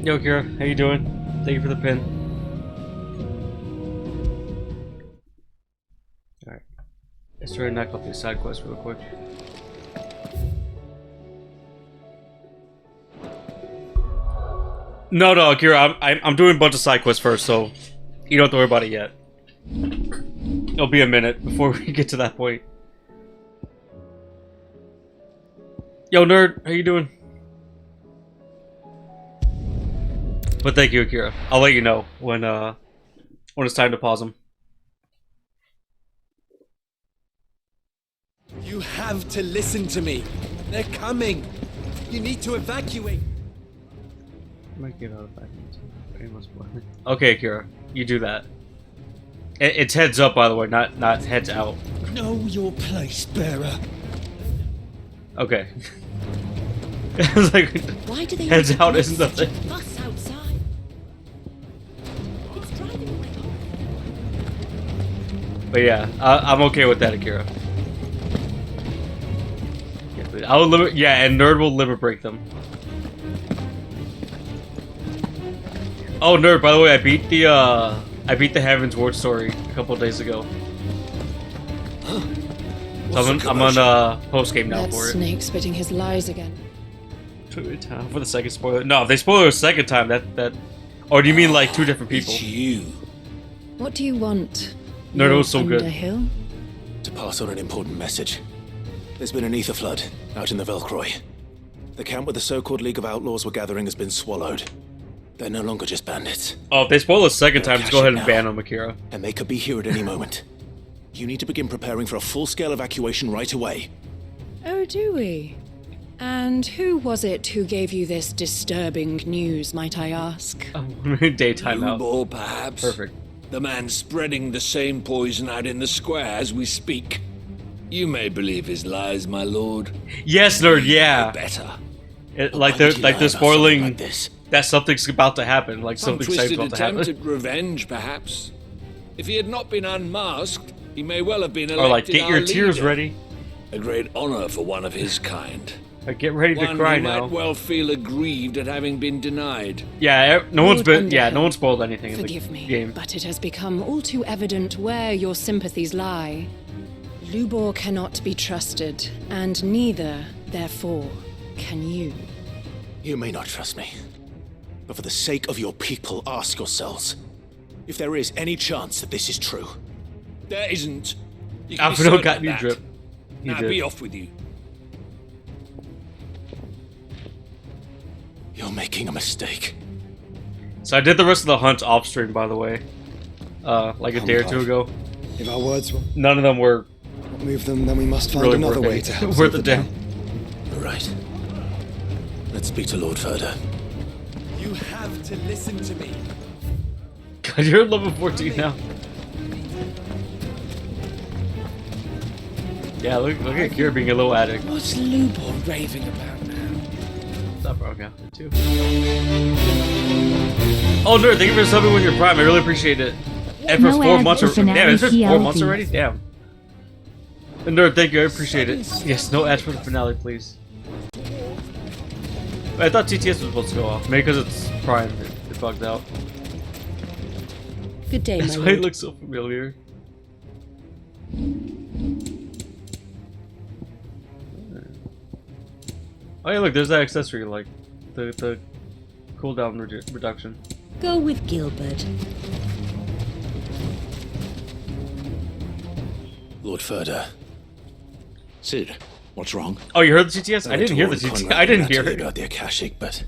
Yo, Kira, how you doing? Thank you for the pin. Alright. Let's try to knock off these side quests real quick. No, Kira, I'm doing a bunch of side quests first, so you don't have to worry about it yet. It'll be a minute before we get to that point. Yo, nerd, how you doing? But thank you, Akira. I'll let you know when it's time to pause them. You have to listen to me. They're coming. You need to evacuate. I might get out of that. Okay, Akira, you do that. It's heads up, by the way, not heads out. Know your place, bearer. Okay. I was like, why do they heads out isn't the thing. Fuss outside? It's driving my heart. But yeah, I'm okay with that, Akira. I'll limit, yeah, and Nerd will limit break them. Oh, Nerd, by the way, I beat the Heaven's Ward story a couple of days ago. So I'm on post game now for it. Snake spitting his lies again. For the second spoiler. No, if they spoil it a second time, that. Or do you mean like two different people? It's you. What do you want? No, it was so good. Underhill? To pass on an important message. There's been an ether flood out in the Velcroy. The camp where the so-called League of Outlaws were gathering has been swallowed. They're no longer just bandits. Oh, if they spoil it a second time, just go ahead and ban them, Akira. And they could be here at any moment. You need to begin preparing for a full-scale evacuation right away. Oh, do we? And who was it who gave you this disturbing news, might I ask? Daytime out. Lubor, perhaps. Perfect. The man spreading the same poison out in the square as we speak. You may believe his lies, my lord. Yes, Nerd, yeah. Better. Like they're spoiling like this. That something's about to happen. Like something Some exciting's twisted about to happen. attempt at revenge, perhaps. If he had not been unmasked, he may well have been elected Or like, get your our tears leader. ready. A great honor for one of his kind. Get ready to One cry who now. might well feel aggrieved at having been denied. Yeah, no one's been. Yeah, no Underhill, one spoiled anything in Forgive the me, game. but it has become all too evident where your sympathies lie. Lubor cannot be trusted, and neither, therefore, can you. You may not trust me. But for the sake of your people, ask yourselves if there is any chance that this is true. There isn't. You can be Alfredo certain got of you that. drip. He Now did. be off with you. You're making a mistake. So I did the rest of the hunt off stream, by the way. Like a day or two ago. If our words will None of them were not move them, then we must find really another worth way it. to help Worth solve the the damn. town. You're right. Let's speak to Lord Furder. You have to listen to me. God, you're level 14 now. Yeah, look at Kira being a little addict. What's Lubor raving about now? What's up, bro? Okay, too. Oh, Nerd, thank you for subbing with your Prime. I really appreciate it. And for No 4 ad months for already. Damn, it's been finale 4 months TLC. already? Damn. And Nerd, thank you. I appreciate it. Yes, no ads for the finale, please. I thought TTS was supposed to go off. Maybe because it's Prime. It bugged out. Good day, That's my why it lord. looks so familiar. Oh yeah, look, there's that accessory, like the cooldown reduction. Go with Gilbert. Lord Furder. Sid, what's wrong? Oh, you heard the TTS? I didn't hear the TTS. I didn't hear it. about the Akashic, but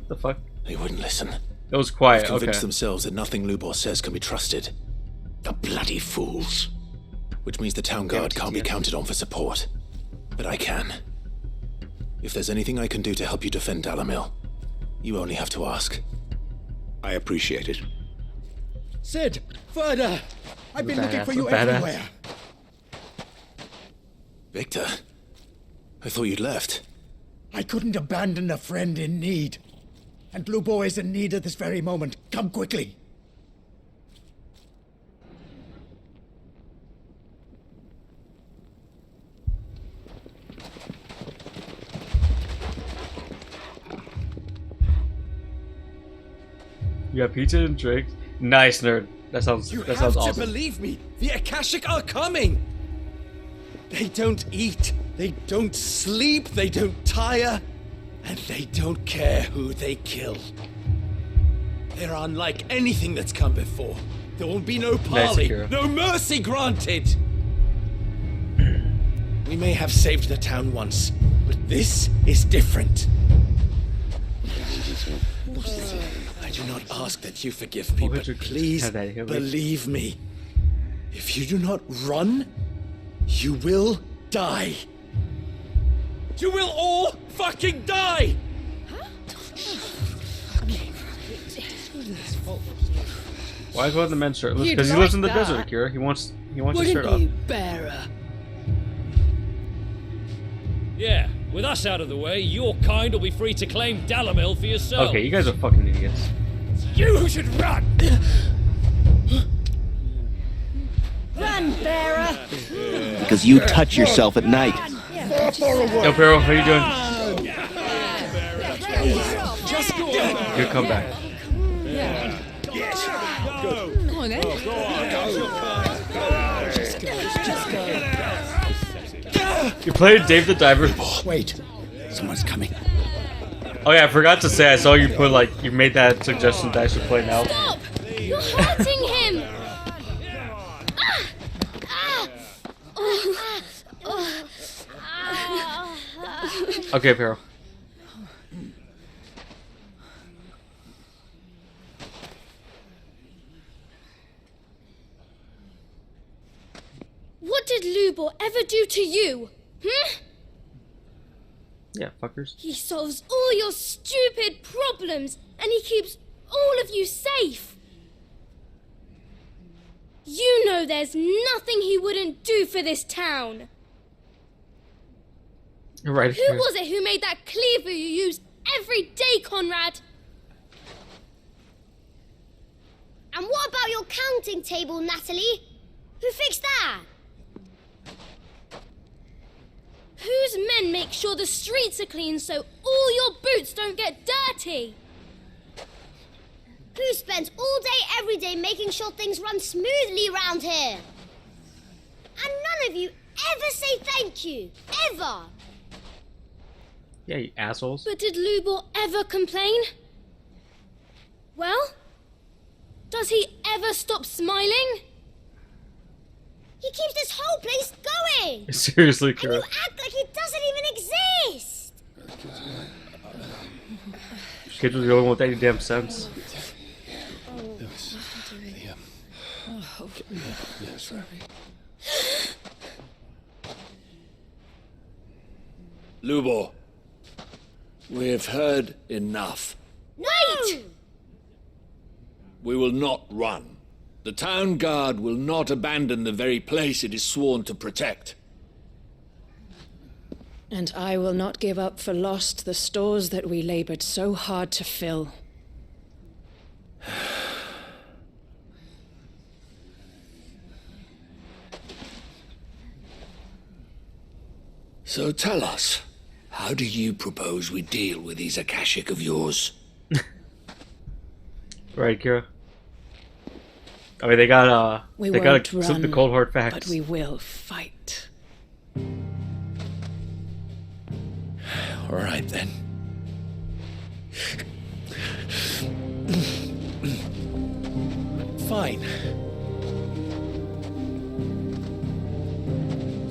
The fuck? they wouldn't listen. It was quiet. They've convinced Okay. themselves that nothing Lubor says can be trusted. The bloody fools. Which means the town guard can't be counted on for support. But I can. If there's anything I can do to help you defend Dalamil, you only have to ask. I appreciate it. Sid, further. I've been looking for you Badass. everywhere. Victor, I thought you'd left. I couldn't abandon a friend in need. And Lubor is in need at this very moment. Come quickly. You got pizza and drinks. Nice, nerd. That sounds You that have sounds to awesome. believe me. The Akashic are coming. They don't eat. They don't sleep. They don't tire. And they don't care who they kill. They're unlike anything that's come before. There will be no parley, Akira. no mercy granted. We may have saved the town once, but this is different. I do not ask that you forgive me, but please have that here, wait. believe me. If you do not run, you will die. You will all fucking die! Why is one of the men shirtless? You'd Because he lives in the like that. desert, Akira. He wants his shirt off. bearer? Yeah, with us out of the way, your kind will be free to claim Dalamil for yourself. Okay, you guys are fucking idiots. You should run! Run, bearer! Because you touch yourself at night. Yo, Pero, how you doing? Just go! Good comeback. Come on, then. You played Dave the Diver. Wait. Someone's coming. Oh yeah, I forgot to say. I saw you put you made that suggestion that I should play now. Stop! You're hurting him! Okay, Pero. What did Lubor ever do to you? Yeah, fuckers. He solves all your stupid problems, and he keeps all of you safe. You know there's nothing he wouldn't do for this town. You're right. Who was it who made that cleaver you use every day, Conrad? And what about your counting table, Natalie? Who fixed that? Whose men make sure the streets are clean so all your boots don't get dirty? Who spends all day every day making sure things run smoothly round here? And none of you ever say thank you, ever. Yeah, you assholes. But did Lubor ever complain? Well, does he ever stop smiling? He keeps this whole place going! Seriously, And you Kira. act like it doesn't even exist! Kids were the only one with any damn sense. Lubor, we've heard enough. Wait! We will not run. The town guard will not abandon the very place it is sworn to protect. And I will not give up for lost the stores that we labored so hard to fill. So tell us, how do you propose we deal with these Akashic of yours? Right, Kira. I mean, they got We they won't got some the run, cold hard facts. but we will fight. All right, then. Fine.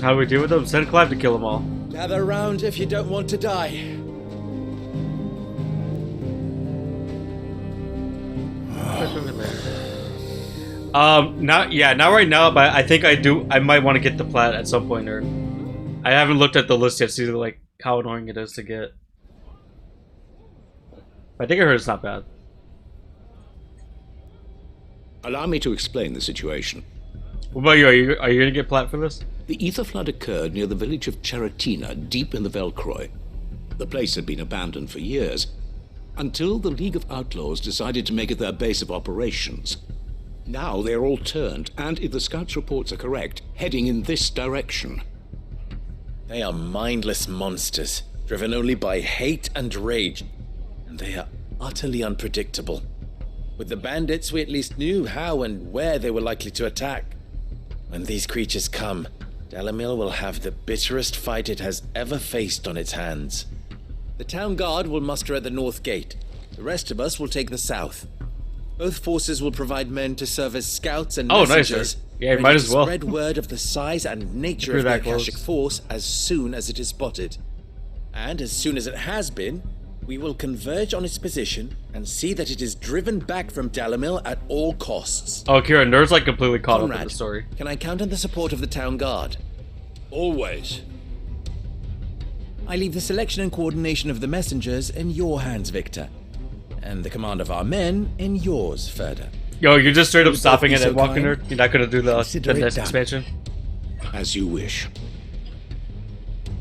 How do we deal with them? Send Clive to kill them all. Gather round if you don't want to die. Not right now, but I think I might want to get the plat at some point, or I haven't looked at the list yet to see like how annoying it is to get. I think I heard it's not bad. Allow me to explain the situation. What about you? Are you gonna get plat for this? The ether flood occurred near the village of Cheratina, deep in the Velcroy. The place had been abandoned for years, until the League of Outlaws decided to make it their base of operations. Now they're all turned, and if the scouts' reports are correct, heading in this direction. They are mindless monsters, driven only by hate and rage. And they are utterly unpredictable. With the bandits, we at least knew how and where they were likely to attack. When these creatures come, Dalamil will have the bitterest fight it has ever faced on its hands. The town guard will muster at the north gate. The rest of us will take the south. Both forces will provide men to serve as scouts and messengers. Nice. Yeah, you might as well. Spread word of the size and nature of the Akashic force as soon as it is spotted. And as soon as it has been, we will converge on its position and see that it is driven back from Dalamil at all costs. Oh, Kira, Nerd's like completely caught Conrad, up in the story. Can I count on the support of the town guard? Always. I leave the selection and coordination of the messengers in your hands, Victor. And the command of our men in yours, Ferda. Yo, you're just straight up stopping it so and walking kind? Nerd? You're not gonna do the next done. expansion? As you wish.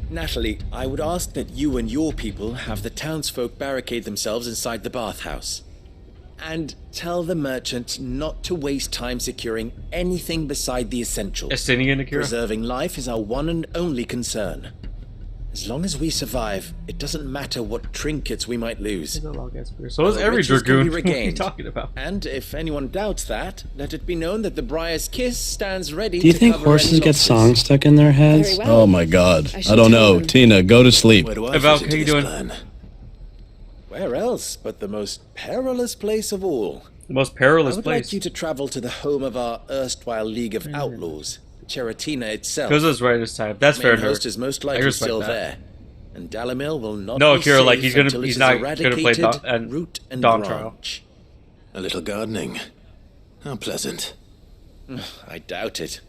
Natalie, I would ask that you and your people have the townsfolk barricade themselves inside the bathhouse. And tell the merchant not to waste time securing anything beside the essentials. Estinian, Akira? Preserving life is our one and only concern. As long as we survive, it doesn't matter what trinkets we might lose. So is every Riches can dragoon. be What are you regained. talking about? And if anyone doubts that, let it be known that the Briar's Kiss stands ready Do you to think cover horses any get losses. songs stuck in their heads? Very well. Oh my god. I I, shall don't tell know. them. Tina, go to sleep. Where do I About fit how into you this doing? plan? Where else but the most perilous place of all? The most I perilous would place. like you to travel to the home of our erstwhile League of Outlaws, Cheratina itself. Because it's right this time. That's fair, Main host Nerd. is most I likely respect still that. there, and Dalamil will not No, be Kira, like, safe he's gonna- until he's it is not gonna play eradicated and root and Dawn Trial. branch. A little gardening. How pleasant. I doubt it.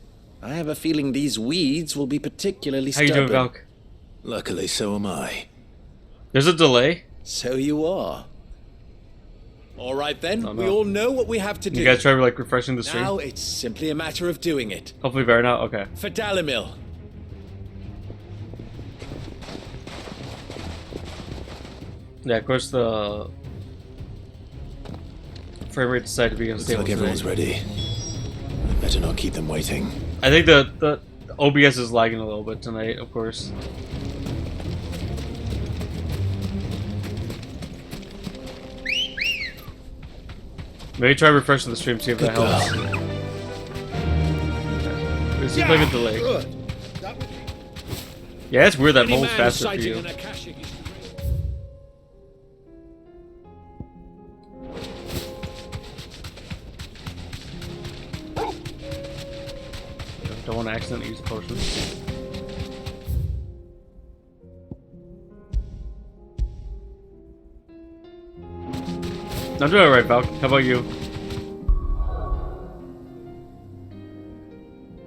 I have a feeling these weeds will be particularly How you stubborn. doing, Valk? Luckily, so am I. There's a delay. So you are. All right then, Oh, no. we all know what we have to do. You guys try like refreshing the stream? Now it's simply a matter of doing it. Hopefully better now. Okay. For Dalamil. Yeah, of course the frame rate decided to be Looks unstable like everyone's today. ready. I better not keep them waiting. I think the OBS is lagging a little bit tonight, of course. Maybe try refreshing the stream, see if that Good helps. It seems like a delay. Yeah, it's weird that Any moves man faster for citing you. an Akashic is Don't want to accidentally use a potion. I'm doing alright, Valk. How about you?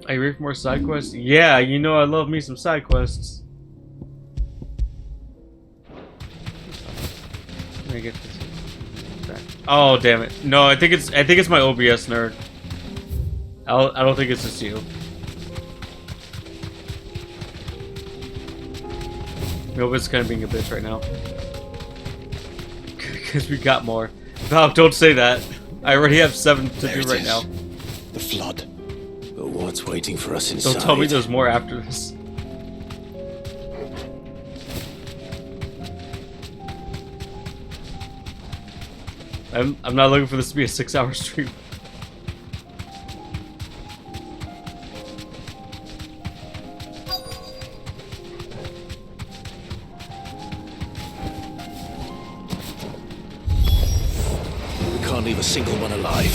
Are you ready for more side quests? Yeah, you know I love me some side quests. Let me get this back. Oh damn it! No, I think it's my OBS, Nerd. I don't think it's just you. Nova's kind of being a bitch right now. Because we got more. Valk, don't say that. I already have 7 to There do it right is. now. The flood. But what's waiting for us inside? Don't tell me there's more after this. I'm not looking for this to be a 6-hour stream. We can't leave a single one alive.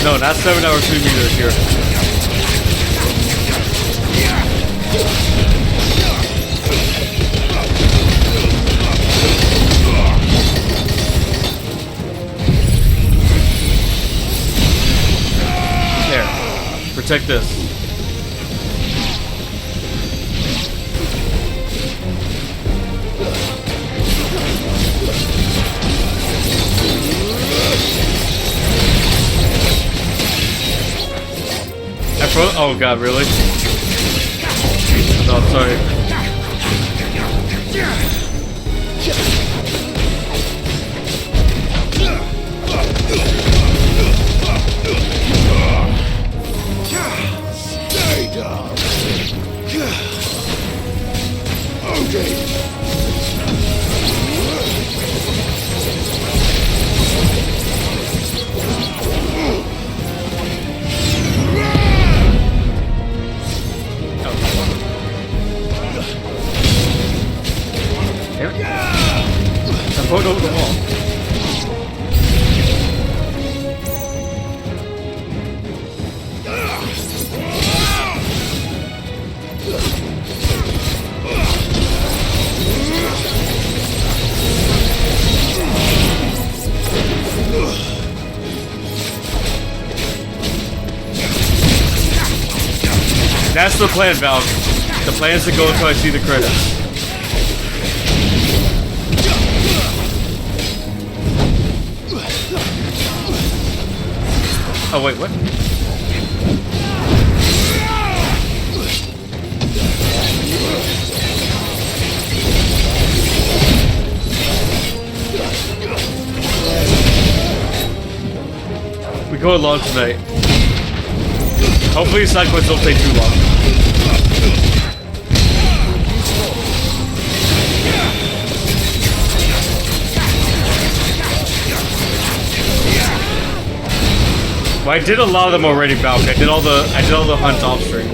No, not 7-hour stream either here. There. Protect this. Oh god, really? No, I'm sorry. That's the plan, Valk. The plan is to go until I see the credits. Oh wait, what? We go along tonight. Hopefully side quests don't take too long. Well, I did a lot of them already, Valk. I did all the hunts off stream.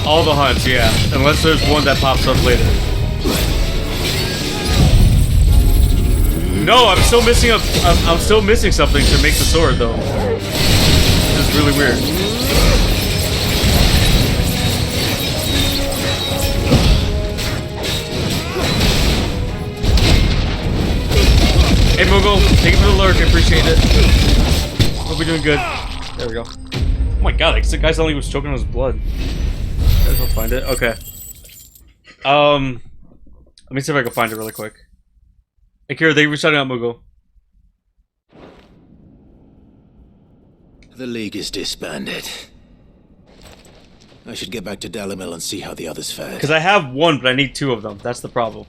All the hunts, yeah. Unless there's one that pops up later. No, I'm still missing I'm still missing something to make the sword though. This is really weird. Hey Moogle, thank you for the lurk, I appreciate it. Hope we're doing good. There we go. Oh my god, the guy suddenly was choking on his blood. I'll find it. Okay. Let me see if I can find it really quick. Hey Kira, thank you for shouting out Moogle. The League is disbanded. I should get back to Dalimil and see how the others fared. Because I have one, but I need two of them. That's the problem.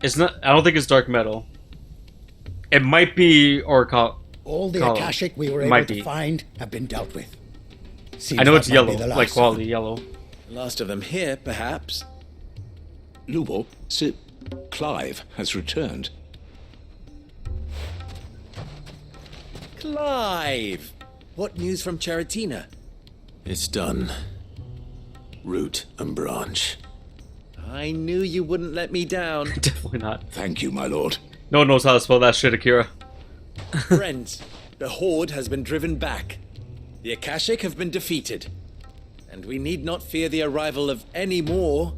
It's not. I don't think it's dark metal. It might be or all the Akashic we were able to find have been dealt with. Seems I know it's that might yellow, be the like last quality yellow. Last of them here, perhaps. Lubo, Sir Clive has returned. Clive! What news from Charatina? It's done. Root and branch. I knew you wouldn't let me down. Definitely not. Thank you, my lord. No one knows how to spell that shit, Akira. Friends, the Horde has been driven back. The Akashic have been defeated. And we need not fear the arrival of any more,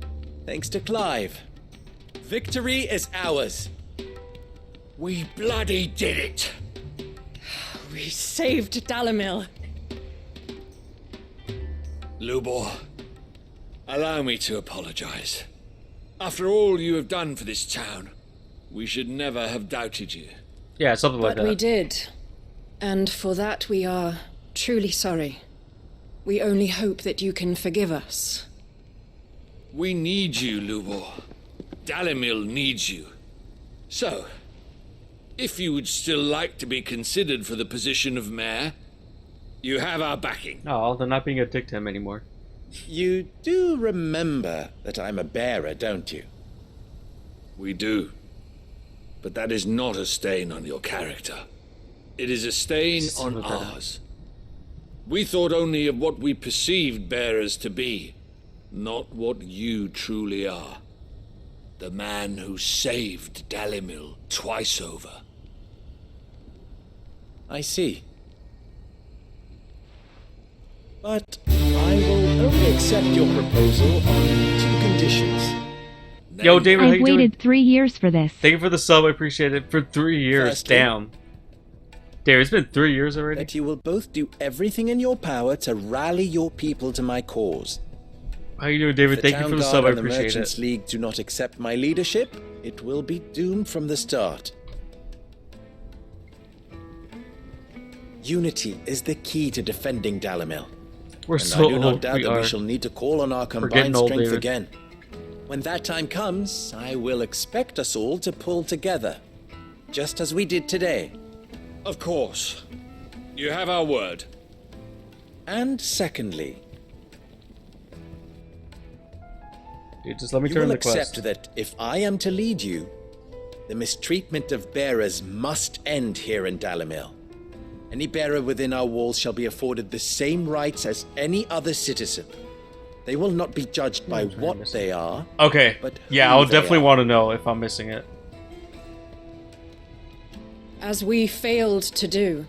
thanks to Clive. Victory is ours. We bloody did it. We saved Dalimil. Lubor, allow me to apologize. After all you have done for this town, we should never have doubted you. Yeah, something like that. But we did. And for that we are truly sorry. We only hope that you can forgive us. We need you, Lubor. Dalimil needs you. So, if you would still like to be considered for the position of mayor, you have our backing. Oh, they're not being a dick to him anymore. You do remember that I'm a bearer, don't you? We do. But that is not a stain on your character. It is a stain on ours. We thought only of what we perceived bearers to be, not what you truly are. The man who saved Dalimil twice over. I see. But I will only accept your proposal on 2 conditions. Yo, David, how I've you doing? waited 3 years for this. Thank you for the sub, I appreciate it. For 3 years, Firstly, damn. David, it's been 3 years already? That you will both do everything in your power to rally your people to my cause. How you doing, David? Thank you for the sub, I If the appreciate Merchants it. League do not accept my leadership, it will be doomed from the start. Unity is the key to defending Dalimil. We're and so I do not old, doubt we that are. we shall need to call on our getting combined old, strength David. again. When that time comes, I will expect us all to pull together, just as we did today. Of course. You have our word. And secondly, Dude, just let me you turn will the quest. accept that if I am to lead you, the mistreatment of bearers must end here in Dalimil. Any bearer within our walls shall be afforded the same rights as any other citizen. They will not be judged by what they are. Okay. But yeah, who I'll they definitely are. want to know if I'm missing it. As we failed to do,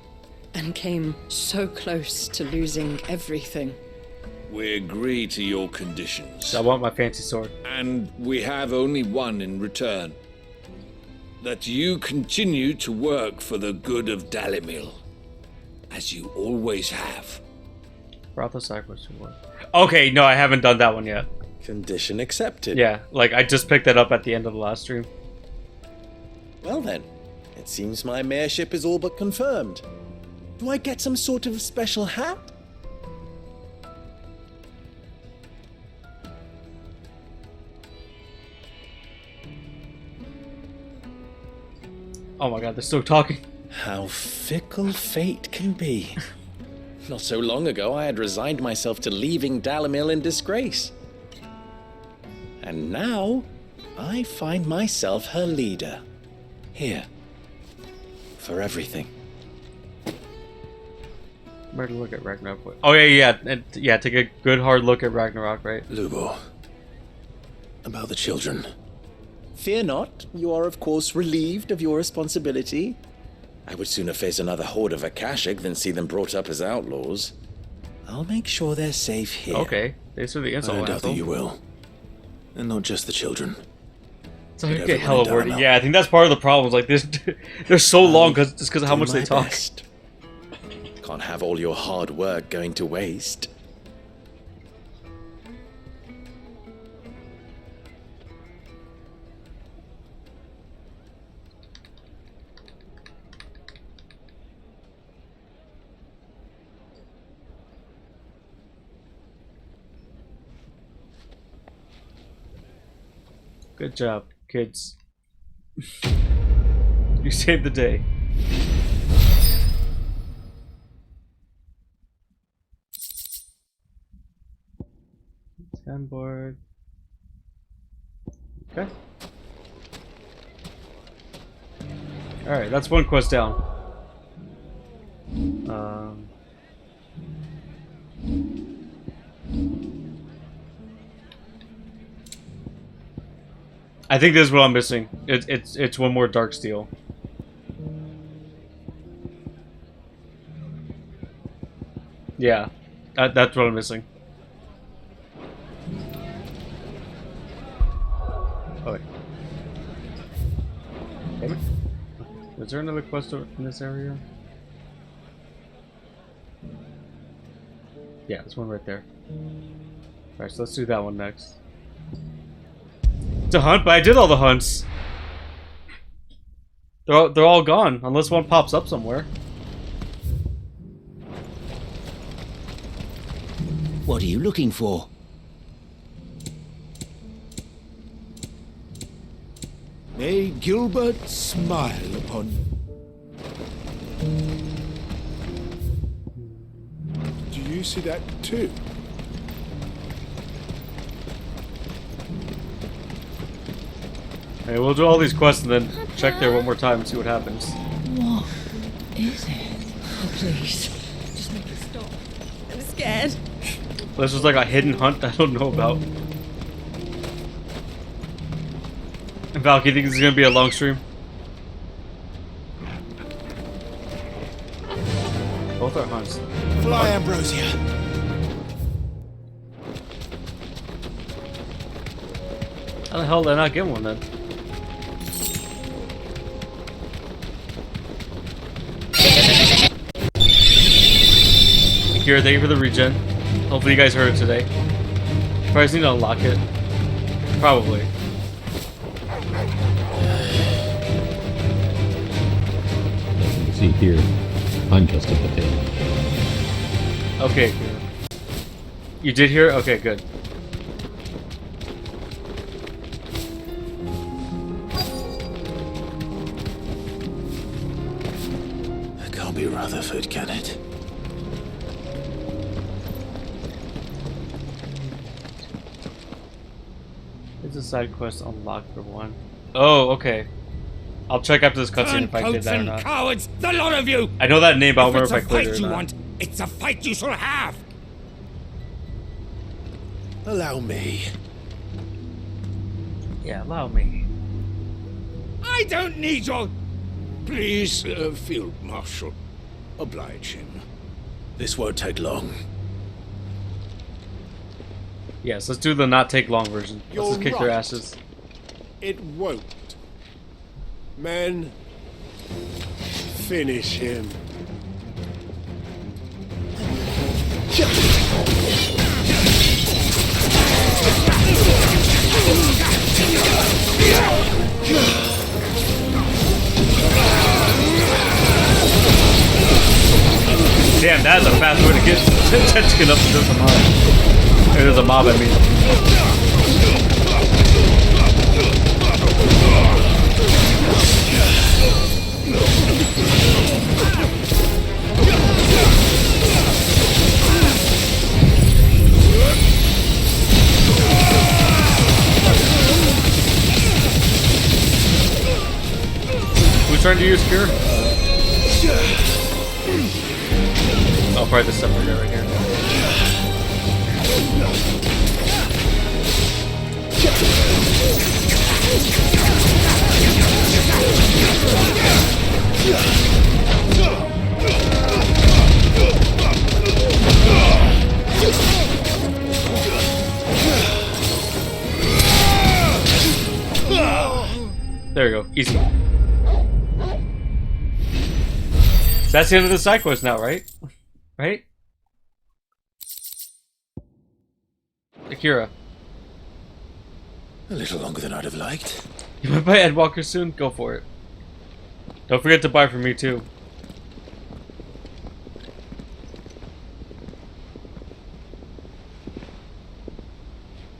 and came so close to losing everything. We agree to your conditions. I want my fancy sword. And we have only one in return. That you continue to work for the good of Dalimil, as you always have. Brothel sacrifice reward. Okay, no, I haven't done that one yet. Condition accepted. Yeah, like I just picked that up at the end of the last stream. Well then, it seems my mayorship is all but confirmed. Do I get some sort of special hat? Oh my god, they're still talking. How fickle fate can be. Not so long ago, I had resigned myself to leaving Dalimil in disgrace. And now, I find myself her leader. Here. For everything. Where to look at Ragnarok? Oh yeah. Take a good hard look at Ragnarok, right? Lubo. About the children. Fear not, you are of course relieved of your responsibility. I would sooner face another horde of Akashic than see them brought up as outlaws. I'll make sure they're safe here. Okay, thanks for the I insult. doubt that you will. And not just the children. So I But get everyone hella in wordy. Dalimil. Yeah, I think that's part of the problem. Like this, they're so long because of how do much they my talk. best. Can't have all your hard work going to waste. Good job, kids. You saved the day. Scan board. Okay. Alright, that's one quest down. I think this is what I'm missing. It's one more dark steel. Yeah, that's what I'm missing. Oh wait. Damn it. Was there another quest in this area? Yeah, there's one right there. Alright, so let's do that one next. To hunt, but I did all the hunts. They're all gone, unless one pops up somewhere. What are you looking for? May Gilbert smile upon you. Do you see that too? Hey, we'll do all these quests and then check there one more time and see what happens. What is it? Oh, please. Just make it stop. I'm scared. This was like a hidden hunt I don't know about. And Valky, you think this is gonna be a long stream? Both are hunts. Fly, Ambrosia. How the hell did I not get one then? Here, thank you for the regen. Hopefully you guys heard it today. Probably just need to unlock it. Probably. You see here, I'm just at the tail. Okay, good. You did hear? Okay, good. It can't be Rutherford, can it? It's a side quest unlocked for one. Oh, okay. I'll check after this cutscene if I did that or not. Cowards, the lot of you! I know that name, but I don't If remember it's if I a cleared fight it or you not. want, it's a fight you shall have! Allow me. Yeah, allow me. I don't need your... Please, Field Marshal, oblige him. This won't take long. Yes, let's do the not take long version. Let's You're just kick their right. asses. It won't. Men, finish him. Damn, that is a fast way to get Tetsukin up to the mob. There's a mob, I mean. Who's trying to use cure? Oh, probably the separator right here. There you go. Easy. So that's the end of the side quest now, right? Right? Akira. A little longer than I'd have liked. You might buy Ed Walker soon? Go for it. Don't forget to buy from me too.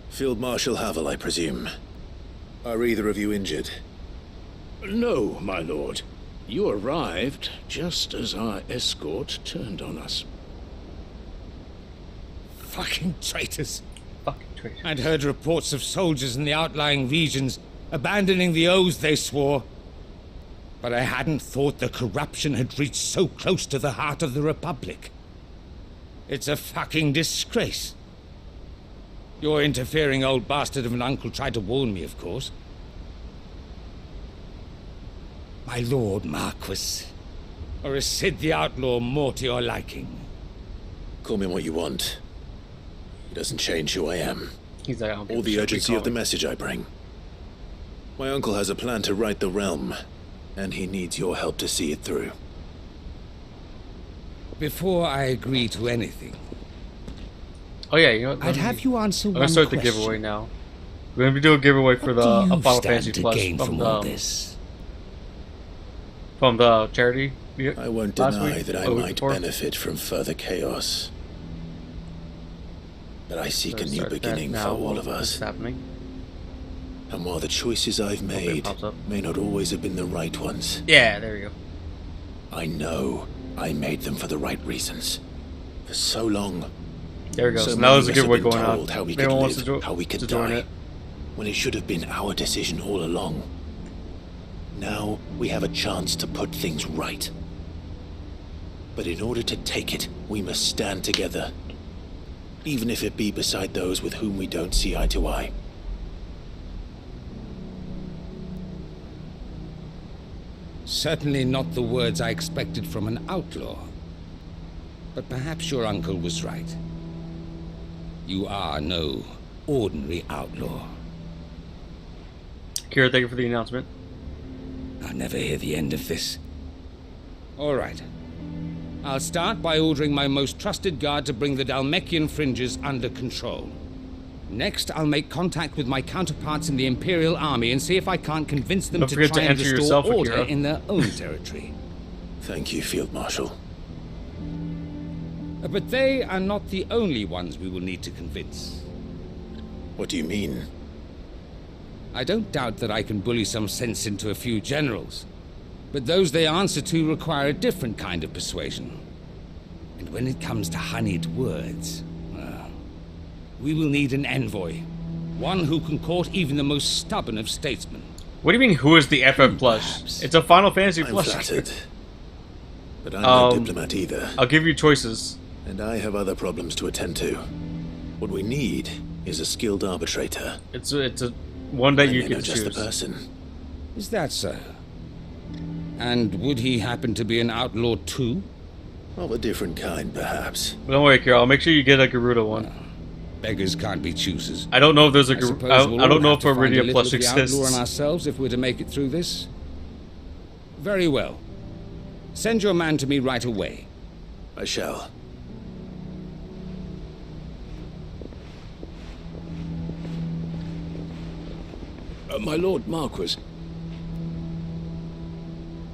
Field Marshal Havel, I presume. Are either of you injured? No, my lord. You arrived just as our escort turned on us. Fucking traitors. Fucking traitors. I'd heard reports of soldiers in the outlying regions abandoning the oaths they swore. But I hadn't thought the corruption had reached so close to the heart of the Republic. It's a fucking disgrace. Your interfering old bastard of an uncle tried to warn me, of course. My lord Marquis, or is Sid the Outlaw more to your liking? Call me what you want. It doesn't change who I am. He's like, or the urgency of the message I bring. My uncle has a plan to right the realm, and he needs your help to see it through. Before I agree to anything... Oh yeah, you know what? I'd have you answer one I'm gonna start question. the giveaway now. We're gonna do a giveaway for the Final Fantasy Plus from all this? From the charity. I won't deny that I might benefit from further chaos. But I seek a new beginning for all of us. Happening. And while the choices I've made may not always have been the right ones, yeah, there you go. I know I made them for the right reasons. For so long. There we go. So many now there's a of us have giveaway been going on. told how we could Anyone wants live, how we could join die, it? when it should have been our decision all along. Now we have a chance to put things right. But in order to take it, we must stand together. Even if it be beside those with whom we don't see eye to eye. Certainly not the words I expected from an outlaw. But perhaps your uncle was right. You are no ordinary outlaw. Kira, thank you for the announcement. I'll never hear the end of this. All right. I'll start by ordering my most trusted guard to bring the Dalmekian fringes under control. Next, I'll make contact with my counterparts in the Imperial Army and see if I can't convince them to try and restore order in their own territory. Thank you, Field Marshal. But they are not the only ones we will need to convince. What do you mean? I don't doubt that I can bully some sense into a few generals. But those they answer to require a different kind of persuasion. And when it comes to honeyed words, well, we will need an envoy. One who can court even the most stubborn of statesmen. What do you mean, who is the FF Plus? It's a Final Fantasy Plus. I'm flattered. But I'm no diplomat either. I'll give you choices. And I have other problems to attend to. What we need is a skilled arbitrator. It's a one that I you may can know just choose. the person. Is that so? And would he happen to be an outlaw too? Of a different kind, perhaps. Don't worry, Kira. I'll make sure you get a Garuda one. Beggars can't be choosers. I don't know if there's a suppose I we'll don't all know have if to find Iridia little Plush of the outlaw exists. on ourselves if we're to make it through this. Very well. Send your man to me right away. I shall. My Lord Marquis,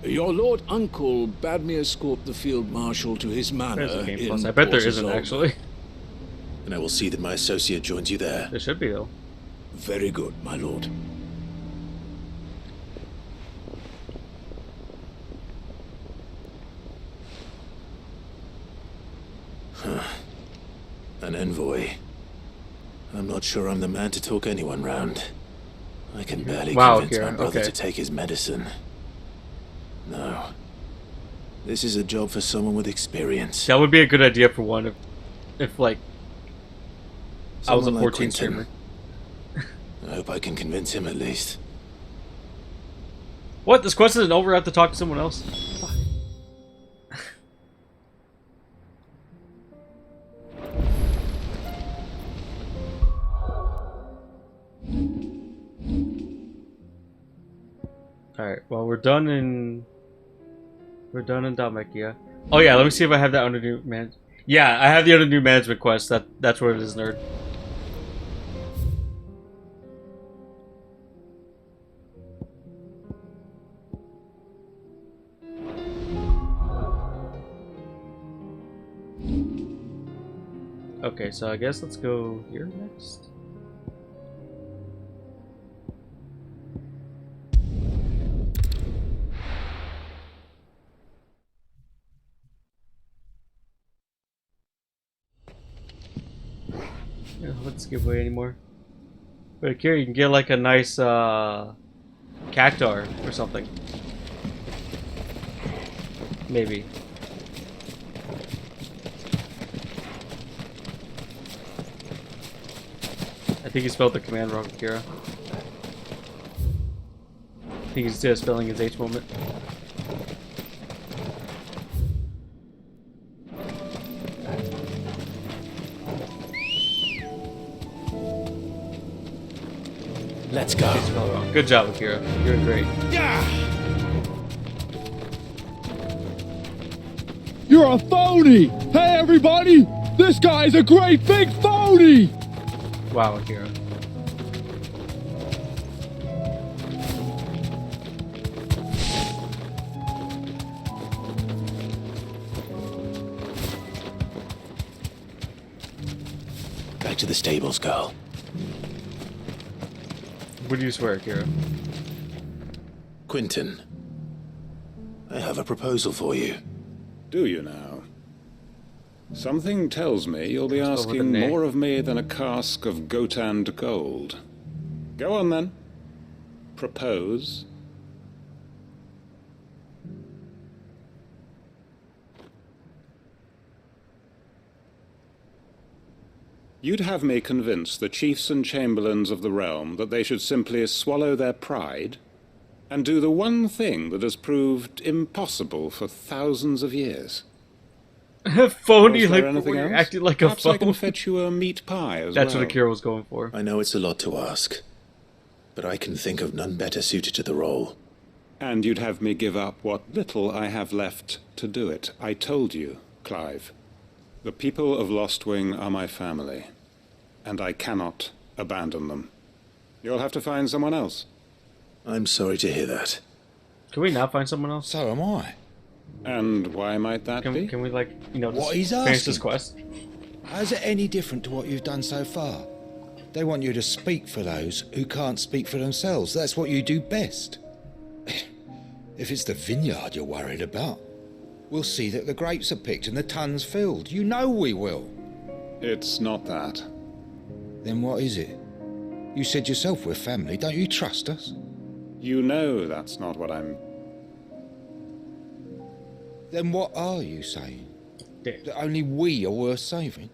your Lord Uncle bade me escort the Field Marshal to his manor There's a game in plus. I bet there Port isn't, Resolve. actually. And I will see that my associate joins you there. There should be, though. Very good, my lord. An envoy. I'm not sure I'm the man to talk anyone round. I can barely convince my brother to take his medicine. No. This is a job for someone with experience. That would be a good idea for one if like, I was a Someone like 14 streamer. Quentin. I hope I can convince him at least. What? This quest isn't over. I have to talk to someone else. Fuck. Alright, well we're done in Dalmekia. Oh yeah, let me see if I have that under new man. Yeah, I have the other new management quest. That's what it is, nerd. Okay, so I guess let's go here next. Yeah, let's give away anymore. But here you can get like a nice cactar or something. Maybe. I think he spelled the command wrong, Kira. I think he's spelling his H moment. Let's go. Good job, Akira. You're great. You're a phony! Hey everybody! This guy's a great big phony! Wow, Akira. Back to the stables, girl. What do you swear, Akira? Quentin, I have a proposal for you. Do you now? Something tells me you'll be Let's go with asking the name. more of me than a cask of Gotand gold. Go on then. Propose. You'd have me convince the chiefs and chamberlains of the realm that they should simply swallow their pride and do the one thing that has proved impossible for thousands of years. Phony, Was there like anything you're else? acting like a Perhaps I can phone. fetch you a meat pie as That's well. what Akira was going for. I know it's a lot to ask, but I can think of none better suited to the role. And you'd have me give up what little I have left to do it. I told you, Clive. The people of Lostwing are my family, and I cannot abandon them. You'll have to find someone else. I'm sorry to hear that. Can we not find someone else? So am I. And why might that be? Can we like, you know, What just he's finish this asking. quest? How's it any different to what you've done so far? They want you to speak for those who can't speak for themselves. That's what you do best. If it's the vineyard you're worried about, we'll see that the grapes are picked and the tons filled. You know we will. It's not that. Then what is it? You said yourself we're family. Don't you trust us? You know that's not what I'm... Then what are you saying? That only we are worth saving?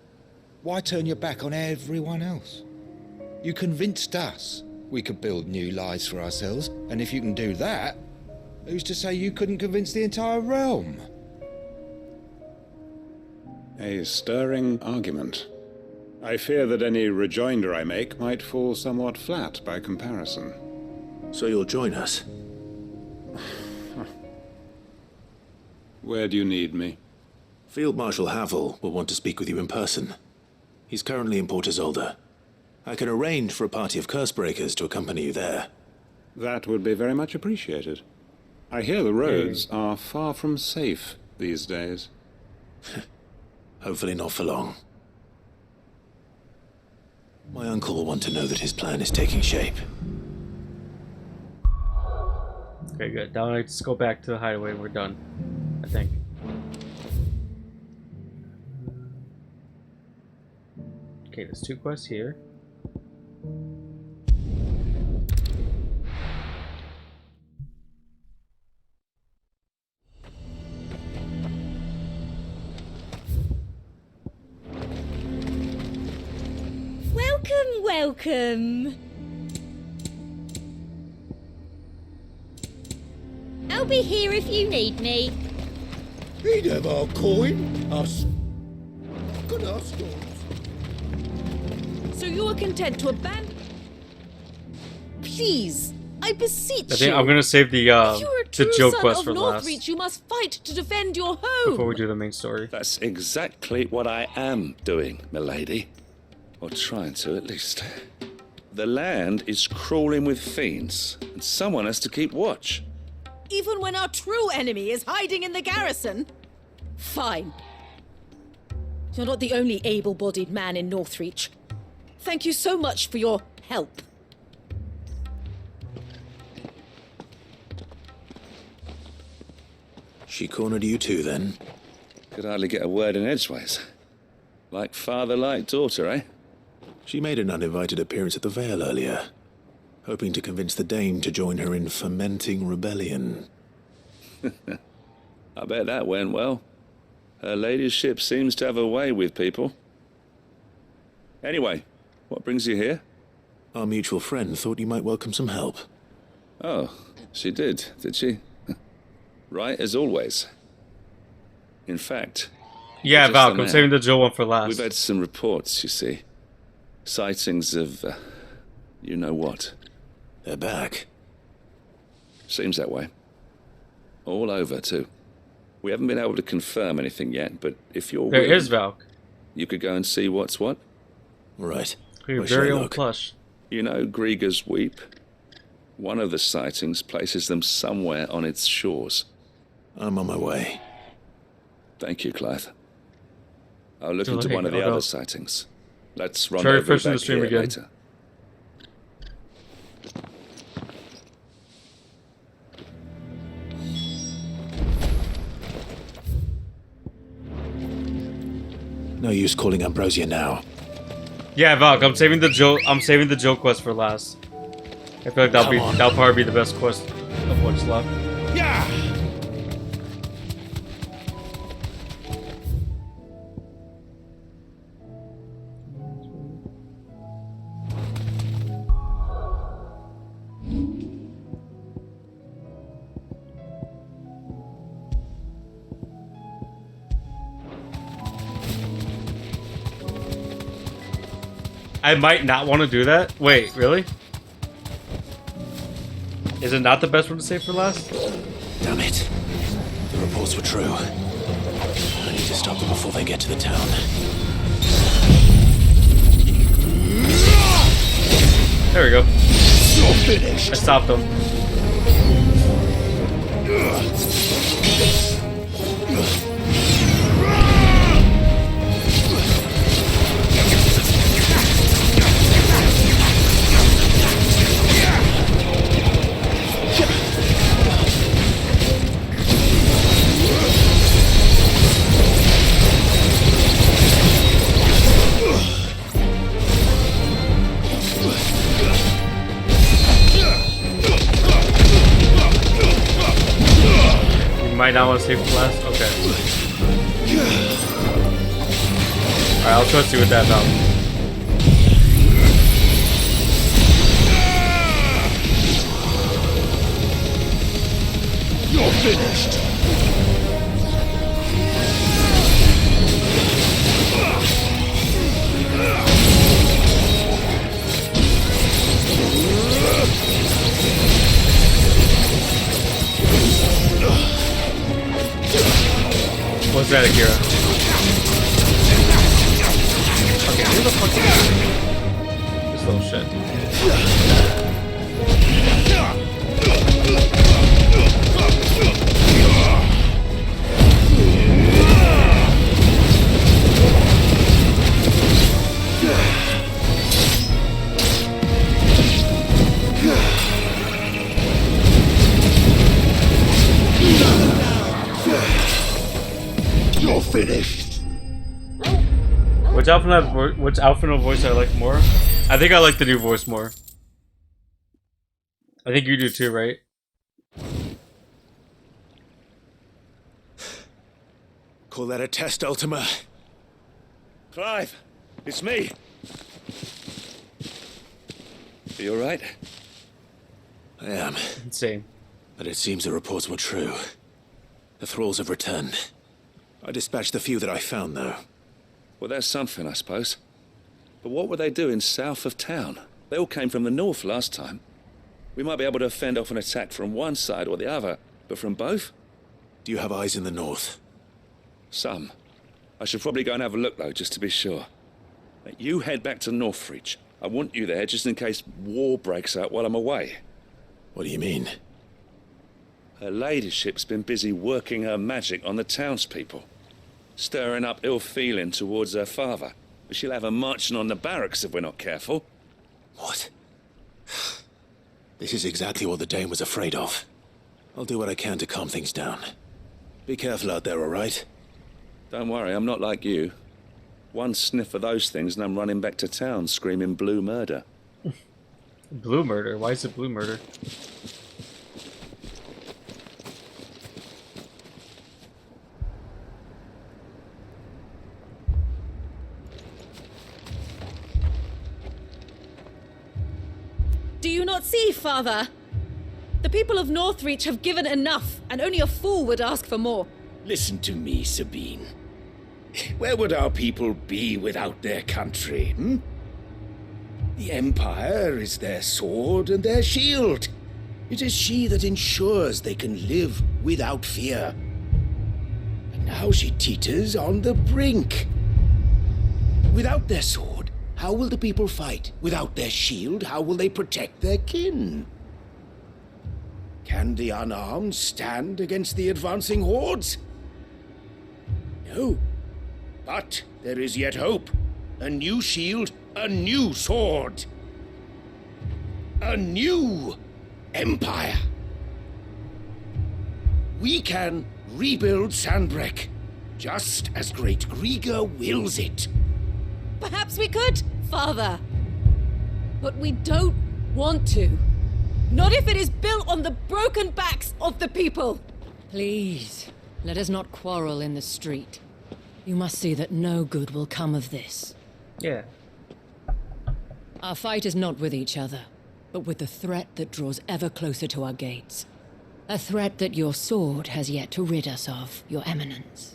Why turn your back on everyone else? You convinced us we could build new lives for ourselves, and if you can do that, who's to say you couldn't convince the entire realm? A stirring argument. I fear that any rejoinder I make might fall somewhat flat by comparison. So you'll join us? Where do you need me? Field Marshal Havel will want to speak with you in person. He's currently in Port Isolde. I can arrange for a party of Cursebreakers to accompany you there. That would be very much appreciated. I hear the roads are far from safe these days. Hopefully not for long. My uncle will want to know that his plan is taking shape. Okay, good. Now let's go back to the hideaway and we're done, I think. Okay, there's 2 quests here. Welcome. I'll be here if you need me. He'd have our coin, us. Good us, So you are content to abandon? Please, I beseech I think I'm gonna save the Jill quest for last. You must fight to defend your home. Before we do the main story. That's exactly what I am doing, milady. Or trying to, at least. The land is crawling with fiends, and someone has to keep watch. Even when our true enemy is hiding in the garrison? Fine. You're not the only able-bodied man in Northreach. Thank you so much for your help. She cornered you too, then? Could hardly get a word in edgeways. Like father, like daughter, eh? She made an uninvited appearance at the Vale earlier, hoping to convince the Dane to join her in fomenting rebellion. I bet that went well. Her ladyship seems to have a way with people. Anyway, what brings you here? Our mutual friend thought you might welcome some help. Oh, she did she? Right as always. In fact... Yeah, Valk, I'm saving the Jill one for last. We've had some reports, you see. Sightings of... you know what. They're back. Seems that way. All over, too. We haven't been able to confirm anything yet, but if you're There willing, is Valk. you could go and see what's what. Right. Your very own plush. You know Grieger's Weep? One of the sightings places them somewhere on its shores. I'm on my way. Thank you, Clive. I'll look into one of the other sightings. Let's Try rendezvous refreshing the back stream here again. later. No use calling Ambrosia now. Yeah, Valk, I'm saving the Jill quest for last. I feel like that'll probably be the best quest of what's left. Yeah. I might not want to do that. Wait, really? Is it not the best one to save for last? Damn it. The reports were true. I need to stop them before they get to the town. There we go. You're finished. I stopped them. Might not want to save for last? Okay. Alright, I'll trust you with that now. You're finished! What's that, Akira? Okay, who the fuck is this little shit? You're finished. Which Alphinaud voice I like more? I think I like the new voice more. I think you do too, right? Call that a test, Ultima? Clive, it's me. Are you alright? I am. Insane. But it seems the reports were true. The thralls have returned. I dispatched the few that I found, though. Well, that's something, I suppose. But what were they doing south of town? They all came from the north last time. We might be able to fend off an attack from one side or the other, but from both? Do you have eyes in the north? Some. I should probably go and have a look, though, just to be sure. You head back to Northreach. I want you there just in case war breaks out while I'm away. What do you mean? Her ladyship's been busy working her magic on the townspeople, stirring up ill feeling towards her father. But she'll have her marching on the barracks if we're not careful. What? This is exactly what the Dane was afraid of. I'll do what I can to calm things down. Be careful out there, all right? Don't worry, I'm not like you. One sniff of those things and I'm running back to town screaming blue murder. Blue murder? Why is it blue murder? Do you not see, Father? The people of Northreach have given enough, and only a fool would ask for more. Listen to me, Sabine. Where would our people be without their country, hmm? The Empire is their sword and their shield. It is she that ensures they can live without fear. And now she teeters on the brink. Without their sword, how will the people fight? Without their shield, how will they protect their kin? Can the unarmed stand against the advancing hordes? No. But there is yet hope. A new shield, a new sword. A new empire. We can rebuild Sandbreck, just as Great Griga wills it. Perhaps we could, Father. But we don't want to. Not if it is built on the broken backs of the people. Please, let us not quarrel in the street. You must see that no good will come of this. Yeah. Our fight is not with each other, but with the threat that draws ever closer to our gates. A threat that your sword has yet to rid us of, Your Eminence.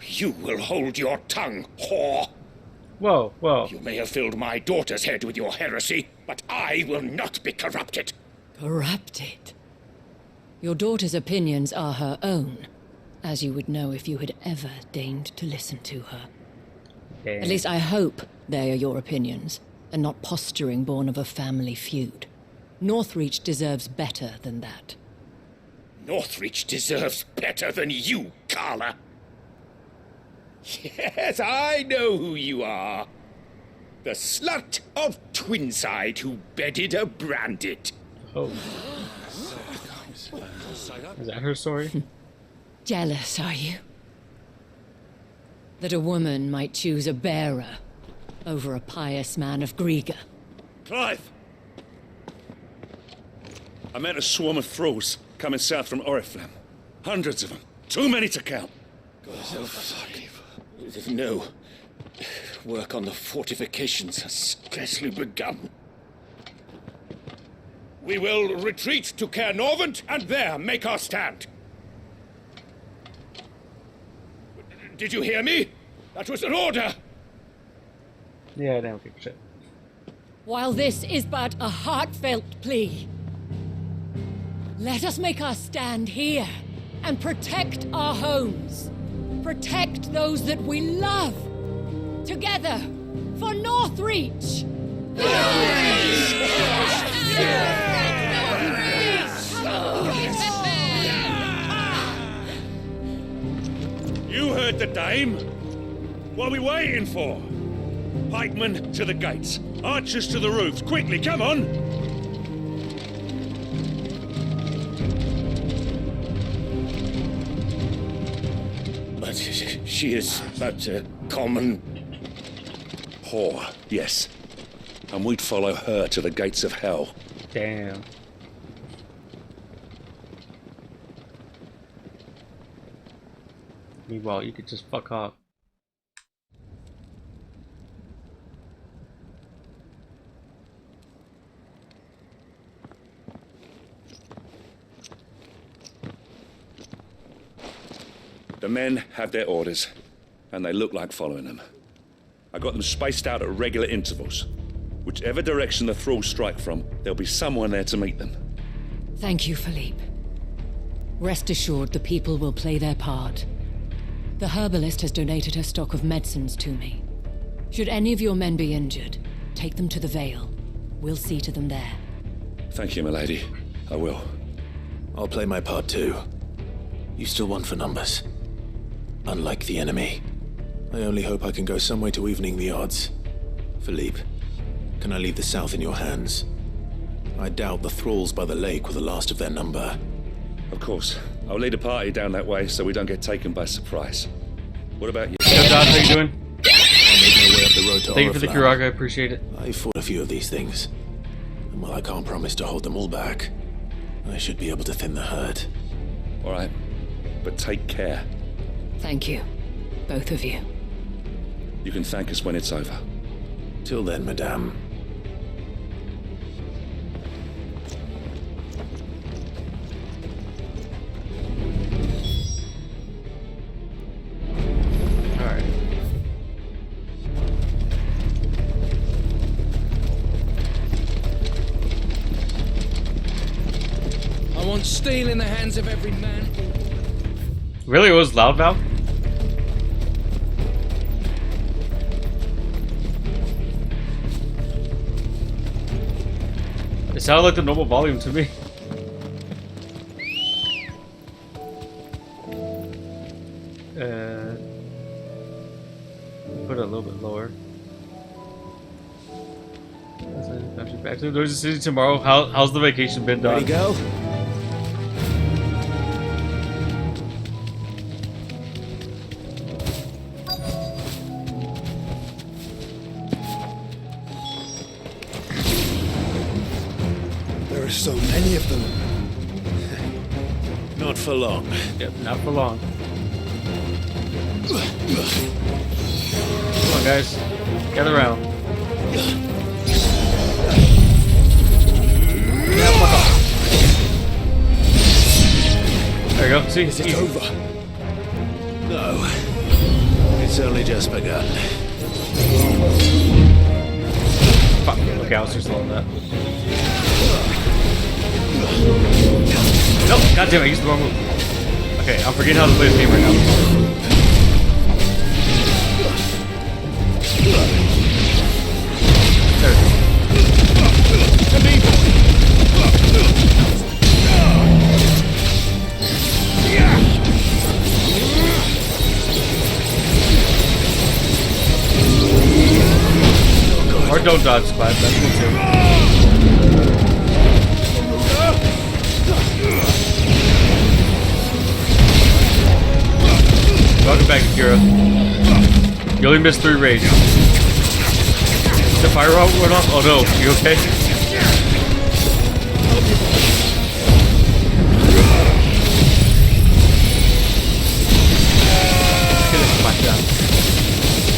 You will hold your tongue, whore! Whoa, whoa. You may have filled my daughter's head with your heresy, but I will not be corrupted. Corrupted? Your daughter's opinions are her own, as you would know if you had ever deigned to listen to her. Damn. At least I hope they are your opinions, and not posturing born of a family feud. Northreach deserves better than that. Northreach deserves better than you, Carla. Yes, I know who you are. The slut of Twinside who bedded a Branded. Oh. Is that her story? Jealous, are you? That a woman might choose a bearer over a pious man of Griga. Clive! I met a swarm of thralls coming south from Oriflamme. Hundreds of them. Too many to count. No. Work on the fortifications has scarcely begun. We will retreat to Caer Norvent and there make our stand. Did you hear me? That was an order. Yeah, I don't give a shit. While this is but a heartfelt plea, let us make our stand here and protect our homes. Protect those that we love. Together, for Northreach! You heard the dame. What are we waiting for? Pikemen to the gates. Archers to the roofs. Quickly, come on! But she is but a common... whore, yes. And we'd follow her to the gates of hell. Damn. Meanwhile, you could just fuck off. The men have their orders, and they look like following them. I got them spaced out at regular intervals. Whichever direction the thralls strike from, there'll be someone there to meet them. Thank you, Philippe. Rest assured the people will play their part. The herbalist has donated her stock of medicines to me. Should any of your men be injured, take them to the Vale. We'll see to them there. Thank you, milady. I will. I'll play my part too. You still want for numbers. Unlike the enemy. I only hope I can go some way to evening the odds. Philippe, can I leave the south in your hands? I doubt the thralls by the lake were the last of their number. Of course. I'll lead a party down that way so we don't get taken by surprise. What about you? Yo, Dad, how you doing? I'll make my way up the road to Thank you for the Oriflamme. Kiraga, I appreciate it. I fought a few of these things. And while I can't promise to hold them all back, I should be able to thin the herd. All right. But take care. Thank you, both of you. You can thank us when it's over. Till then, madame. Alright. I want steel in the hands of every man. Really, it was loud, Val? It sounded like the normal volume to me. Put it a little bit lower. Back to the City tomorrow. How's the vacation been done? Ready to go? There are so many of them. Not for long. Yep, not for long. Come on, guys. Gather around. Yeah, fuck off. There you go. See, it's easy. Over. No. It's only just begun. Fuck. Okay, I was too slow on that. Nope, goddamn it, I used the wrong move. Okay, I'm forgetting how to play this game right now. There Or don't dodge splat, that's good too. Welcome back, Akira. You only missed 3 rage. The fire route went off? Oh no, you okay?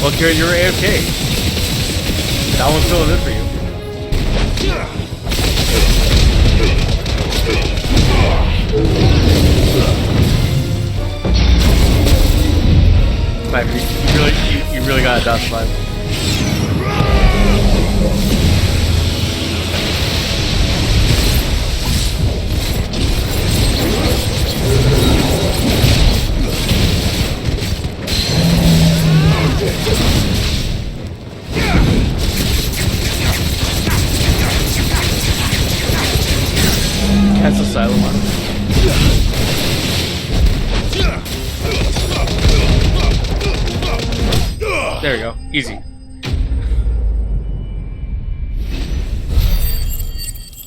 Well, Kira, you're AFK. That one's filling in for you. that's fine. That's the silent one. There we go. Easy.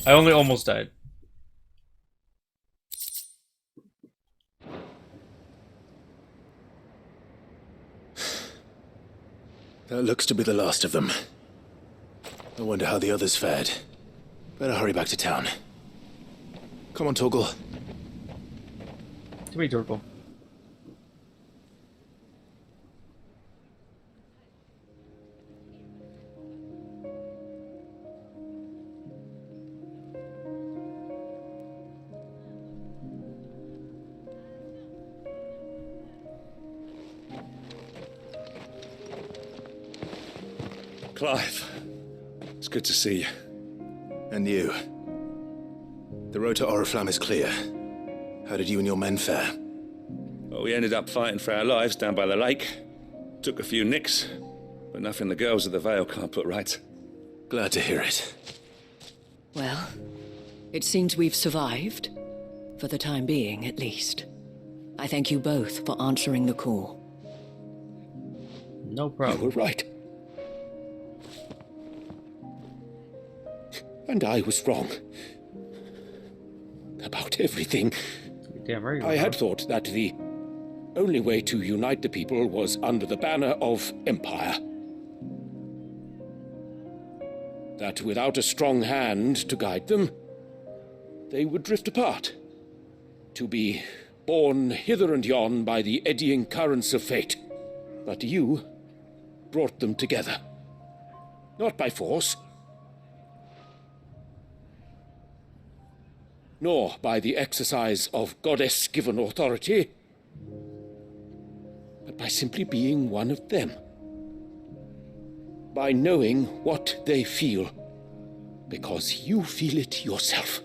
I only almost died. That looks to be the last of them. I wonder how the others fared. Better hurry back to town. Come on, Torgal. To me, Torgal. Clive, it's good to see you. And you. The road to Oriflamme is clear. How did you and your men fare? Well, we ended up fighting for our lives down by the lake. Took a few nicks, but nothing the girls of the Vale can't put right. Glad to hear it. Well, it seems we've survived. For the time being, at least. I thank you both for answering the call. No problem. You were right. And I was wrong. About everything. Damn right. I had thought that the only way to unite the people was under the banner of Empire. That without a strong hand to guide them, they would drift apart. To be borne hither and yon by the eddying currents of fate. But you brought them together. Not by force, nor by the exercise of goddess-given authority, but by simply being one of them. By knowing what they feel, because you feel it yourself.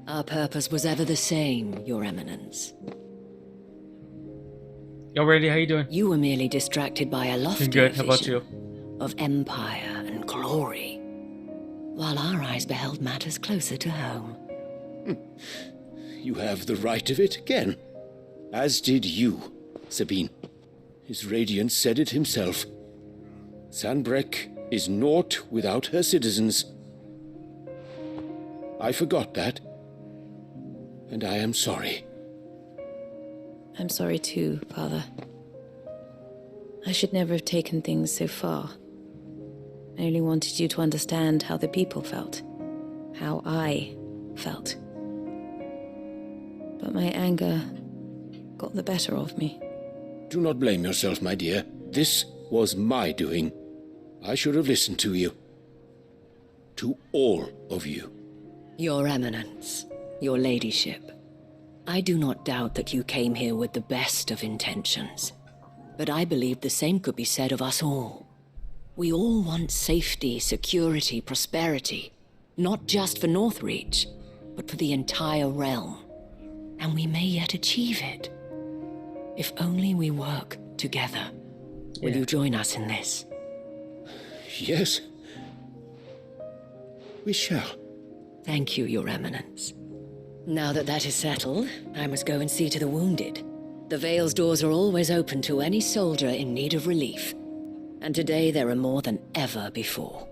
Our purpose was ever the same, Your Eminence. Yo, Randy, how you doing? You were merely distracted by a lofty good. How about vision you? of empire and glory, while our eyes beheld matters closer to home. You have the right of it again. As did you, Sabine. His radiance said it himself. Sanbreque is naught without her citizens. I forgot that. And I am sorry. I'm sorry too, Father. I should never have taken things so far. I only wanted you to understand how the people felt. How I felt. But my anger got the better of me. Do not blame yourself, my dear. This was my doing. I should have listened to you. To all of you. Your Eminence, your ladyship, I do not doubt that you came here with the best of intentions. But I believe the same could be said of us all. We all want safety, security, prosperity. Not just for Northreach, but for the entire realm. And we may yet achieve it. If only we work together. Will you join us in this? Yes. We shall. Thank you, Your Eminence. Now that that is settled, I must go and see to the wounded. The Vale's doors are always open to any soldier in need of relief. And today there are more than ever before.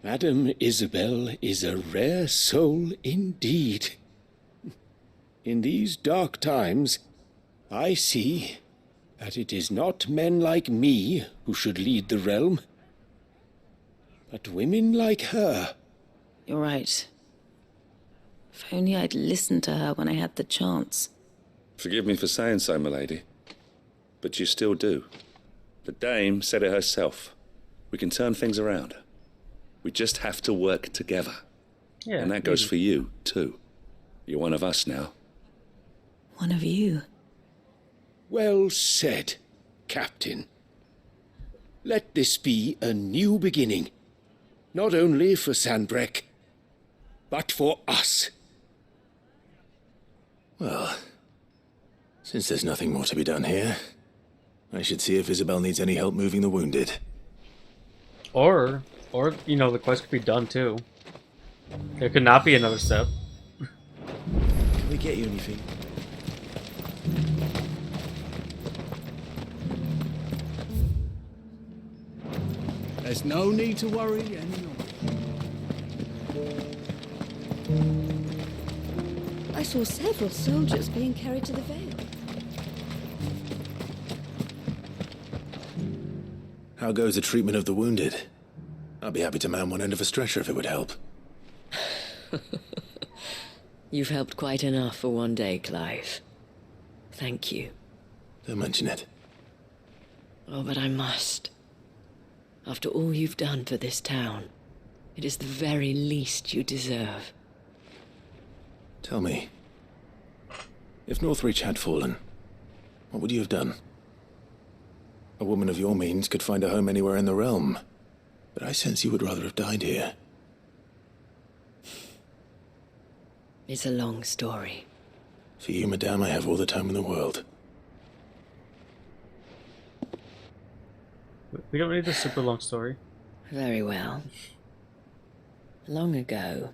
Madame Isabel is a rare soul indeed. In these dark times, I see that it is not men like me who should lead the realm, but women like her. You're right. If only I'd listened to her when I had the chance. Forgive me for saying so, milady, but you still do. The dame said it herself. We can turn things around. We just have to work together. Yeah, and that goes maybe. for you, too. You're one of us now. One of you. Well said, Captain. Let this be a new beginning. Not only for Sanbreque, but for us. Well, since there's nothing more to be done here, I should see if Isabel needs any help moving the wounded. Or, you know, the quest could be done too. There could not be another step. Can we get you anything? There's no need to worry any longer. I saw several soldiers being carried to the Vale. How goes the treatment of the wounded? I'd be happy to man one end of a stretcher if it would help. You've helped quite enough for one day, Clive. Thank you. Don't mention it. Oh, but I must. After all you've done for this town, it is the very least you deserve. Tell me, if Northreach had fallen, what would you have done? A woman of your means could find a home anywhere in the realm, but I sense you would rather have died here. It's a long story. For you, madame, I have all the time in the world. We don't need a super long story. Very well. Long ago,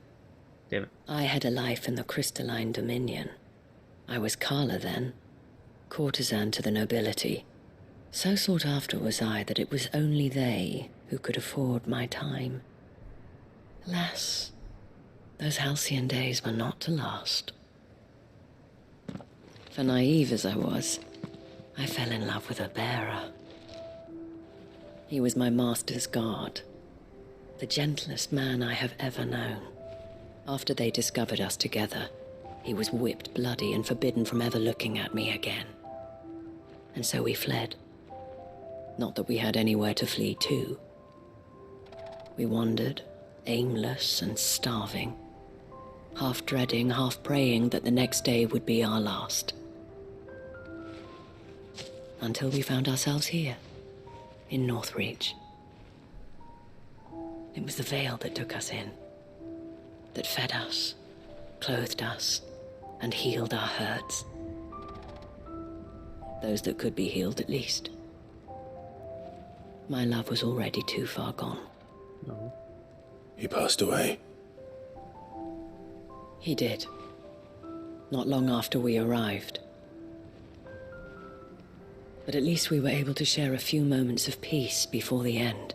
damn it, I had a life in the Crystalline Dominion. I was Carla then, courtesan to the nobility. So sought after was I that it was only they who could afford my time. Alas, those halcyon days were not to last. For naive as I was, I fell in love with a bearer. He was my master's guard, the gentlest man I have ever known. After they discovered us together, he was whipped bloody and forbidden from ever looking at me again. And so we fled. Not that we had anywhere to flee to. We wandered, aimless and starving, half dreading, half praying that the next day would be our last. Until we found ourselves here, in Northreach. It was the Vale that took us in, that fed us, clothed us, and healed our hurts. Those that could be healed, at least. My love was already too far gone. No. He passed away. He did. Not long after we arrived. But at least we were able to share a few moments of peace before the end.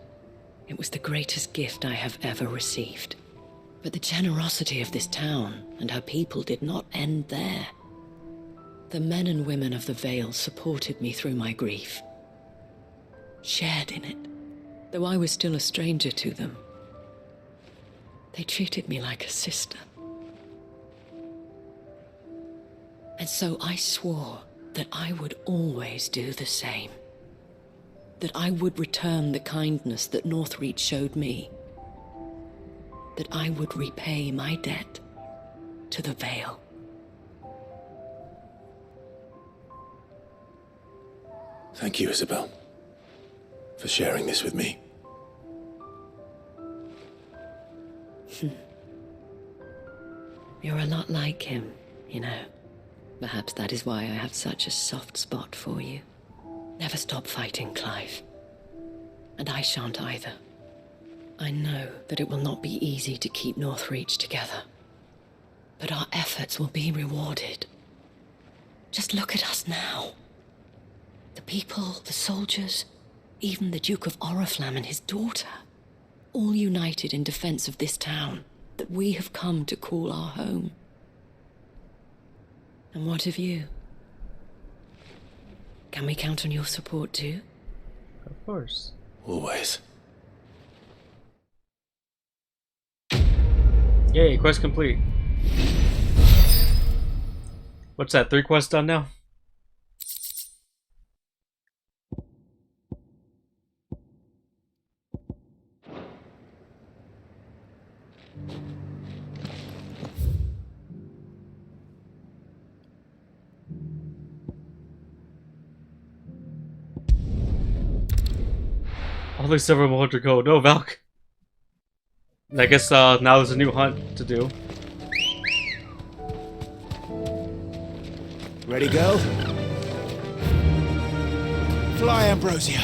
It was the greatest gift I have ever received. But the generosity of this town and her people did not end there. The men and women of the Vale supported me through my grief, shared in it, though I was still a stranger to them. They treated me like a sister. And so I swore that I would always do the same. That I would return the kindness that Northreach showed me. That I would repay my debt to the Vale. Thank you, Isabel, for sharing this with me. You're a lot like him, you know. Perhaps that is why I have such a soft spot for you. Never stop fighting, Clive. And I shan't either. I know that it will not be easy to keep Northreach together. But our efforts will be rewarded. Just look at us now. The people, the soldiers, even the Duke of Oriflamme and his daughter, all united in defense of this town that we have come to call our home. And what of you? Can we count on your support too? Of course. Always. Yay, quest complete. What's that, 3 quests done now? Only several more to go. No, Valk. I guess now there's a new hunt to do. Ready, go? Fly, Ambrosia.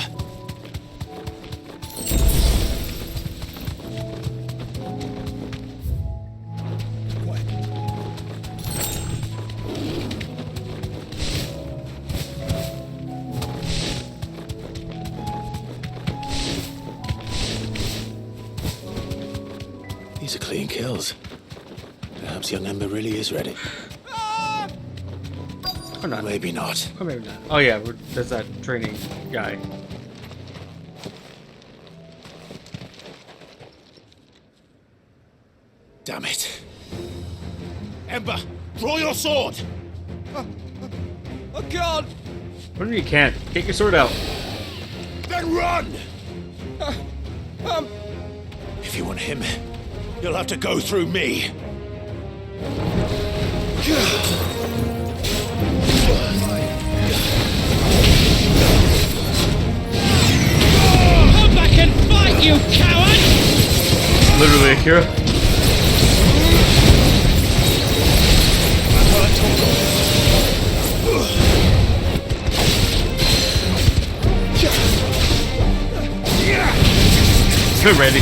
These are clean kills. Perhaps young Ember really is ready. Or not. Maybe not. Or maybe not. Oh yeah, there's that training guy. Damn it. Ember, draw your sword! I can't! What do you mean you can't? Get your sword out. Then run! If you want him, you'll have to go through me. Come back and fight, you coward! Literally, Akira. We're ready.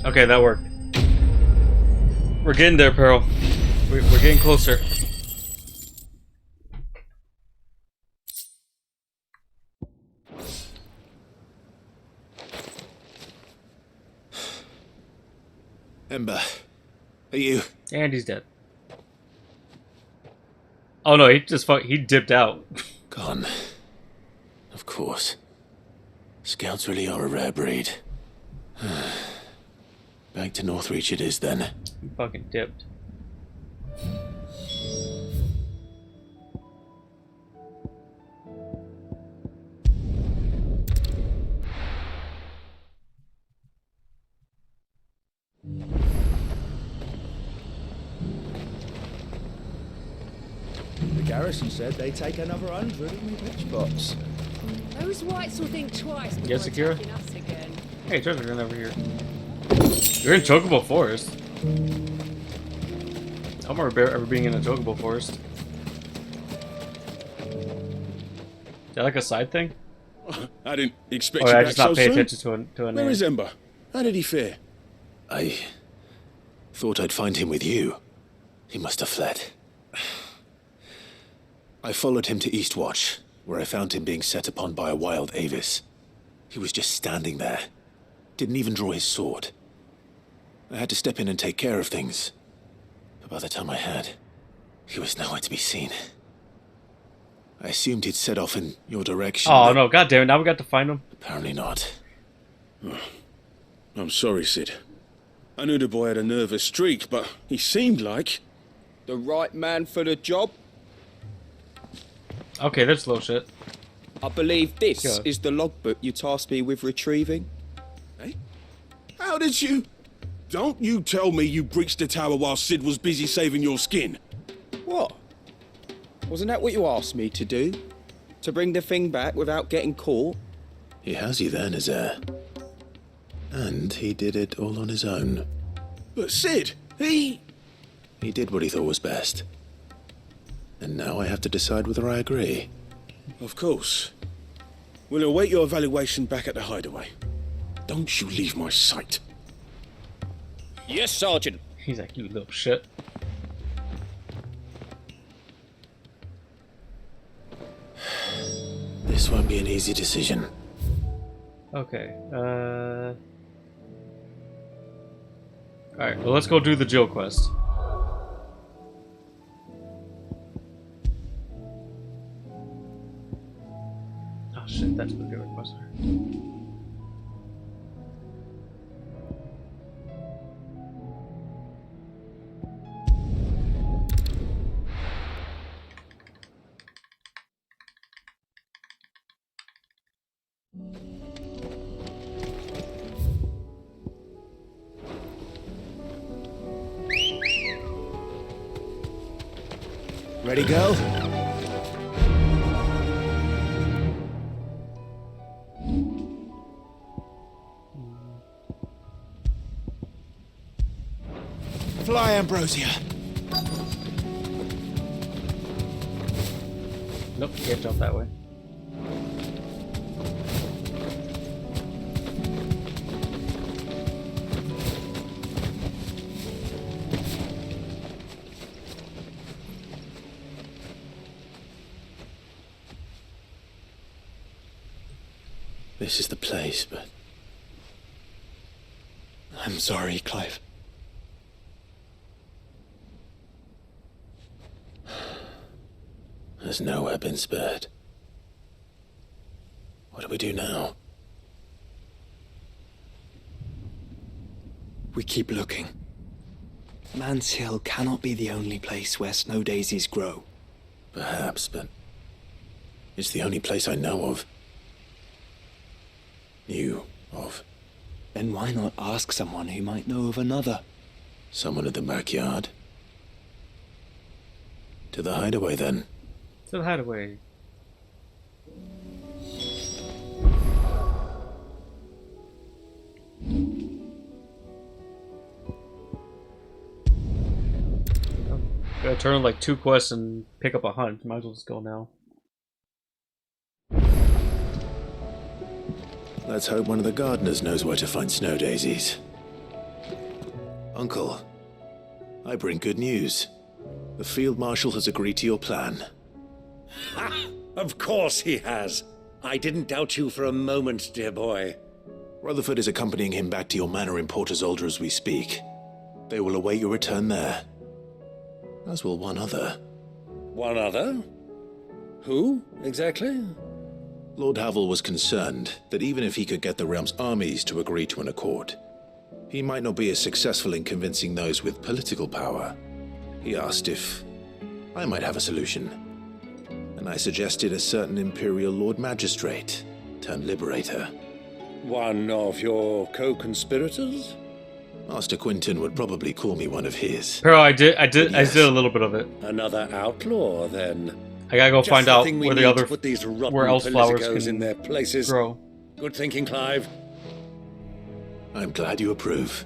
Okay, that worked. We're getting there, Pearl. We're getting closer. Ember, are you? And he's dead. Oh no, he dipped out. Gone. Of course. Scouts really are a rare breed. Back to Northreach it is then. He fucking dipped. The garrison said they'd take another 100 in the pitch box. Those whites will think twice before Yes, Akira? attacking us again. Hey, Treasure, over here. You're in Chocobo Forest. I don't remember ever being in a Chocobo Forest. Is that like a side thing? I didn't expect Or you I back just not so pay soon. attention to a name. Where is Ember? How did he fare? I thought I'd find him with you. He must have fled. I followed him to Eastwatch, where I found him being set upon by a wild Avis. He was just standing there. Didn't even draw his sword. I had to step in and take care of things. But by the time I had, he was nowhere to be seen. I assumed he'd set off in your direction. Oh no, god damn it, now we got to find him. Apparently not. I'm sorry, Sid. I knew the boy had a nervous streak, but he seemed like... The right man for the job? Okay, that's low shit. I believe this Go. is the logbook you tasked me with retrieving. Eh? How did you... Don't you tell me you breached the tower while Sid was busy saving your skin. What? Wasn't that what you asked me to do? To bring the thing back without getting caught? He has you there, Nazaire. And he did it all on his own. But Sid, he did what he thought was best. And now I have to decide whether I agree. Of course. We'll await your evaluation back at the hideaway. Don't you leave my sight. Yes, Sergeant. He's like, you little shit. This won't be an easy decision. Okay, Alright, well let's go do the Jill quest. Oh shit, that's what the request are. Ready, girl? Fly, Ambrosia. Nope, can't jump that way. This is the place, but... I'm sorry, Clive. There's nowhere been spared. What do we do now? We keep looking. Man's Hill cannot be the only place where snow daisies grow. Perhaps, but... it's the only place I know of. Knew of. Then why not ask someone who might know of another? Someone at the backyard? To the hideaway, then. To the hideaway. Gotta turn like 2 quests and pick up a hunt. Might as well just go now. Let's hope one of the gardeners knows where to find snow daisies. Uncle, I bring good news. The Field Marshal has agreed to your plan. Ha! Of course he has. I didn't doubt you for a moment, dear boy. Rutherford is accompanying him back to your manor in Porter's Alder as we speak. They will await your return there. As will one other. One other? Who, exactly? Lord Havel was concerned that even if he could get the realm's armies to agree to an accord, he might not be as successful in convincing those with political power. He asked if I might have a solution, and I suggested a certain Imperial Lord Magistrate turned Liberator. One of your co-conspirators? Master Quinton would probably call me one of his. Bro, I did a little bit of it. Another outlaw, then. I gotta go Just find the out thing we where the need other, to put these rotten where else flowers politicos can in their places. grow. Good thinking, Clive. I'm glad you approve.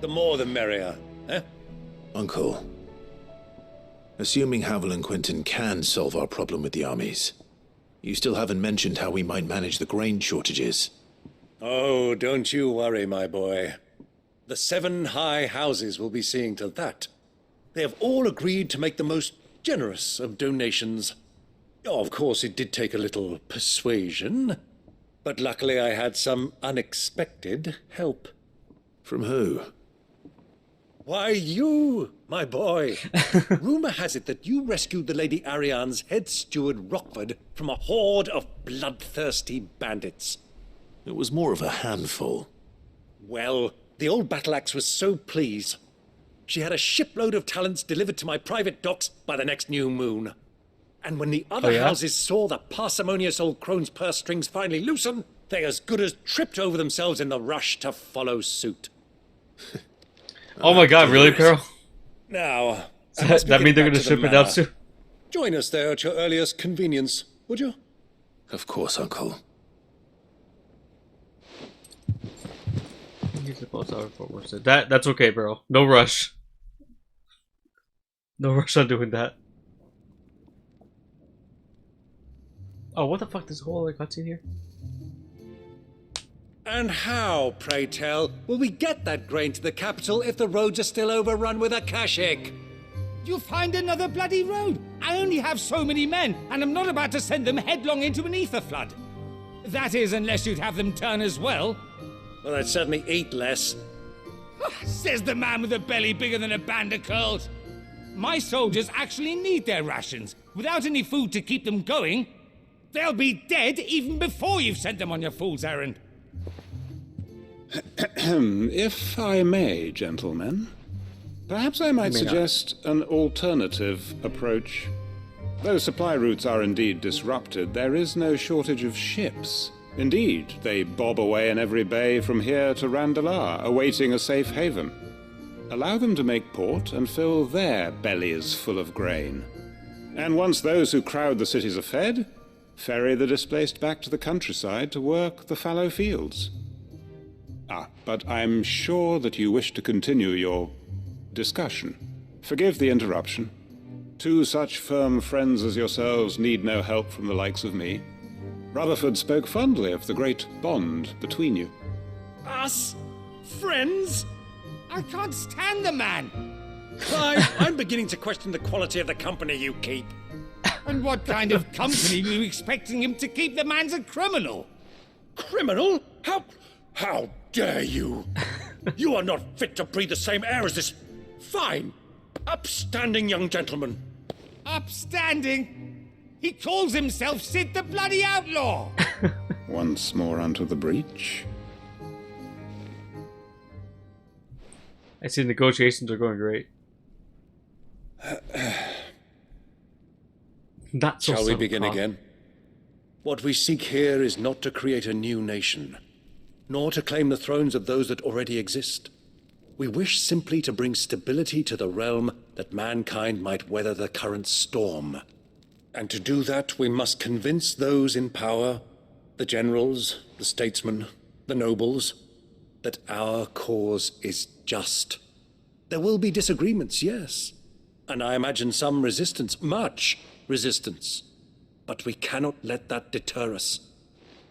The more the merrier, eh? Uncle, assuming Havel and Quinton can solve our problem with the armies, you still haven't mentioned how we might manage the grain shortages. Oh, don't you worry, my boy. The 7 high houses will be seeing to that. They have all agreed to make the most generous of donations. Oh, of course, it did take a little persuasion, but luckily I had some unexpected help. From who? Why, you, my boy. Rumor has it that you rescued the Lady Ariane's head steward Rockford from a horde of bloodthirsty bandits. It was more of a handful. Well, the old battle axe was so pleased. She had a shipload of talents delivered to my private docks by the next new moon. And when the other houses saw the parsimonious old crone's purse strings finally loosen, they as good as tripped over themselves in the rush to follow suit. Oh my god, really, Peril? Now, Does that mean they're going to ship it out soon? Join us there at your earliest convenience, would you? Of course, Uncle. That's okay, bro. No rush. No rush on doing that. Oh, what the fuck? There's a whole other cutscene here? And how, pray tell, will we get that grain to the capital if the roads are still overrun with Akashic? You'll find another bloody road. I only have so many men, and I'm not about to send them headlong into an ether flood. That is, unless you'd have them turn as well. Well, I'd certainly eat less. Says the man with a belly bigger than a band of curls. My soldiers actually need their rations. Without any food to keep them going, they'll be dead even before you've sent them on your fool's errand. If I may, gentlemen, perhaps I might suggest an alternative approach. Though supply routes are indeed disrupted, there is no shortage of ships. Indeed, they bob away in every bay from here to Randalar, awaiting a safe haven. Allow them to make port and fill their bellies full of grain. And once those who crowd the cities are fed, ferry the displaced back to the countryside to work the fallow fields. But I'm sure that you wish to continue your discussion. Forgive the interruption. Two such firm friends as yourselves need no help from the likes of me. Rutherford spoke fondly of the great bond between you. Us? Friends? I can't stand the man! Clive, I'm beginning to question the quality of the company you keep. And what kind of company are you expecting him to keep? The man's a criminal! Criminal? How dare you? You are not fit to breathe the same air as this fine, upstanding young gentleman. Upstanding? He calls himself Sid the Bloody Outlaw! Once more onto the breach. I see negotiations are going great. Not so Shall we subtle, begin huh? again? What we seek here is not to create a new nation, nor to claim the thrones of those that already exist. We wish simply to bring stability to the realm that mankind might weather the current storm. And to do that, we must convince those in power, the generals, the statesmen, the nobles, that our cause is just. There will be disagreements, yes, and I imagine some resistance, much resistance. But we cannot let that deter us.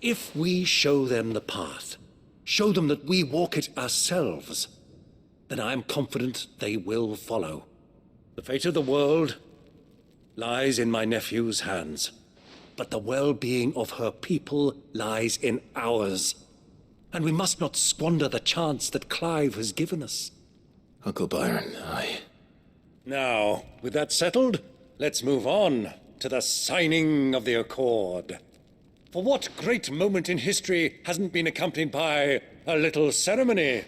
If we show them the path, show them that we walk it ourselves, then I am confident they will follow. The fate of the world lies in my nephew's hands, but the well-being of her people lies in ours. And we must not squander the chance that Clive has given us. Uncle Byron, Now, with that settled, let's move on to the signing of the Accord. For what great moment in history hasn't been accompanied by a little ceremony?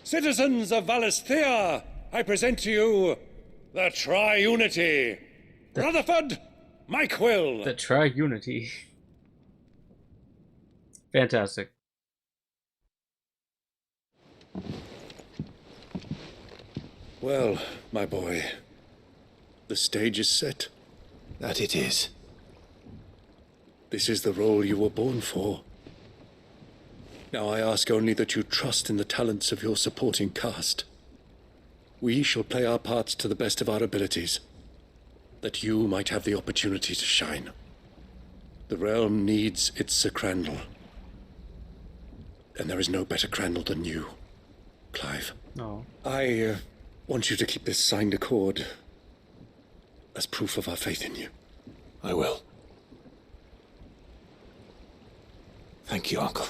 Citizens of Valisthea, I present to you the Tri-Unity. Rutherford, Mike Will. The Tri-Unity. Fantastic. Well, my boy, the stage is set. That it is. This is the role you were born for. Now I ask only that you trust in the talents of your supporting cast. We shall play our parts to the best of our abilities, that you might have the opportunity to shine. The realm needs its Sir Crandall. And there is no better Crandall than you, Clive. No. I want you to keep this signed accord as proof of our faith in you. I will. Thank you, Uncle.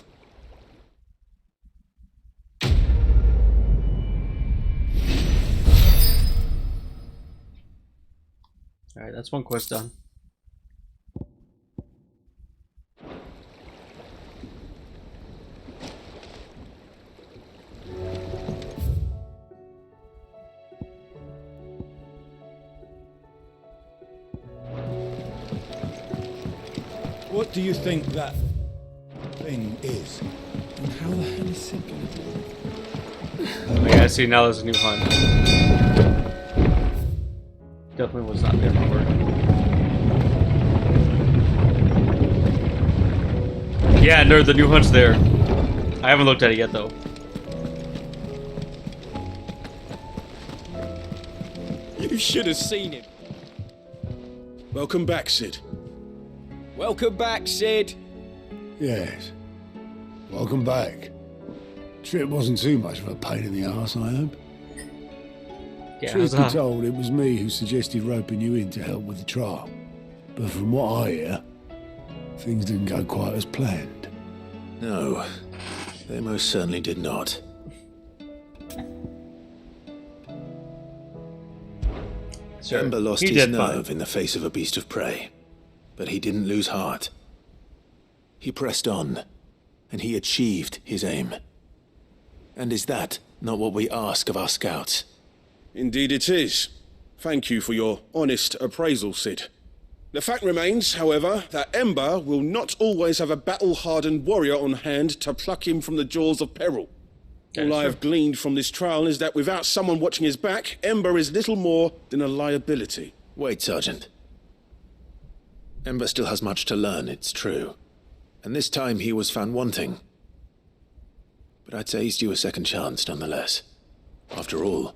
Alright, that's one quest done. What do you think that thing is? And how the hell is it going to do it? Oh yeah, I see now there's a new hunt. Definitely was not there before. Yeah, nerd, the new hunt's there. I haven't looked at it yet though. You should have seen him. Welcome back, Sid. Welcome back, Sid. Yes. Welcome back. Trip wasn't too much of a pain in the arse, I hope. Yeah, Truth be told, it was me who suggested roping you in to help with the trial. But from what I hear, things didn't go quite as planned. No, they most certainly did not. Ember lost his nerve in the face of a beast of prey, but he didn't lose heart. He pressed on, and he achieved his aim. And is that not what we ask of our scouts? Indeed it is. Thank you for your honest appraisal, Cid. The fact remains, however, that Ember will not always have a battle-hardened warrior on hand to pluck him from the jaws of peril. All I have gleaned from this trial is that without someone watching his back, Ember is little more than a liability. Wait, Sergeant. Ember still has much to learn, it's true. And this time he was found wanting. But I'd say he's due a second chance, nonetheless. After all,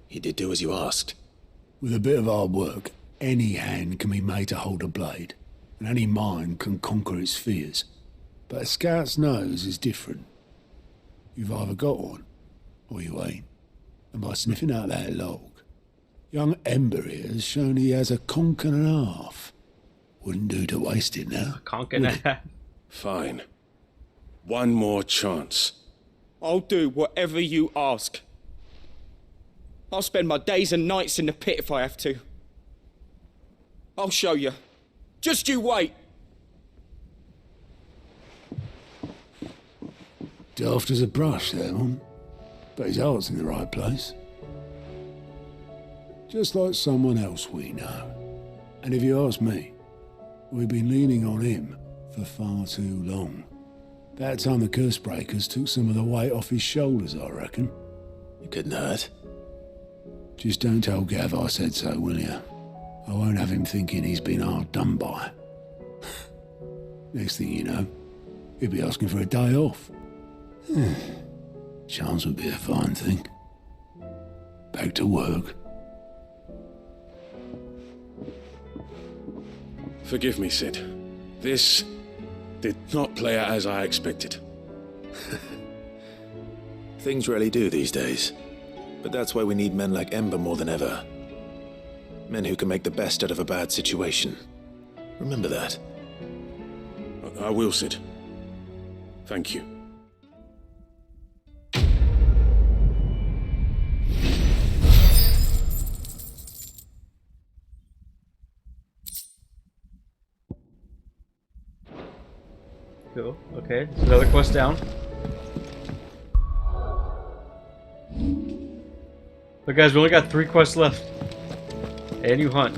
he did do as you asked. With a bit of hard work, any hand can be made to hold a blade, and any mind can conquer its fears. But a scout's nose is different. You've either got one, or you ain't. And by sniffing out that log, young Ember here has shown he has a conk and a half. Wouldn't do to waste it now. Conk and a half. Fine. One more chance. I'll do whatever you ask. I'll spend my days and nights in the pit if I have to. I'll show you. Just you wait. Daft as a brush, that one. But his heart's in the right place. Just like someone else we know. And if you ask me, we've been leaning on him for far too long. That time the curse breakers took some of the weight off his shoulders, I reckon. It couldn't hurt. Just don't tell Gav I said so, will you? I won't have him thinking he's been hard done by. Next thing you know, he'll be asking for a day off. Chance would be a fine thing. Back to work. Forgive me, Cid. This did not play out as I expected. Things rarely do these days. But that's why we need men like Ember more than ever. Men who can make the best out of a bad situation. Remember that. I will, Cid. Thank you. Cool. Okay, there's another quest down. But guys, we only got 3 quests left. And you hunt.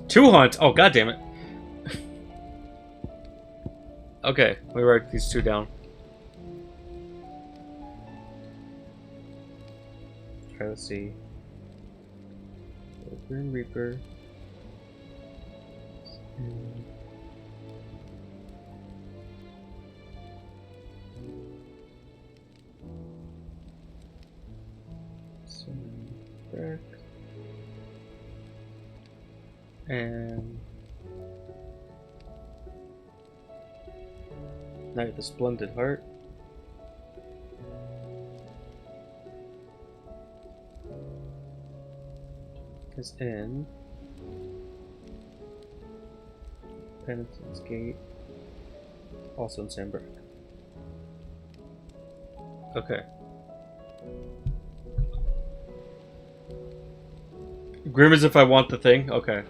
Two hunt? Oh, god damn it. Okay, we write these 2 down. Okay, let's see. Grim Reaper. And back. And Knight of the Splendid Heart. Is in Penitence Gate, also in Sandberg. Okay. Grim as if I want the thing? Okay.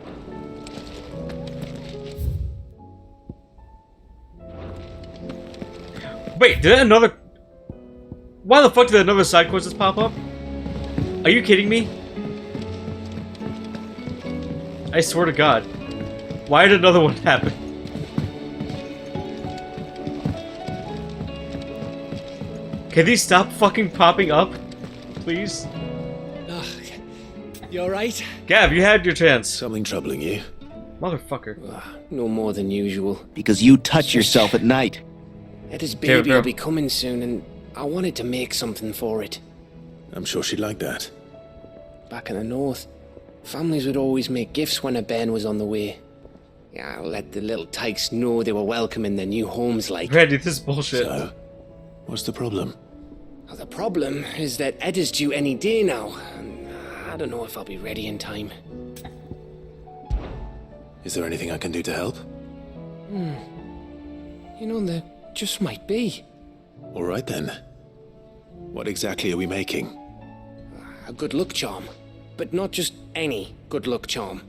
Wait, did another... Why the fuck did another side quest just pop up? Are you kidding me? I swear to God. Why did another one happen? Can these stop fucking popping up? Please? You alright? Gav, you had your chance. Something troubling you? Motherfucker. No more than usual. Because you touch yourself at night. Etta's baby will be coming soon, and I wanted to make something for it. I'm sure she'd like that. Back in the north, families would always make gifts when a bairn was on the way. Yeah, I'll let the little tykes know they were welcome in their new homes like. Randy, this is bullshit. So, what's the problem? Well, the problem is that Etta's due any day now, and I don't know if I'll be ready in time. Is there anything I can do to help? You know, there just might be. All right then. What exactly are we making? A good luck charm. But not just any good luck charm.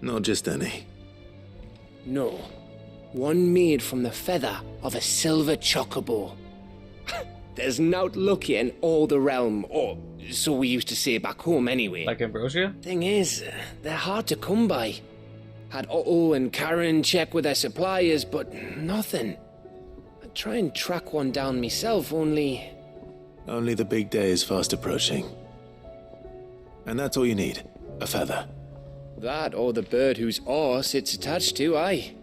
Not just any. No. one made from the feather of a silver chocobo. There's naught luckier in all the realm, or so we used to say back home anyway. Like ambrosia? Thing is, they're hard to come by. Had Otto and Karen check with their suppliers, but nothing. I'd try and track one down myself, only... Only the big day is fast approaching. And that's all you need, a feather. That or the bird whose horse it's attached to, aye.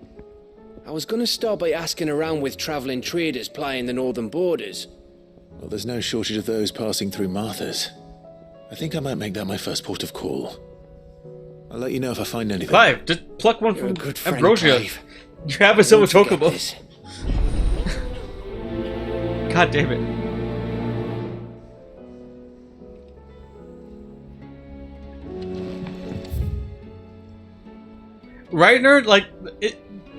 I was gonna start by asking around with travelling traders plying the northern borders. Well, there's no shortage of those passing through Martha's. I think I might make that my first port of call. I'll let you know if I find anything. Clive, just pluck one from friend, ambrosia. Clive. You have a silver chocobo. this. God damn it. Right, nerd? Like,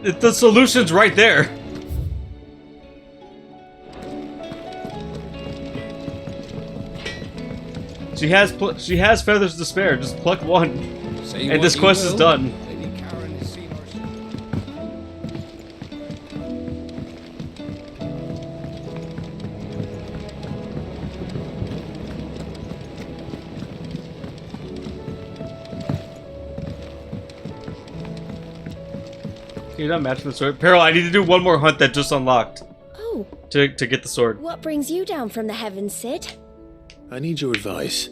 the solution's right there. She has feathers to spare. Just pluck one, and this quest is done. Lady Karen has seen our Can you not match the sword? Peril, I need to do one more hunt that just unlocked. Oh. To get the sword. What brings you down from the heavens, Sid? I need your advice.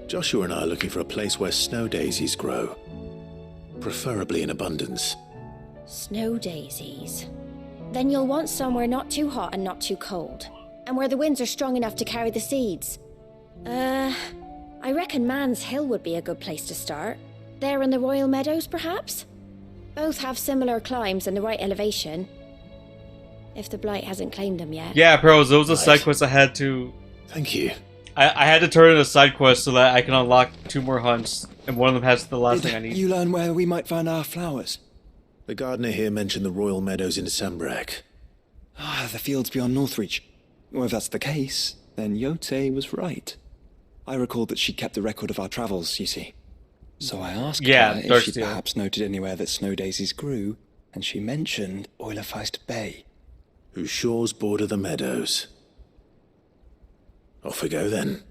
Joshua and I are looking for a place where snow daisies grow. Preferably in abundance. Snow daisies. Then you'll want somewhere not too hot and not too cold. And where the winds are strong enough to carry the seeds. I reckon Man's Hill would be a good place to start. There in the Royal Meadows, perhaps? Both have similar climbs and the right elevation. If the Blight hasn't claimed them yet. Yeah, pros, those are side quests I had to... Thank you. I had to turn in a side quest so that I can unlock 2 more hunts, and one of them has the last thing I need. You learn where we might find our flowers? The gardener here mentioned the Royal Meadows in Sambrak. Ah, the fields beyond Northreach. Well, if that's the case, then Yote was right. I recalled that she kept the record of our travels, you see. So I asked her if she perhaps noted anywhere that snow daisies grew, and she mentioned Oilefeist Bay. Whose shores border the meadows. Off we go then.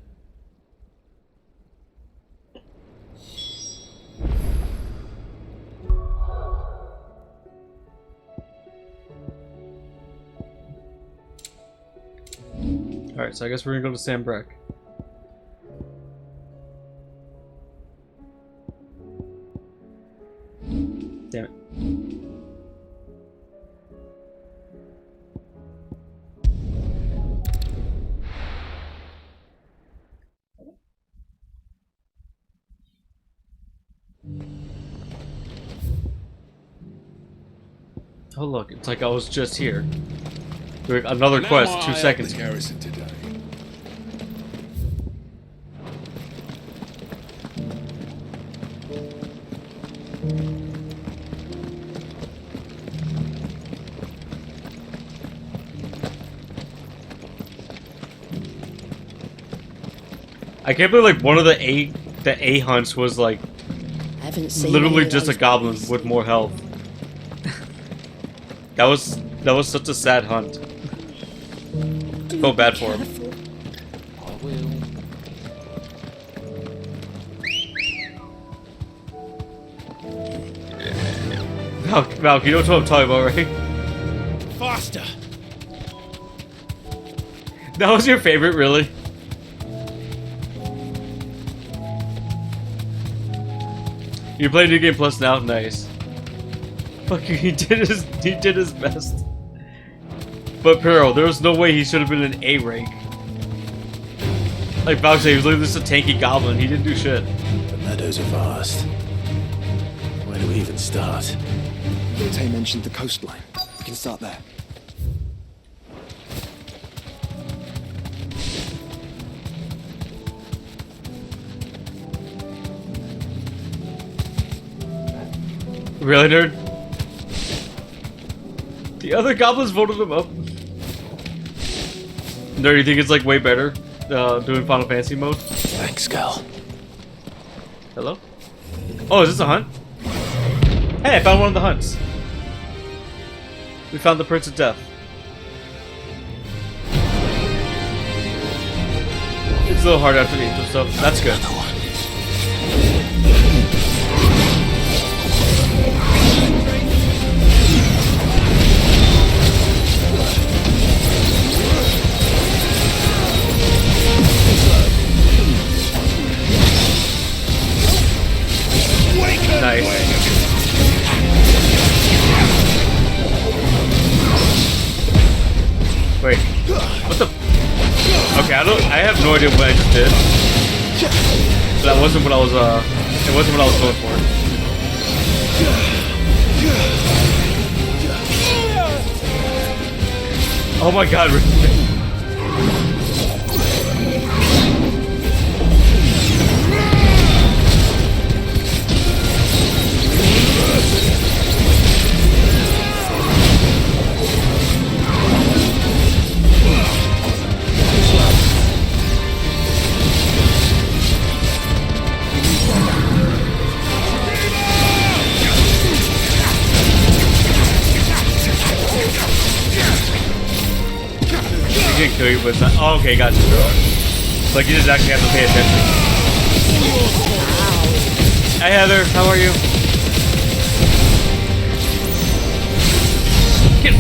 Alright, so I guess we're gonna go to Sambrak. Damn it. Oh look, it's like I was just here. Doing another quest, 2 seconds. Garrison today. I can't believe like one of the A hunts was like literally just a goblin with more health. That was such a sad hunt. Felt bad for him. I will. Valk, you know what I'm talking about, right? Faster! That was your favorite, really? You play New Game Plus now? Nice. Fuck you, he did his best. But Pero, there was no way he should have been an A rank. Like Valk said, he was literally just a tanky goblin. He didn't do shit. The meadows are vast. Where do we even start? Yote mentioned the coastline. We can start there. Really, nerd? The other goblins voted him up. Nerd, you think it's like way better doing Final Fantasy mode? Thanks, Cal. Hello? Oh, is this a hunt? Hey, I found one of the hunts. We found the Prince of Death. It's a little hard after the intro stuff. That's good. Nice. Wait, what the? Okay, I have no idea what I just did. That wasn't what I was. It wasn't what I was going for. Oh my God! He can kill you, but it's not. Oh, okay, gotcha. Like, you just actually have to pay attention. Hey, Heather, how are you? Get.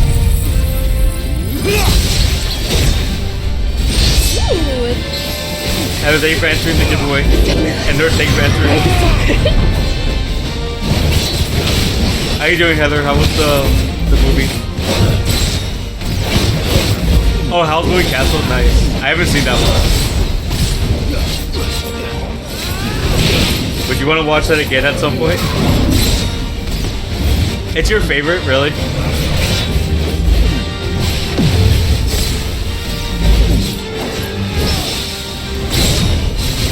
Heather, thank you for answering the giveaway. And Nerd, thank you for answering. How you doing, Heather? How was the movie? Oh, Howl's Moving Castle? Nice. I haven't seen that one. Would you want to watch that again at some point? It's your favorite, really?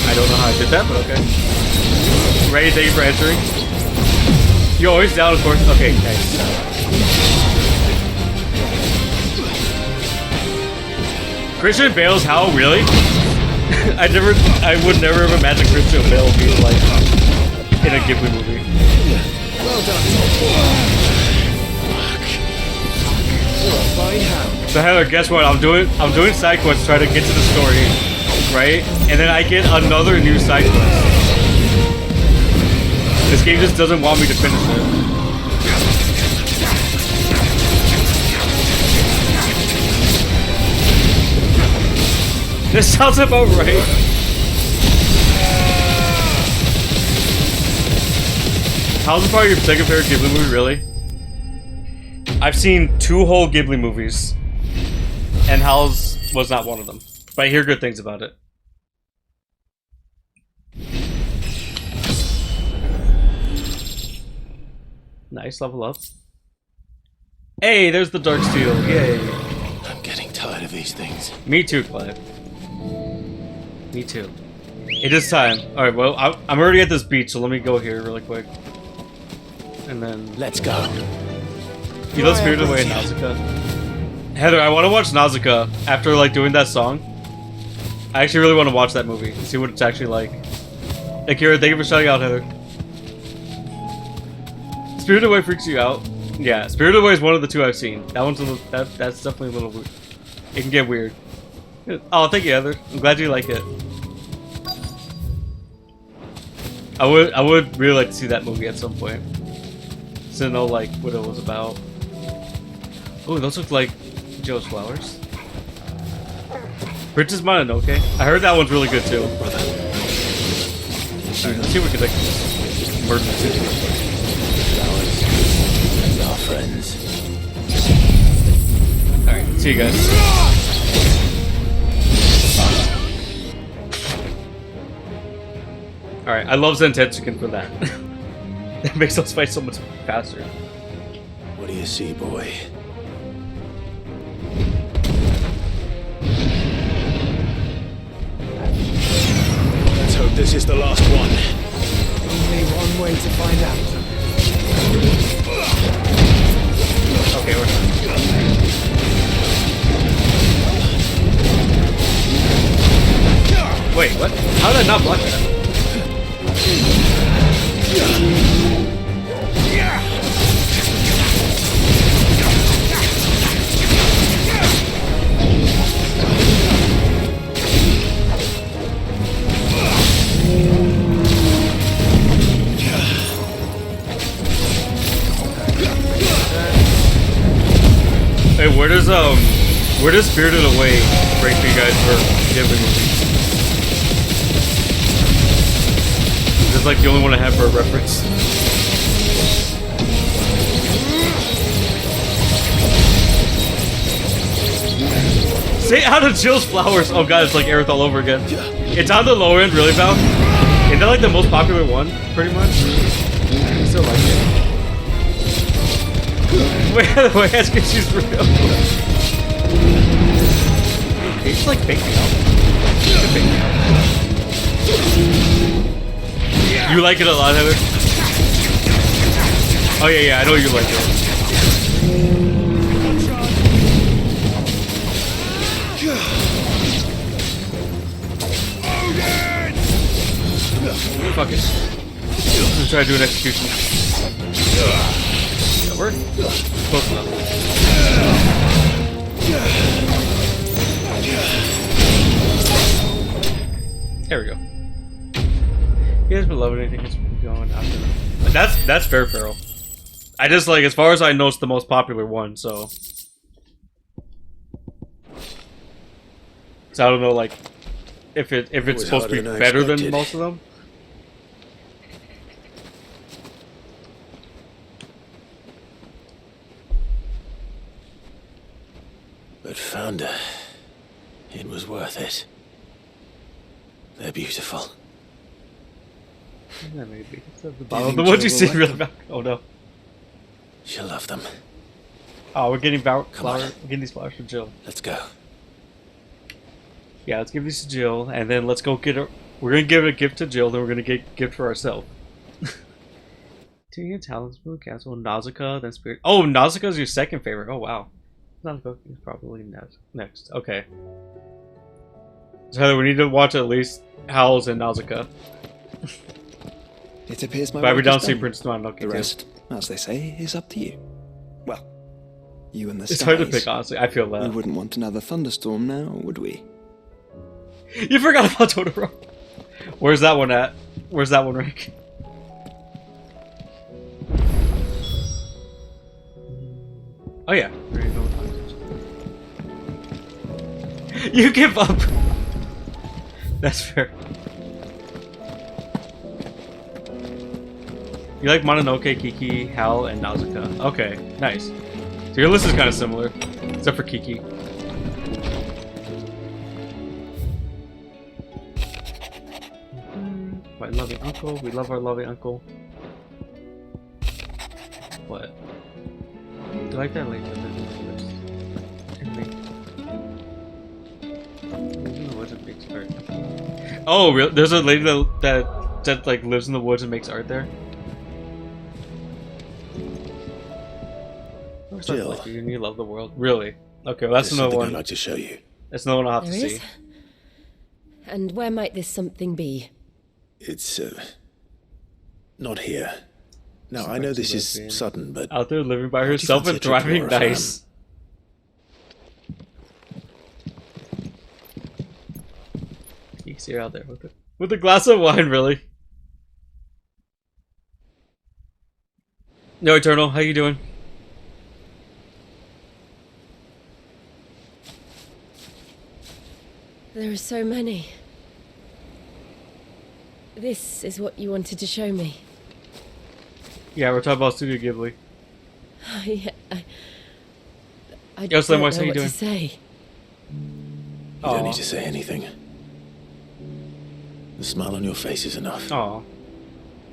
I don't know how I did that, but okay. Ready? Thank you for answering. You're always down, of course. Okay, nice. Christian Bale's Hal, really? I would never have imagined Christian Bale being like in a Ghibli movie. Well done. So Heather, guess what? I'm doing side quests to try to get to the story, right? And then I get another new side quest. This game just doesn't want me to finish it. This sounds about right. How's probably your second favorite Ghibli movie, really? I've seen 2 whole Ghibli movies, and Howl's was not one of them. But I hear good things about it. Nice, level up. Hey, there's the Dark Steel. Yay. I'm getting tired of these things. Me too, Clive. Me too. It is time. Alright, well, I'm already at this beach, so let me go here really quick. And then... Let's go. You love Spirited Away and Nausicaa. Heather, I want to watch Nausicaa after, like, doing that song. I actually really want to watch that movie and see what it's actually like. Akira, thank you for shouting out, Heather. Spirited Away freaks you out? Yeah, Spirited Away is one of the 2 I've seen. That one's a little, that's definitely a little weird. It can get weird. Oh, thank you, Heather. I'm glad you like it. I would really like to see that movie at some point. To know, like, what it was about. Oh, those look like Joe's flowers. Princess Mononoke. I heard that one's really good too. Alright, let's see if we can like murder this into Flowers and our friends. Alright, see you guys. Alright, I love Zentetsuken for that. That makes us fight so much faster. What do you see, boy? Let's hope this is the last one. Only one way to find out. Okay, we're done. Wait, what? How did I not block that? Where does Spirited Away rank for you guys for Ghibli movies? This is like the only one I have for a reference. Stay out of Jill's flowers! Oh god, it's like Aerith all over again. It's on the lower end, really, Val? Isn't that like the most popular one, pretty much? I still like it. Wait, I ask if she's real. Hey, just like fake me out. You like it a lot, Heather? Oh yeah, I know you like it. Fuck it. I'm gonna try to do an execution. That work? Close enough. There we go. He has been loving anything that's been going after them. That's fair, Pharaoh. I just like, as far as I know, it's the most popular one, so. So I don't know, like, if it's supposed to be better than most of them. But Founder, it was worth it. They're beautiful. Yeah, maybe. The ones you see really back. Oh no. She'll love them. Oh, we're getting we're getting these flowers for Jill. Let's go. Yeah, let's give these to Jill, and then let's go get her. We're gonna give a gift to Jill, then we're gonna get a gift for ourselves. Tyrion, Talisman, Castle, Nausicaa, then Spirit. Oh, Nausicaa is your second favorite. Oh wow. Nausicaa is probably next. Okay. So Heather, we need to watch at least Howls and Nausicaa. It appears my But we work don't is see done. Prince Mononoke The rest, as they say, is up to you. Well, you and the It's skies. hard to pick, honestly. I feel that. We wouldn't want another thunderstorm now, would we? You forgot about Totoro. Where's that one at? Where's that one rank? Oh yeah. You give up. That's fair. You like Mononoke, Kiki, Hal, and Nausicaa. Okay, nice. So your list is kind of similar, except for Kiki. My loving uncle. We love our loving uncle. What? Do you like that link? Oh, really? There's a lady that like lives in the woods and makes art there. Jill. Like you love the world, really? Okay, well that's There's another something one. I'd like to show you. That's another one I'll have There to is? see. And where might this something be? It's not here. Now I know this is sudden, but Out there living by how do you herself fancy and a trip to thriving our farm? nice. You see her out there with a glass of wine, really. No, Eternal, how you doing? There are so many. This is what you wanted to show me. Yeah, we're talking about Studio Ghibli. Yeah, I Yo, don't Slim know Voice, how you what doing? to say. You don't need to say anything. The smile on your face is enough. Aw.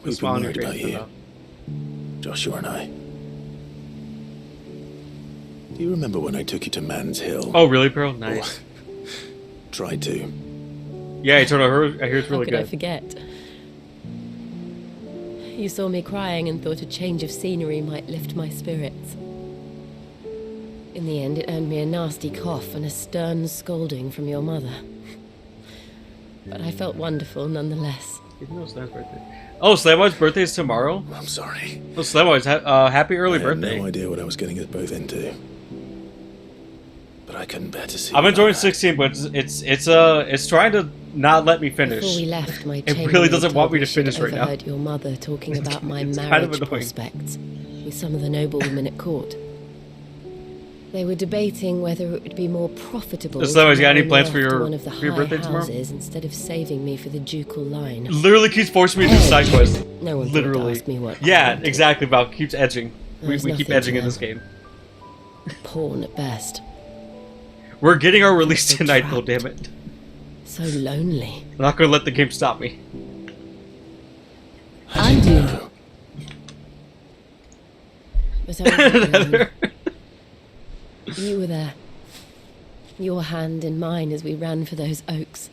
We've smile on been your worried about face is you. enough. Joshua and I. Do you remember when I took you to Man's Hill? Oh, really, Pearl? Nice. Tried to. Yeah, Eternal, I hear it's really How could I good. forget? You saw me crying and thought a change of scenery might lift my spirits. In the end, it earned me a nasty cough and a stern scolding from your mother. But I felt wonderful nonetheless. Oh, Slamwise' birthday is tomorrow? I'm sorry. Oh, Slamwise, happy early I had birthday. no idea what I was getting us both into. But I couldn't bear to see. I'm enjoying 16, but it's trying to not let me finish. Before we left, my It really doesn't want me to finish right now. I overheard your mother talking about my It's kind of marriage annoying. prospects with some of the noblewomen at court. They were debating whether it would be more profitable Just so, you got any marry plans me for off to your one of the birthday high tomorrow? houses instead of saving me for the ducal line. Literally keeps forcing me to do side quests. No one Literally. asked me what. Yeah, exactly. Val keeps edging. We There's keep nothing edging to in this them. game. Pawn at best. We're getting our release tonight, though. Damn it! So lonely. I'm not gonna let the game stop me. I do. But I wasn't alone. You were there. Your hand in mine as we ran for those oaks.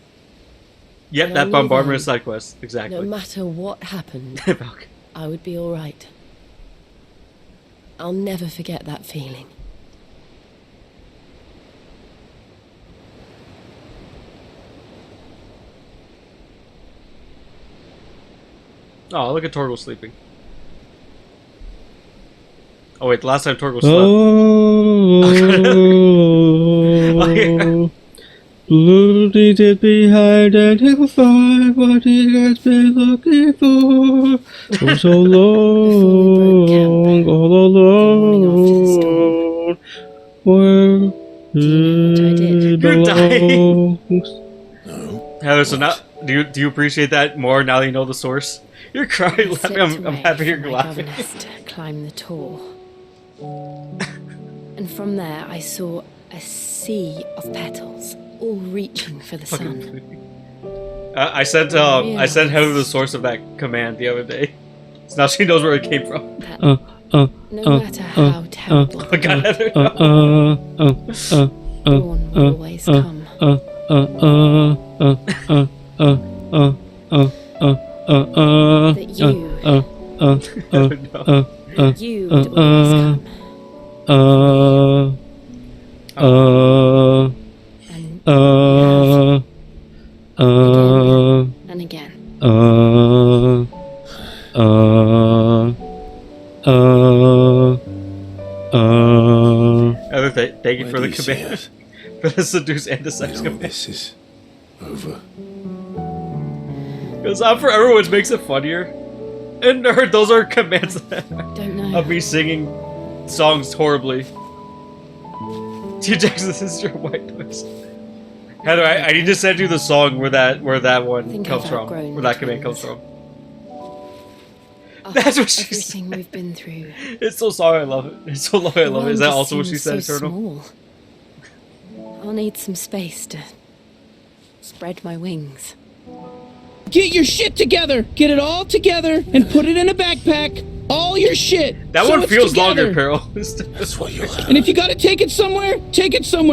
Yep, And I that knew bombardment then, side quest. Exactly. No matter what happened, I would be alright. I'll never forget that feeling. Oh, look at Torgal sleeping. Oh wait, the last time Torgal slept. Oh, yeah. Blue did behind and he'll find what he has been looking for so long, all alone, where he belongs. Heather, so now do you appreciate that more now that you know the source? You're crying, laughing. I'm happy you're laughing. To climb the tor. And from there I saw a sea of petals, all reaching for the sun. I sent Heather the source of that command the other day, so now she knows where it came from. No matter how terrible. Oh God, Heather, Dawn will always come. That you would always come. And again. Heather, thank you for the command. For the seduce and the sex command. This is over. Because forever, which makes it funnier. And nerd, those are commands of me singing songs horribly. T. Jackson, this is your white noise. Heather, I need to send you the song where that one comes from, where that command comes from. That's what she said. Everything we've been through. It's so sorry, I love it. It's so long, I love it. Is that also what she said, so Eternal? Small. I'll need some space to spread my wings. Get your shit together! Get it all together and put it in a backpack! All your shit! That so one it's feels together. longer, Peril. That's what you'll have. And if you gotta take it somewhere,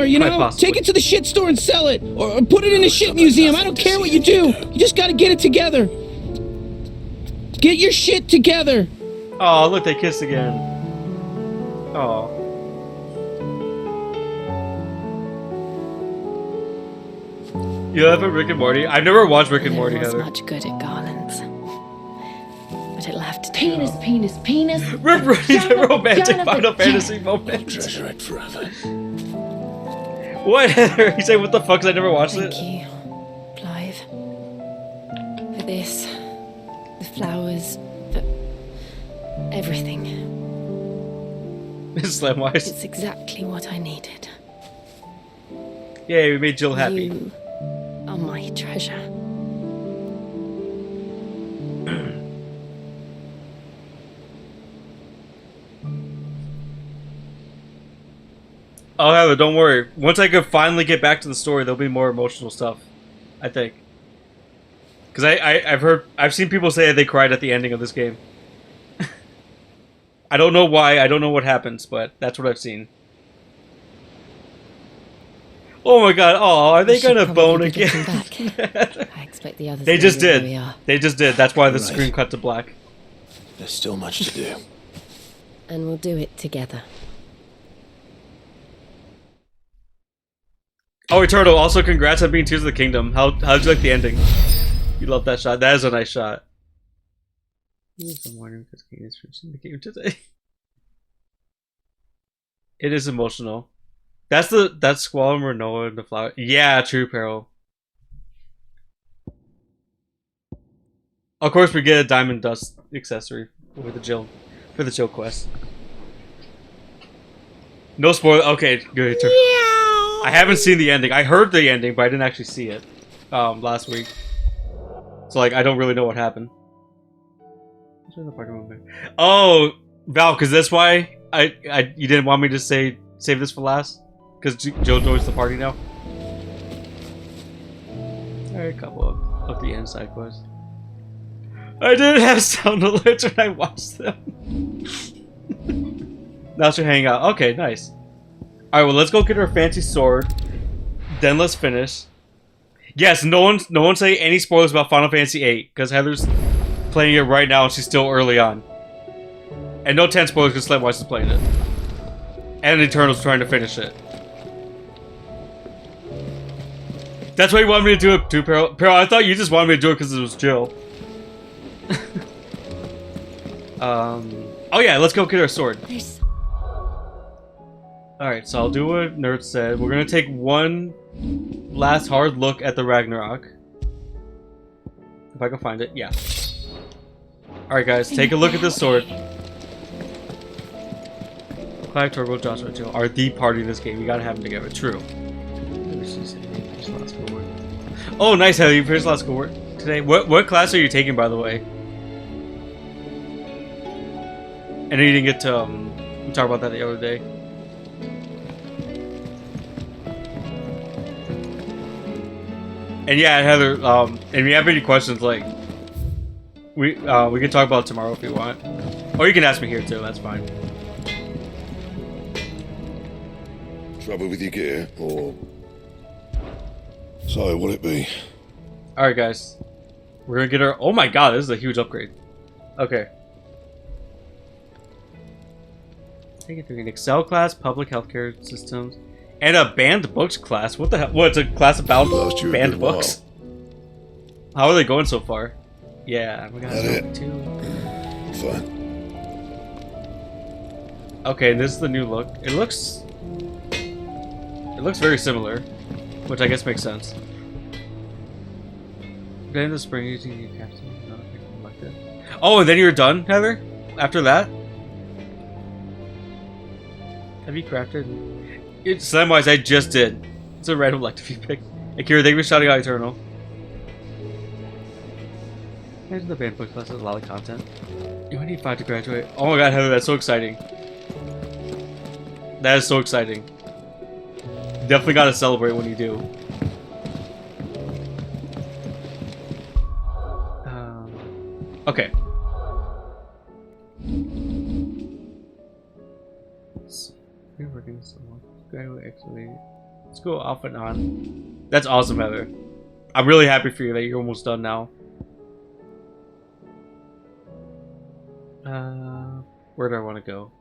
you know? possibly. Take it to the shit store and sell it! Or put it in a shit museum, I don't care what you do! You just gotta get it together! Get your shit together! Oh, look, they kissed again. Oh. You haven't Rick and Morty? I've never watched Rick and Morty, I was Heather. much good at garlands. But it'll have to do. Penis. We're running the romantic Jonathan, Final Fantasy moment. Treasure it forever. What, Heather? You say what the fuck? 'Cause I never watched it. Thank you, Clive. For this, the flowers, for everything. Slamwise. It's exactly what I needed. Yay, we made Jill happy. You are my treasure. Oh, Heather, don't worry. Once I can finally get back to the story, there'll be more emotional stuff. I think. Because I've seen people say that they cried at the ending of this game. I don't know why, I don't know what happens, but that's what I've seen. Oh my god, oh, are they gonna bone again? I expect the others. They to just know where did. we are. They just did. That's why the Right. screen cut to black. There's still much to do. And we'll do it together. Oh, Eternal, also congrats on being Tears of the Kingdom. How'd you like the ending? You love that shot. That is a nice shot. I'm wondering because Kain is finishing the game today. It is emotional. That's Squall and Renoa and the flower. Yeah, true, Peril. Of course, we get a diamond dust accessory for the Jill quest. No spoiler. Okay, good. I haven't seen the ending. I heard the ending, but I didn't actually see it last week. So like, I don't really know what happened. Oh, Val, because that's why you didn't want me to save this for last, because Joe joins the party now. Alright, a couple of the end side quests. I didn't have sound alerts when I watched them. Now she'll hang out. Okay, nice. Alright, well, let's go get her fancy sword. Then let's finish. Yes, no one say any spoilers about Final Fantasy VIII, because Heather's playing it right now and she's still early on. And no 10 spoilers because Slimwise is playing it. And Eternal's trying to finish it. That's why you wanted me to do it too, Pearl. Pearl, I thought you just wanted me to do it because it was Jill. Oh yeah, let's go get our sword. Alright, so I'll do what Nerd said. We're gonna take one last hard look at the Ragnarok. If I can find it, yeah. Alright guys, take a look at this sword. Clive, Turbo, Joshua, Jill are the party in this game. You gotta have them together. True. Oh, nice, Heather. You finished last schoolwork today. What class are you taking, by the way? I know you didn't get to talk about that the other day. And yeah, Heather, and if you have any questions, like we can talk about it tomorrow if you want, or you can ask me here too. That's fine. Trouble with your gear, or so will it be? All right, guys, we're gonna get our. Oh my God, this is a huge upgrade. Okay. Take it through an Excel class, public healthcare systems, and a banned books class. What the hell? What? It's a class about banned books. How are they going so far? Yeah, we got it too. Fine. Okay, this is the new look. It looks very similar, which I guess makes sense. Then the spring using the capsule. Oh, and then you're done, Heather? After that? Have you crafted? It's Slimwise, I just did. It's a random elective you picked. Akira, thank you for shouting out Eternal. Imagine the band book class has a lot of content. You only need 5 to graduate. Oh my God, Heather, that's so exciting. That is so exciting. Definitely gotta celebrate when you do. Okay. We're working so much. Graduate actually. Let's go off and on. That's awesome, Heather. I'm really happy for you that you're almost done now. Where do I want to go?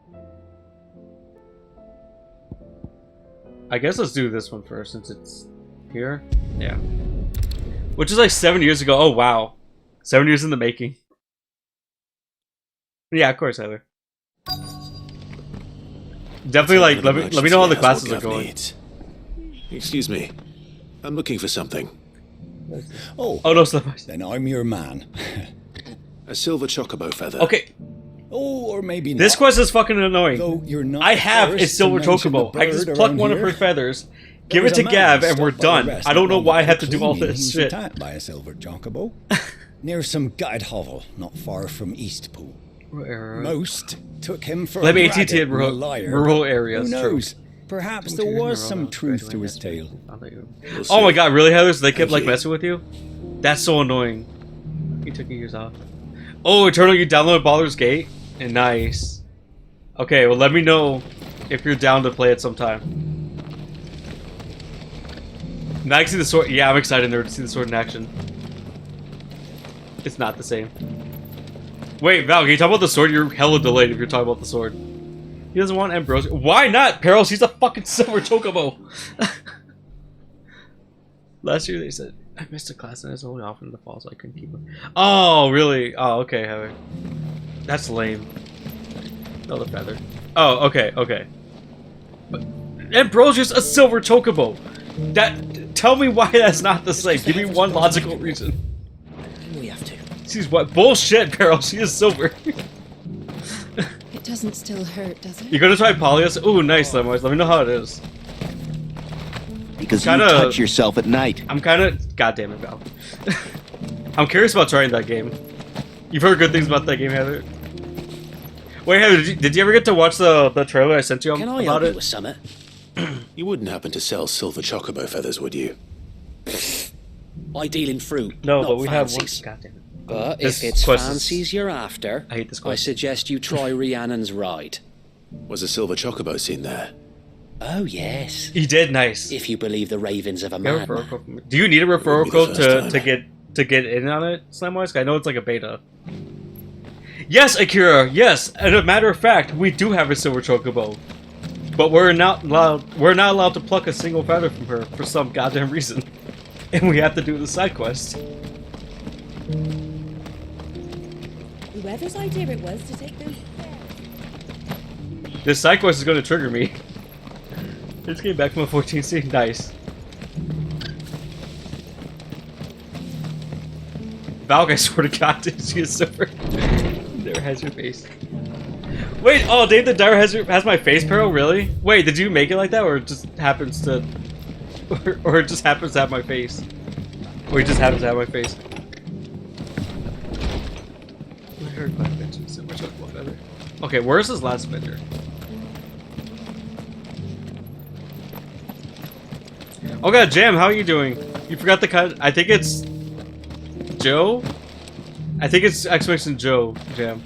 I guess let's do this one first since it's here. Yeah. Which is like 7 years ago. Oh wow. 7 years in the making. Yeah, of course, Heather. Definitely, like, let me know how the classes are going. Excuse me. I'm looking for something. Oh no, then I'm your man. A silver chocobo feather. Okay. Oh, or maybe not. This quest is fucking annoying. Though you're not I have a silver chocobo. I can just pluck one of her feathers, give it to Gav, and we're done. I don't know why I have to do all this shit. He was attacked by a silver chocobo near some gutted hovel not far from Eastpool. Most took him for a braggart and a liar. Rural areas. Who knows? Perhaps there was some truth to his tale. Oh my God, really, Heather? So they kept like messing with you? That's so annoying. You took years off. Oh, Eternal, you downloaded Baldur's Gate? And nice. Okay, well let me know if you're down to play it sometime. Now I can see the sword. Yeah, I'm excited to see the sword in action. It's not the same. Wait, Val, can you talk about the sword? You're hella delayed if you're talking about the sword. He doesn't want Ambrosia. Why not, Perils? He's a fucking silver chocobo. Last year they said, I missed a class and it's only off in the fall, so I couldn't keep it. Oh, really? Oh, okay, Heather. That's lame. No, the feather. Oh, okay, okay. But Ambrosia's a silver chocobo. Tell me why that's not the same. Give me one logical reason. We have to. She's what? Bullshit, Peril. She is silver. Doesn't still hurt, does it? You're gonna try polyus? Ooh, nice, Lemons. Let me know how it is. Because you touch yourself at night. I'm kinda... God damn it, Val. I'm curious about trying that game. You've heard good things about that game, Heather? Wait, Heather, did you ever get to watch the trailer I sent you Can I about help it? you with summit? You wouldn't happen to sell silver chocobo feathers, would you? I deal in fruit, No, not but we fancies. have one. God damn it. But This if it's quest is- fancies you're after, I hate this I quest. suggest you try Rhiannon's ride. Was a silver chocobo seen there? Oh, yes. He did, nice. If you believe the ravings of a Get a madman. referral code from me. Do you need a referral code to get in on it, Slimewise? I know it's like a beta. Yes, Akira, yes. And a matter of fact, we do have a silver chocobo, but we're not allowed to pluck a single feather from her for some goddamn reason, and we have to do the side quest. Whoever's idea it was to take those. This side quest is going to trigger me. Just came back from a 14C. Nice. Valk, I swear to God, did you silver? There has your face. Wait, oh, Dave the Dyer has my face, Peril? Really? Wait, did you make it like that, or it just happens to, or it just happens to have my face, or it just happens to have my face? I heard my bitch. So much better. Okay, where's his last picture? Oh god, Jam, how are you doing? You forgot the cut. I think it's Joe. I think it's exclamation Joe, Jam.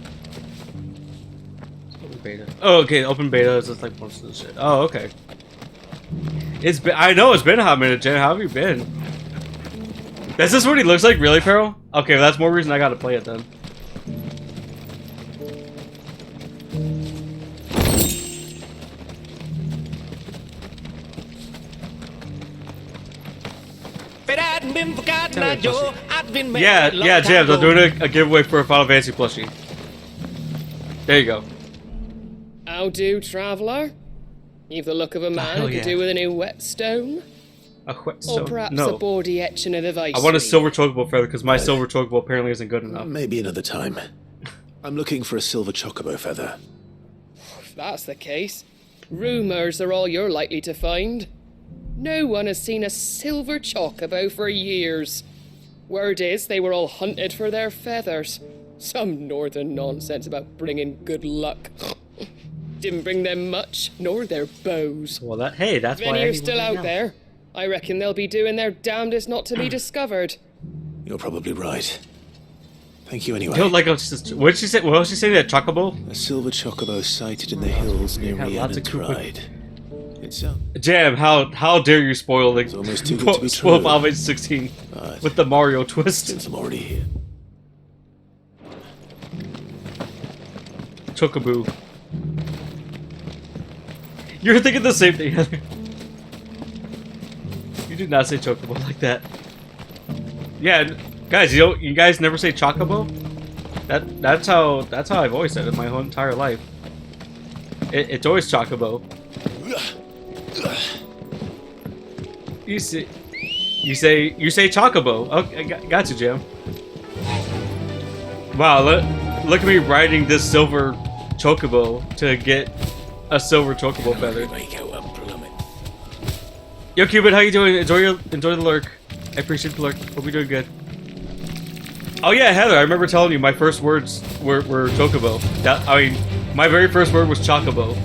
Open beta. Oh, okay. Open beta is just like most of the shit. Oh, okay. It's been. I know it's been a hot minute, Jam. How have you been? Is this what he looks like, really, Peril? Okay, well, that's more reason I gotta play it then. Yeah, Jams, I'm doing a giveaway for a Final Fantasy plushie. There you go. How do, traveller? You've the look of a man who could do with a new whetstone. A whetstone? Or perhaps No. a bawdy etching of the vice. I want a silver chocobo feather because my silver chocobo apparently isn't good enough. Maybe another time. I'm looking for a silver chocobo feather. If that's the case, rumours are all you're likely to find. No one has seen a silver chocobo for years. Word is they were all hunted for their feathers. Some northern nonsense about bringing good luck. Didn't bring them much, nor their bows. Well, that's why. If any are still out there, I reckon they'll be doing their damnedest not to be discovered. You're probably right. Thank you anyway. You don't like what did she say? What was she saying? That chocobo? A silver chocobo sighted in the hills near Rhiannon's ride. It's Jam, how dare you spoil the almost too good to be spoil true. Final Fantasy 16 with the Mario twist? Since I'm already here. Chocoboo. You're thinking the same thing, Heather. You did not say chocobo like that. Yeah, guys, you guys never say chocobo? That's how I've always said it my whole entire life. It's always chocobo. You say chocobo. Okay, got you, Jam. Wow, look at me riding this silver chocobo to get a silver chocobo feather. Yo, Cupid, how you doing? Enjoy the lurk. I appreciate the lurk. Hope you're doing good. Oh yeah, Heather, I remember telling you my first words were chocobo. My very first word was chocobo.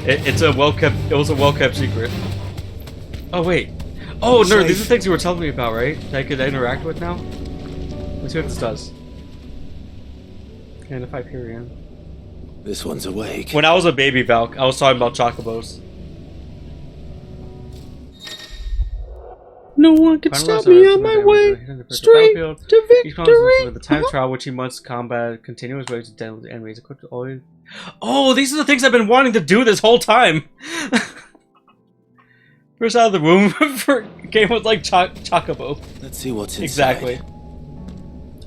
It was a well-kept secret. Oh wait. Oh no, these are things you were telling me about, right? That I could interact with now? Let's see what this does. And if I peer in. This one's awake. When I was a baby, Valk, I was talking about chocobos. No one can stop me on my way straight to victory. With the time trial, which he must combat continuous ways to deal with enemies equipped with all. Oh, these are the things I've been wanting to do this whole time. First out of the womb for game with like chocobo. Let's see what's inside. Exactly.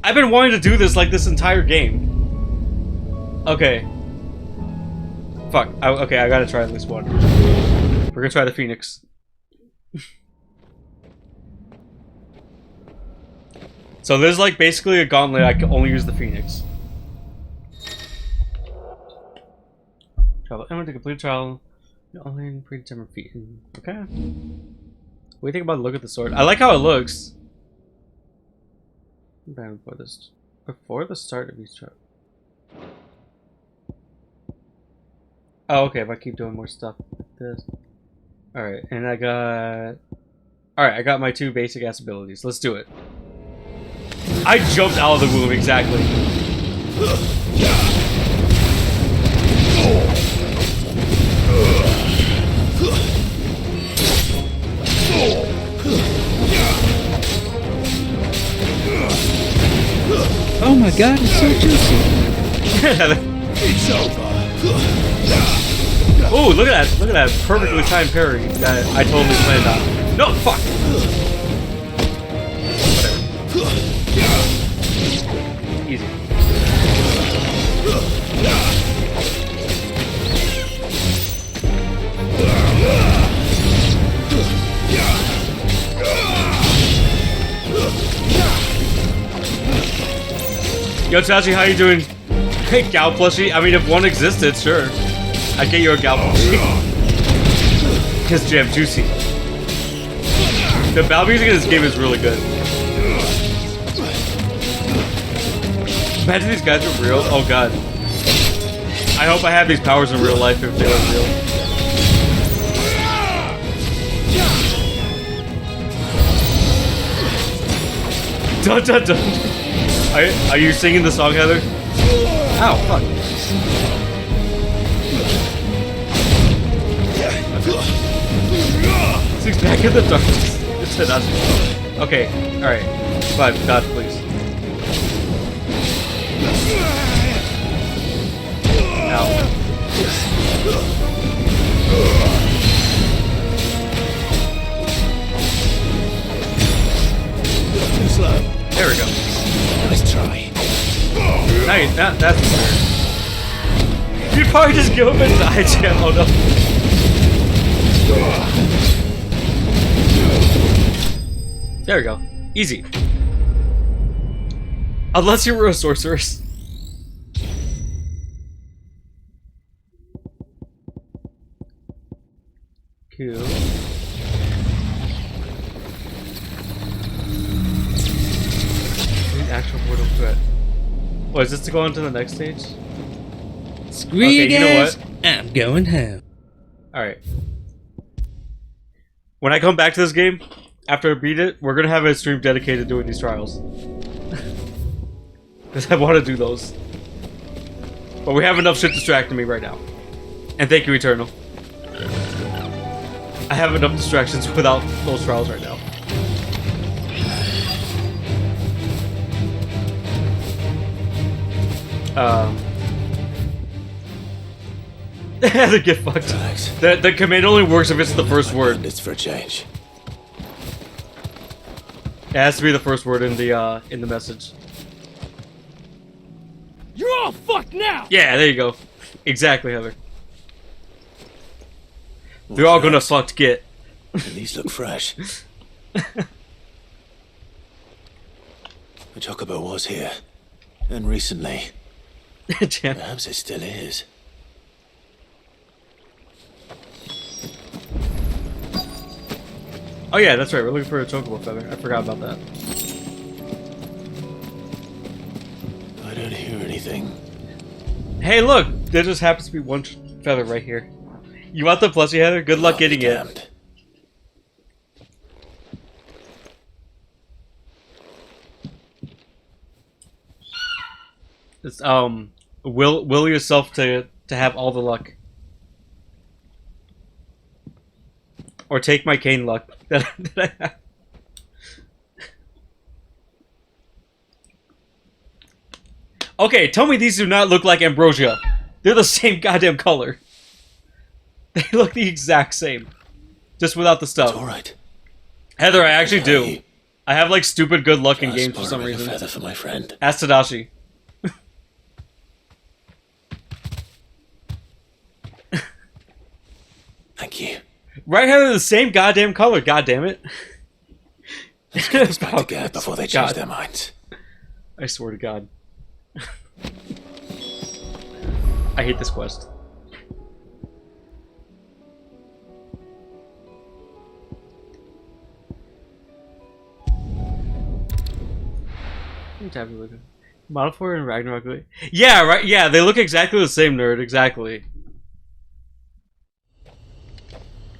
I've been wanting to do this like this entire game. Okay. Fuck. Okay, I gotta try at least one. We're gonna try the Phoenix. So there's like basically a gauntlet. I can only use the Phoenix. Travel to complete trial. Only predetermined feet. Okay. What do you think about the look of the sword? I like how it looks. Before the start of each trial. Oh, okay. If I keep doing more stuff like this. Alright, and I got... Alright, I got my 2 basic ass abilities. Let's do it. I jumped out of the womb, exactly. Oh my god, it's so juicy. It's over. Oh, look at that. Look at that perfectly timed parry that I totally planned on. No, fuck. Whatever. Easy. Yo, Tachi, how you doing? Hey, Gal plushie. I mean, if one existed, sure. I'd get you a Gal plushie. His jam juicy. The battle music in this game is really good. Imagine these guys are real. Oh god. I hope I have these powers in real life if they were real. Dun dun dun. Are you singing the song, Heather? Ow, fuck. Six back in the darkness. Okay, alright. 5, dodge, please. Ow. Too slow. There we go. Nice try. Nice, that's weird. You'd probably just give him a die jam. Oh no. There we go. Easy. Unless you were a sorceress. Cool. Actual portal threat. What, is this to go on to the next stage? Screw you guys. know what? I'm going home. Alright. When I come back to this game, after I beat it, we're gonna have a stream dedicated to doing these trials. Because I want to do those. But we have enough shit distracting me right now. And thank you, Eternal. I have enough distractions without those trials right now. They get fucked. The command only works if it's the first word. It's for a change. It has to be the first word in the message. You're all fucked now! Yeah, there you go. Exactly, Heather. They're all gonna fucked get. These look fresh. The chocobo was here. And recently. Perhaps it still is. Oh yeah, that's right. We're looking for a chocobo feather. I forgot about that. I don't hear anything. Hey, look! There just happens to be one feather right here. You want the plushie, Heather? Good luck getting it. It's, will yourself to have all the luck. Or take my Kain luck that I have. Okay, tell me these do not look like ambrosia. They're the same goddamn color. They look the exact same. Just without the stuff. It's alright. Heather, I actually do. I have like stupid good luck in games for some reason. A feather for my friend. Ask Tadashi. Thank you. Right, Heather, the same goddamn color, goddammit. Let's get this back together before they change their minds. I swear to God. I hate this quest. Model 4 and Ragnarok. Yeah, right. Yeah, they look exactly the same, nerd. Exactly.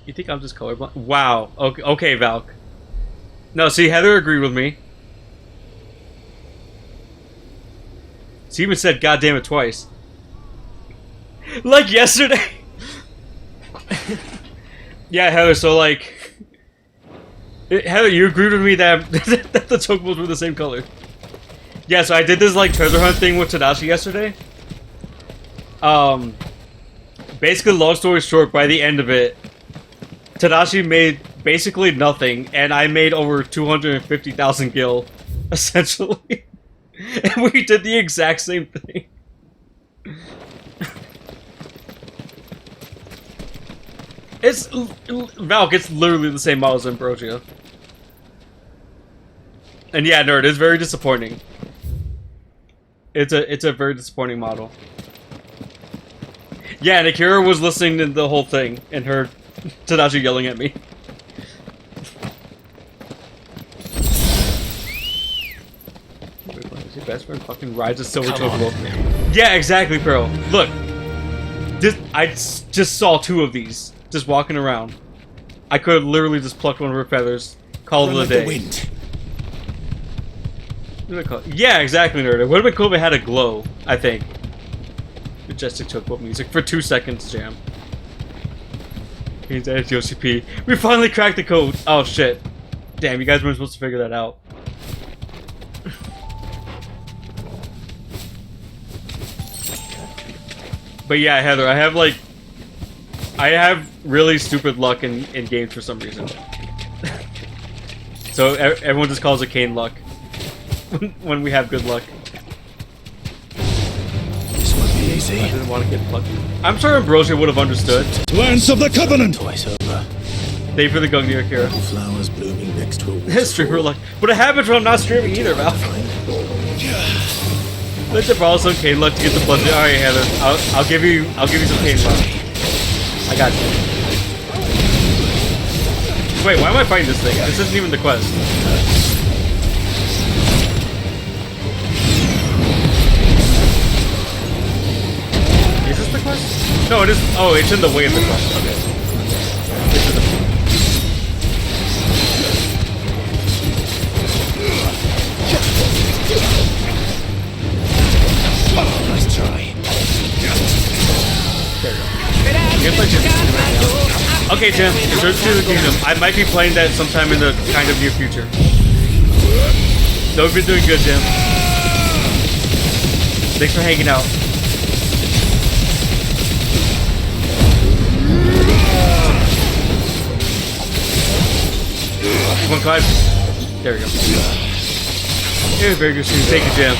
You think I'm just colorblind? Wow. Okay, okay, Valk. No, see, Heather agreed with me. She even said "God damn it" twice. Like yesterday. Yeah, Heather. So like, Heather, you agreed with me that that the chocobos were the same color. Yeah, so I did this like treasure hunt thing with Tadashi yesterday. Basically, long story short, by the end of it, Tadashi made basically nothing, and I made over 250,000 gil, essentially. And we did the exact same thing. It's Valk, it's literally the same model as Ambrosia. And yeah, nerd, it's very disappointing. It's a very disappointing model. Yeah, and Akira was listening to the whole thing and heard Tadashi yelling at me. Your best friend fucking rides a silver chocobo. Yeah, exactly, bro. Look, I just saw 2 of these just walking around. I could have literally just plucked one of her feathers, called it a day. Wind. Yeah, exactly, nerd. It would have been cool if it had a glow, I think. Majestic chocobo music for 2 seconds, jam. He's at Yoshi P. We finally cracked the code. Oh shit. Damn, you guys weren't supposed to figure that out. But yeah, Heather, I have really stupid luck in games for some reason. So everyone just calls it Kain luck when we have good luck. This won't be easy. I didn't want to get plucked. I'm sure Ambrosia would have understood. Lance of the Covenant! Twice over. Thank you for the Gungnir, Akira. Flowers blooming next to a waterfall. Streamer luck. But it happens when I'm not streaming either, Val. Let's borrow some Kain luck to get the blood. Alright, Heather. I'll give you some Kain luck. I got you. Wait, why am I fighting this thing? This isn't even the quest. Is this the quest? No, it is. Oh, it's in the way of the quest. Okay. This is the Nice try. Okay, Jim. Return to the kingdom. I might be playing that sometime in the kind of near future. No, we've been doing good, Jim. Thanks for hanging out. Come on, Clive. There we go. Yeah, very good shoot. Thank you, Jim.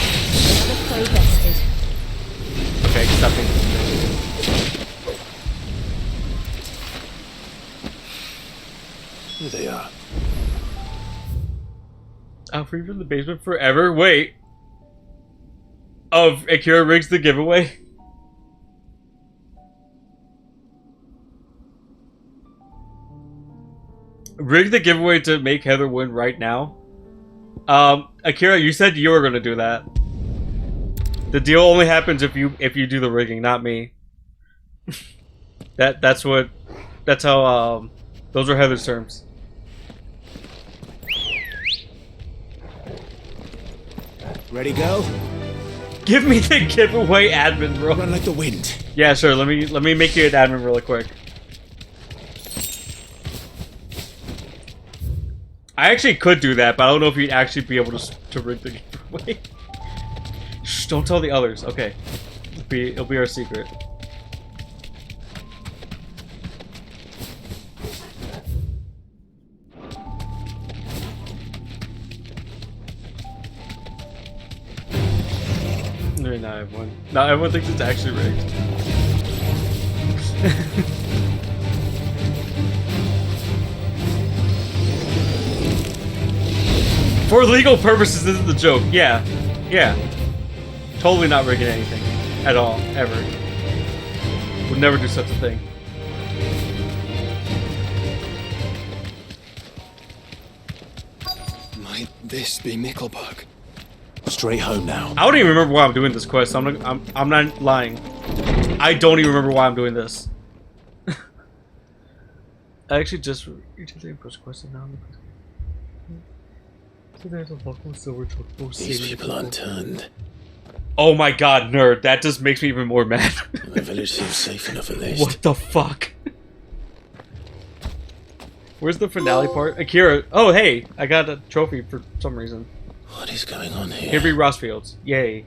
Okay, stop it. Here they are. I'll free from the basement forever. Wait. Of Akira rigs the giveaway? Rig the giveaway to make Heather win right now? Akira, you said you were gonna do that. The deal only happens if you do the rigging, not me. That's how those are Heather's terms. Ready, go? Give me the giveaway admin, bro. Run like the wind. Yeah, sure. Let me make you an admin really quick. I actually could do that, but I don't know if you'd actually be able to rig the giveaway. Shh, don't tell the others. Okay. It'll be our secret. No, not everyone. Not everyone thinks it's actually rigged. For legal purposes, this is the joke. Yeah. Yeah. Totally not rigging anything. At all. Ever. Would never do such a thing. Might this be Mickelberg? Straight home now. I don't even remember why I'm doing this quest. I'm not lying. I don't even remember why I'm doing this. I actually just quest now. These people aren't turned. Oh my god, nerd! That just makes me even more mad. The village seems safe enough at least. What the fuck? Where's the finale part? Akira. Oh hey, I got a trophy for some reason. What is going on here? Henry Rossfields. Yay.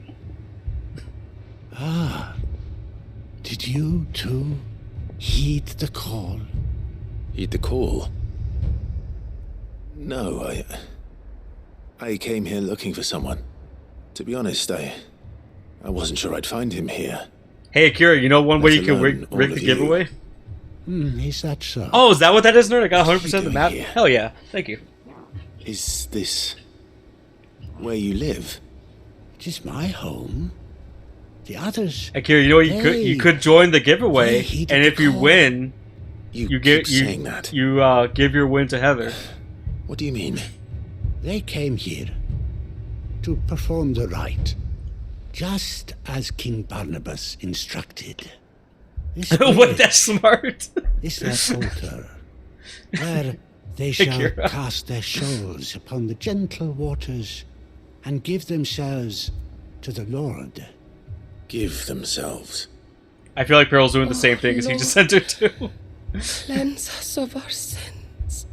Ah. Did you too heed the call? Heed the call? No, I came here looking for someone. To be honest, I wasn't sure I'd find him here. Hey Akira, you know one way you can rig the giveaway? Is that so? Oh, is that what that is, nerd? I got 100% of the map? Here? Hell yeah. Thank you. Is this where you live? It is my home. The others... Akira, you know what you could join the giveaway, and if you win, you give your win to Heather. What do you mean? They came here to perform the rite, just as King Barnabas instructed. What, that's smart. This their altar, where they shall cast their souls upon the gentle waters and give themselves to the Lord. Give themselves. I feel like Peryl's doing the same thing as he just sent her to. Cleanse us of our sins.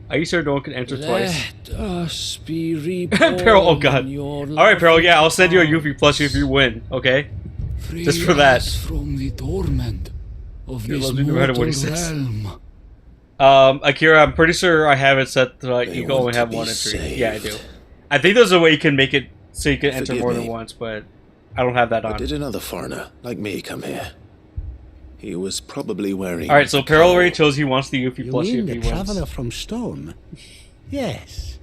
Are you sure no one can enter twice? Let us be reborn. Peryl, oh god. Alright, Peryl, yeah, I'll send you a Yuffie plushie if you win, okay? Just for that. From the torment of this realm. Akira, I'm pretty sure I have it set to like you can only have one entry. Saved. Yeah, I do. I think there's a way you can make it so you can enter more than once, but I don't have that on. But did another foreigner like me come here? He was probably wearing... Alright, so Peryl already chose he wants the Yuffie plushie if he wins. The traveler from Stone? Yes.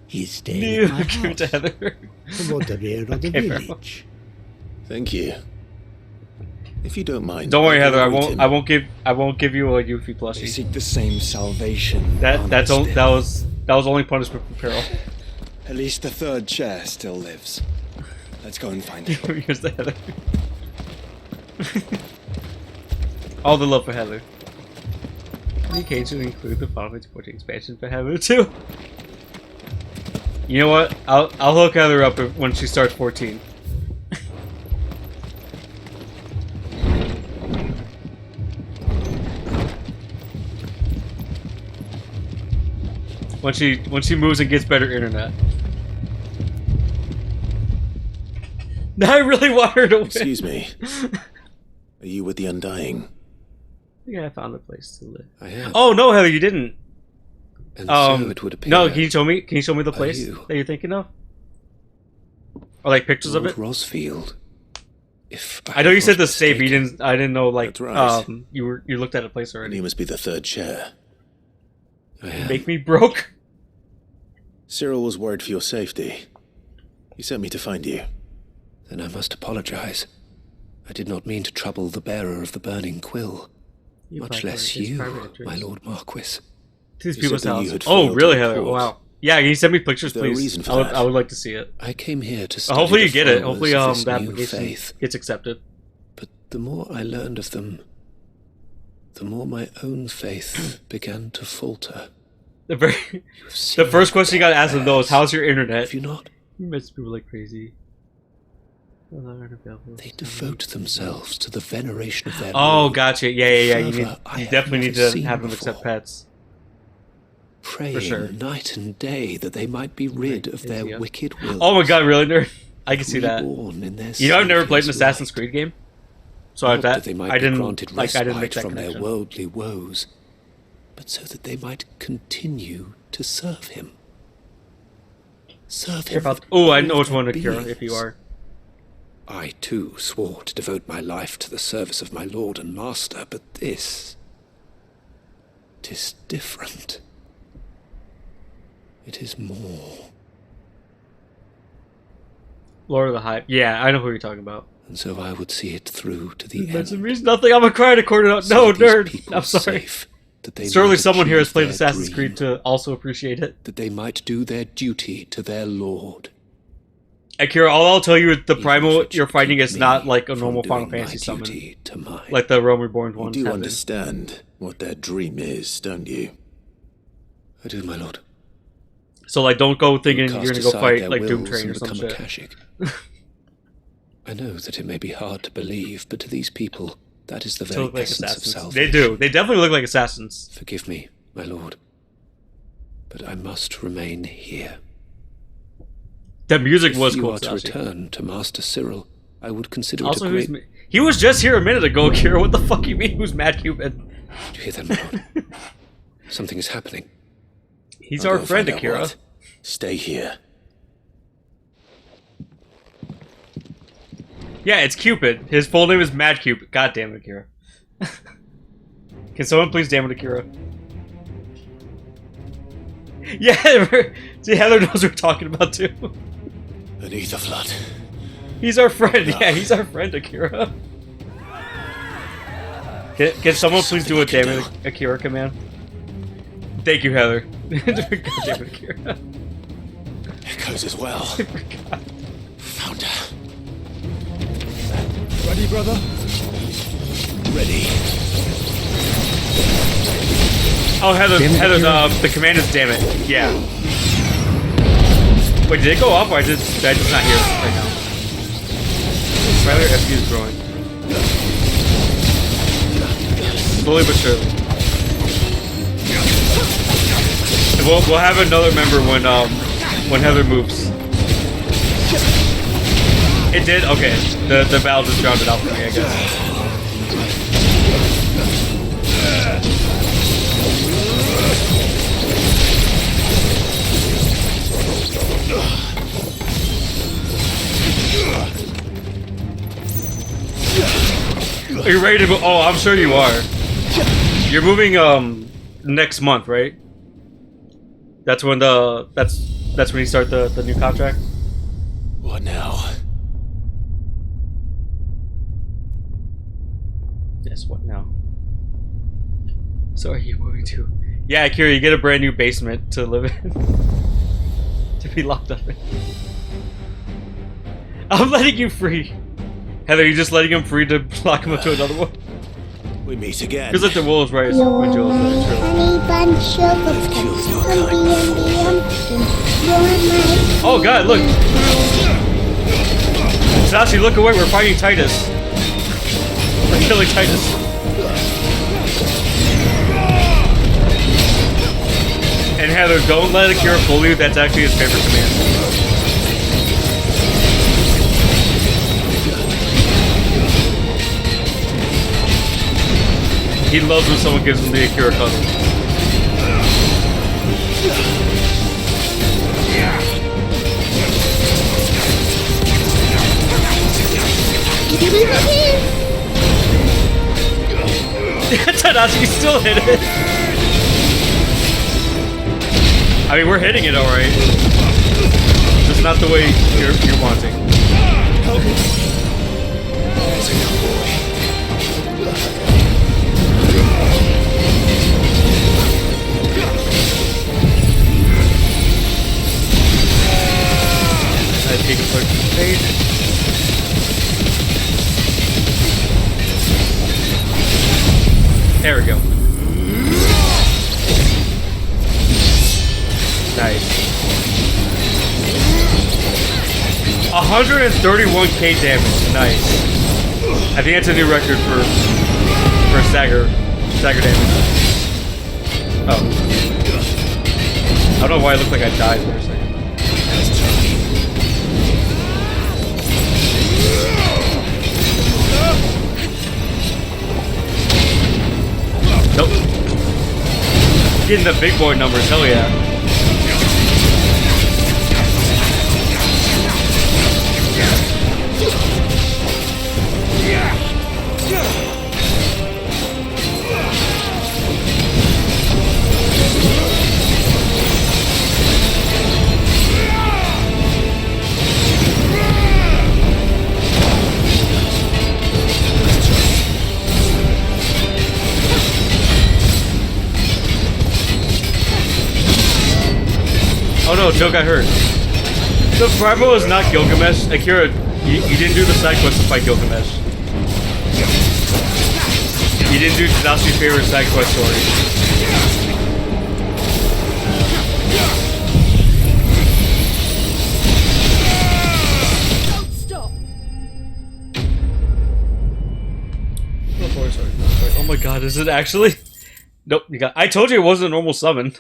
He's staying at my give it to Heather. Toward the rear of the village. Thank you. If you don't mind. Don't worry, Heather. I won't give you a Yuffie plushie. They seek the same salvation. That was only punishment for Peryl. At least the third chair still lives. Let's go and find it. Here's the Heather. All the love for Heather. Any case to include the Final Fantasy XIV expansion for Heather too. You know what? I'll hook Heather up when she starts 14. When she moves and gets better internet. Now I really want her to win. Excuse me. Are you with the Undying? Yeah, I found a place to live. I am. Oh no, Heather, you didn't. And so it would appear. No, can you show me the place that you're thinking of? Or like pictures of it? Rosfield. If I know you said the save, but I didn't know like That's right. you looked at a place already. And he must be the third chair. Make me broke. Cyril was worried for your safety. He sent me to find you. Then I must apologize. I did not mean to trouble the bearer of the burning quill. Much less you, my Lord Marquis. These people's house. Oh, really, Heather? Wow. Yeah, can you send me pictures, please? I would like to see it. I came here to study hopefully you the get it. Hopefully followers the of this new application faith. gets accepted. But the more I learned of them, the more my own faith began to falter. The first question you gotta ask them though is, how's your internet? Have you not? You miss people like crazy. They devote themselves to the veneration of their Oh, Lord. gotcha. Yeah. You I definitely need to seen have them before. accept pets. Praying For sure. night and day that they might be rid of their wicked will. Oh my god, really, nerd? I can see that. Reborn in their You know, I've never played an Savior's Assassin's light. Creed game, so Not I that they might be didn't granted make respite that from their connection. worldly woes, but so that they might continue to serve him. Serve him. Oh, I know which one to cure if you are. I too swore to devote my life to the service of my Lord and Master, but this... 'tis different. It is more. Lord of the Hype. Yeah, I know who you're talking about. And so I would see it through to the That end. means nothing. I'm a crying to corner. No, See these nerd. people I'm sorry. safe that they Surely might someone here has achieve played their Assassin's dream, Creed to also appreciate it. that they might do their duty to their lord. Akira, all I'll tell you is the primal you're fighting is not like a normal Final Fantasy summon. Like the Realm Reborn ones. You do understand what their dream is, don't you? I do, my lord. So like, don't go thinking Cast you're gonna go aside fight their like Doom wills Train or and some become a shit. Kashyyyk. I know that it may be hard to believe, but to these people, that is the They very look like essence of assassins. salvation. They do. They definitely look like assassins. Forgive me, my lord, but I must remain here. That music was If you cool. are to return to Master Cyril, I would consider Also, it a who's great... he was just here a minute ago, Akira. What the fuck you mean? Who's Mad Cupid? Do you hear that, my lord? Something is happening. He's I'll our go friend, find out Akira. what. Stay here. Yeah, it's Cupid. His full name is Mad Cupid. God damn it, Akira. Can someone please damn it, Akira? Yeah, see, Heather knows what we're talking about too. Beneath the flood. He's our friend. Yeah, he's our friend, Akira. Can someone please do a damn it, Akira command? Thank you, Heather. God damn it, Akira. Echoes as well. Found her. Ready, brother? Ready. Oh, Heather, the command is damn it. Yeah. Wait, did it go up or I just not hear it right now? Rather, FP is growing. Slowly but surely. And we'll have another member when Heather moves. It did? Okay. The battle just drowned it out for me, I guess. Are you ready to move? Oh, I'm sure you are. You're moving next month, right? That's when that's when you start the new contract. What now? Yes, what now? So are you moving to? Yeah, Akira, you get a brand new basement to live in. To be locked up in. I'm letting you free. Heather, you just letting him free to lock him up to another one? We meet again. Feels like the wolves right when Joel's Oh god, look! Sashi, look away, we're fighting Titus. We're killing Titus. And Heather, don't let Akira fool you, that's actually his favorite command. He loves when someone gives him the Akira cuddle. Tadashi still hit it. I mean, we're hitting it alright. Just not the way you're wanting. I take a quick page. There we go. Nice. 131k damage. Nice. I think that's a new record for stagger damage. Oh. I don't know why it looked like I died for a second. Nope. Getting the big boy numbers, hell yeah. Oh no, Joe got hurt. The Primo is not Gilgamesh. Akira, you didn't do the side quest to fight Gilgamesh. You didn't do Tadashi's favorite side quest story. Don't stop. Oh, sorry. Oh my god, is it actually? Nope, you got. I told you it wasn't a normal summon.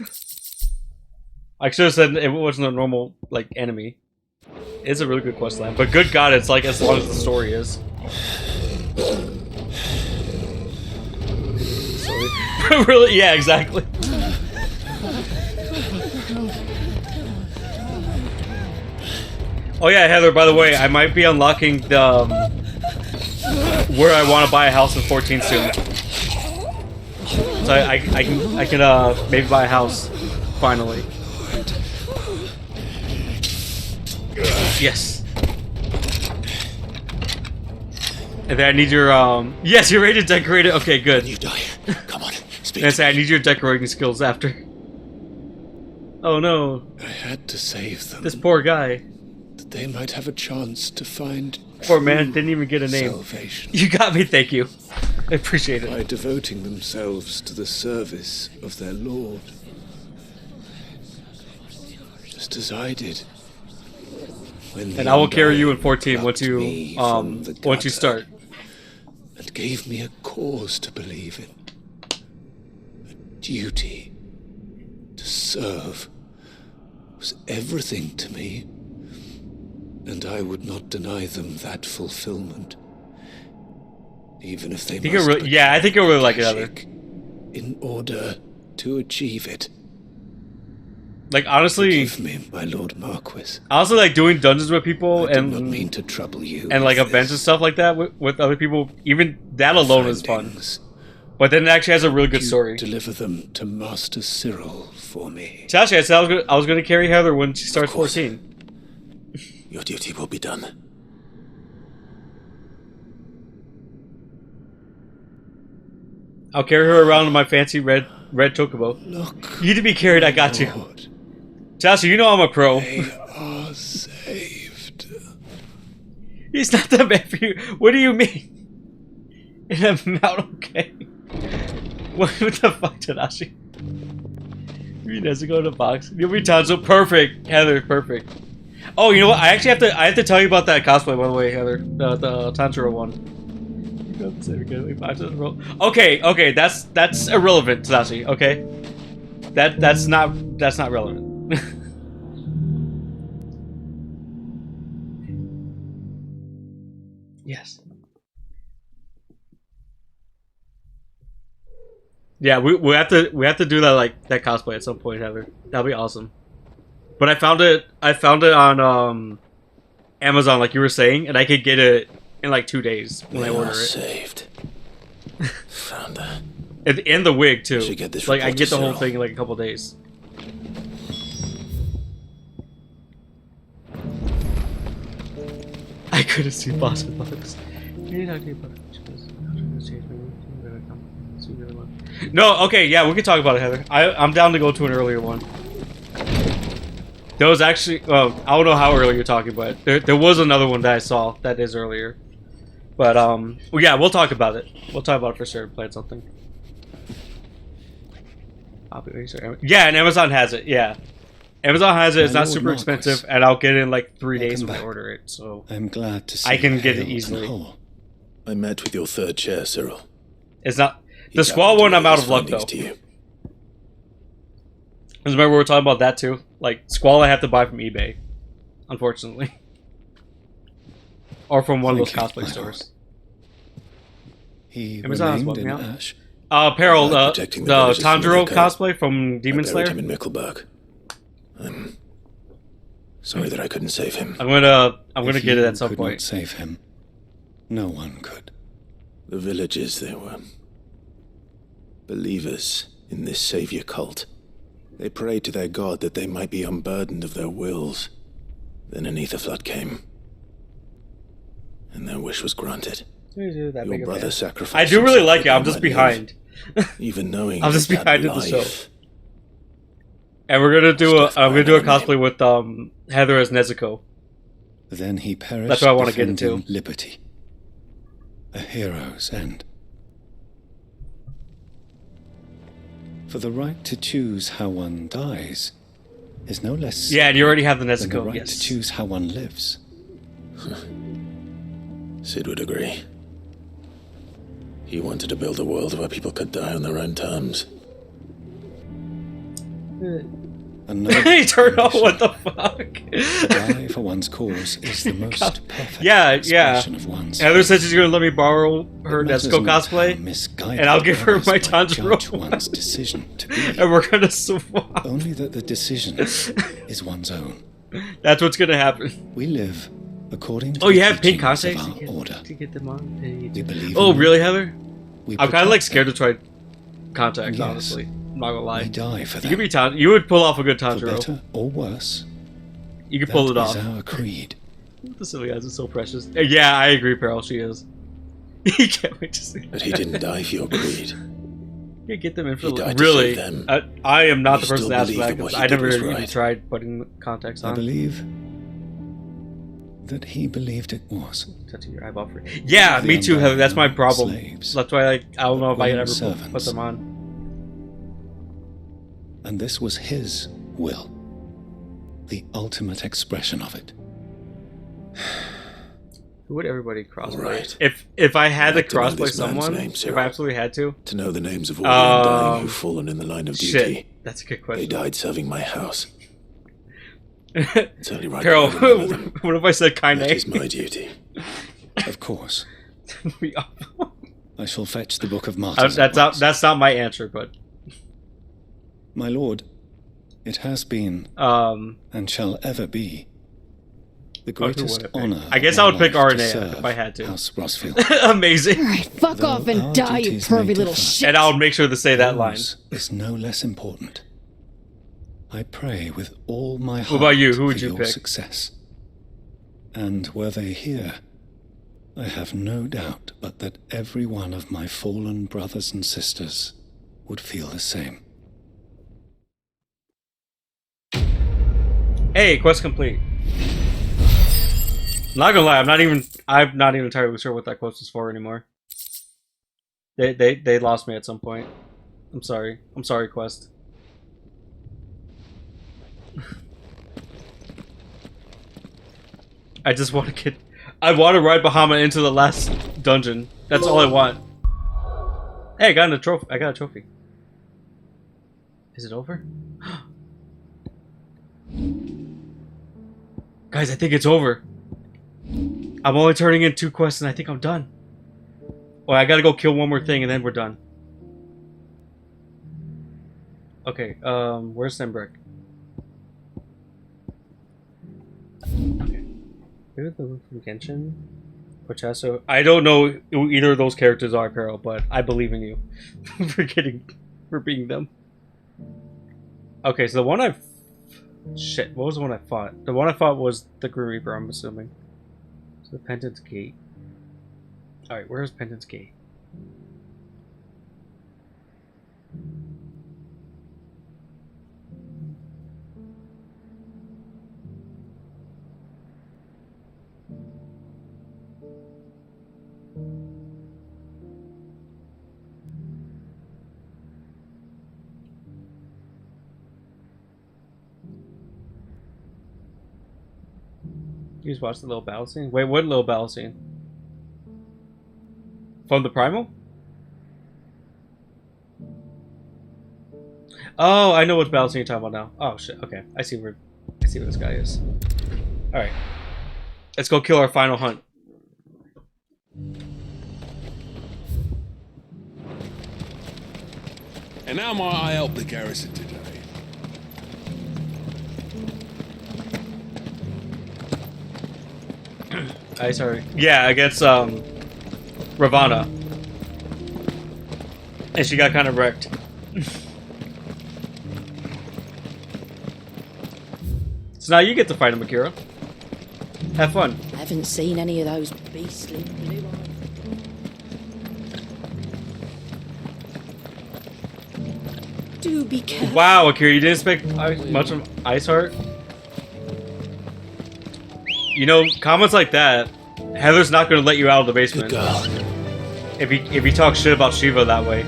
I should have said it wasn't a normal, like, enemy. It's a really good quest line, but good god, it's like as long as the story is. Sorry. Really? Yeah, exactly. Oh yeah, Heather, by the way, I might be unlocking the, where I want to buy a house in 14 soon. So I can maybe buy a house, finally. Yes. And then I need your, yes, you're ready to decorate it? Okay, good. You die. Come on, speak. And I say I need your decorating skills after. Oh no. I had to save them. This poor guy. That they might have a chance to find poor man didn't even get a name. Salvation. You got me, thank you. I appreciate it. By devoting themselves to the service of their lord. Just as I did. And I will carry you in 14 once you start. And gave me a cause to believe in. A duty to serve was everything to me. And I would not deny them that fulfillment. Even if they must. I think you'll really like it, Heather. In order to achieve it. Like, honestly, Forgive me, my Lord Marquis. I also like doing dungeons with people I and did not mean to trouble you and like events and stuff like that with other people. Even that alone is fun. But then it actually has a really good story. Deliver them to Master Cyril for me. Actually, I said I was going to carry Heather when she starts 14. Your duty will be done. I'll carry her around in my fancy red chocobo. Look, you need to be carried. I got you. Tasha, you know I'm a pro. They are saved. He's not that bad for you. What do you mean? And I'm out okay. What the fuck, Tadashi? He doesn't go to the box. You'll be Tanzo. Perfect, Heather. Perfect. Oh, you know what? I actually have to tell you about that cosplay, by the way, Heather. The Tanjiro one. Okay, that's irrelevant, Tadashi. Okay, that's not relevant. Yes. Yeah, we have to do that that cosplay at some point, Heather. That'll be awesome. But I found it on Amazon, like you were saying, and I could get it in like 2 days when I order it. Saved. Found that. And the wig too. Should get this like I report get to the whole Cyril. thing in like a couple days. I couldn't see boss bugs. No, okay, yeah, we can talk about it, Heather. I'm down to go to an earlier one. There was actually, I don't know how early you're talking, but there was another one that I saw that is earlier. But, well, yeah, we'll talk about it. We'll talk about it for sure, plan something. Yeah, and Amazon has it, yeah. Amazon has it, it's not super expensive, and I'll get it in like 3 days when I order it, so... I'm glad to see I can get it easily. I met with your third chair, Cyril. It's not... The Squall one, I'm out of luck, though. Because remember we were talking about that, too? Like, Squall I have to buy from eBay. Unfortunately. Or from one of those cosplay stores. Amazon has one, yeah. Peril, the Tanjiro cosplay from Demon Slayer. Him in Mickleburg. I'm sorry that I couldn't save him. I'm gonna get it at some point. Save him. No one could. The villagers, they were believers in this savior cult. They prayed to their god that they might be unburdened of their wills. Then an ether flood came, and their wish was granted. Your brother sacrificed. I do really like it. I'm just behind. Even knowing I'm just behind in the show. And we're gonna do I'm gonna do a cosplay with Heather as Nezuko. Then he perished. That's what I want to get into. Liberty. A hero's end. For the right to choose how one dies is no less. Yeah, and you already have the than the Nezuko. right Yes. to choose how one lives. Sid would agree. He wanted to build a world where people could die on their own terms. He turned off. What the fuck? To die for one's cause is the most perfect yeah. expression of one's. Heather said she's gonna let me borrow her Nezuko cosplay, and I'll give her my Tanjiro one's decision to be. And we're gonna swap. Only that the decision is one's own. That's what's gonna happen. We live according to you have pink teachings contacts of our order. to get them on. We believe Oh, in really, them. Heather? We I'm kind of protect like scared them. to try contacts, Yes. honestly. I'm not gonna lie. We die for You them. could be you would pull off a good For Tanjiro. better or worse. You could pull it That off. is our creed. The silly eyes are so precious. Yeah, I agree, Pearl. She is. He can't wait to see. But he didn't die for your creed. You get them in for He died to really. save them. I am not You the person still to ask believe that that because what he I did never was even right? tried putting contacts on. I believe that he believed it was. Touching your eyeball for yeah, The me too, Heather. That's my problem. slaves, That's why I don't know if I can willing ever put servants. them on. And this was his will. The ultimate expression of it. Who would everybody crossplay? Right. If I had I'd like to to know crossplay this man's someone, name, if Cyril. I absolutely had to, To know the names of all the undying who've Um, fallen in the line of duty. shit, that's a good They question. died serving my house. It's only right Carol, that I remember them. what if I said Kain? That is my duty. Of course. We- I shall fetch the Book of Martyrs. that's not my answer, but My lord, it has been, and shall ever be, the who would greatest I pick? honor. I guess of I my would pick life to RNA serve if I had to. House Rossfield. Amazing. Alright, fuck Though off and our die, you duties may pervy little differ, shit. And I'll make sure to say that line. yours is no less important. I pray with all my heart What about you? Who would for you your pick? success. And were they here, I have no doubt but that every one of my fallen brothers and sisters would feel the same. Hey, quest complete. Not gonna lie, I'm not even entirely sure what that quest is for anymore. They lost me at some point. I'm sorry, quest. I just want to I want to ride Bahama into the last dungeon. That's all I want. Hey, I got a trophy. Is it over? Guys, I think it's over. I'm only turning in 2 quests and I think I'm done. Oh, I gotta go kill one more thing and then we're done. Okay, where's Sembrick? Okay. Maybe the one from Genshin? Pochasso? I don't know who either of those characters are, Peril, but I believe in you. for being them. Okay, so the one I... Shit, what was the one I fought? The one I fought was the Grim Reaper, I'm assuming. So the Penance Gate. Alright, where's Penance Gate? You just watched the little battle scene? Wait, what little battle scene? From the Primal? Oh, I know what battle scene you're talking about now. Oh shit, okay. I see where this guy is. Alright. Let's go kill our final hunt. And how might I help the garrison today? Sorry. Yeah, against Ravana. And she got kind of wrecked. So now you get to fight him, Akira. Have fun. I haven't seen any of those beastly blue eyes. Do be careful. Wow, Akira, you didn't expect much from Iceheart? You know, comments like that, Heather's not going to let you out of the basement. Good girl. If you talk shit about Shiva that way.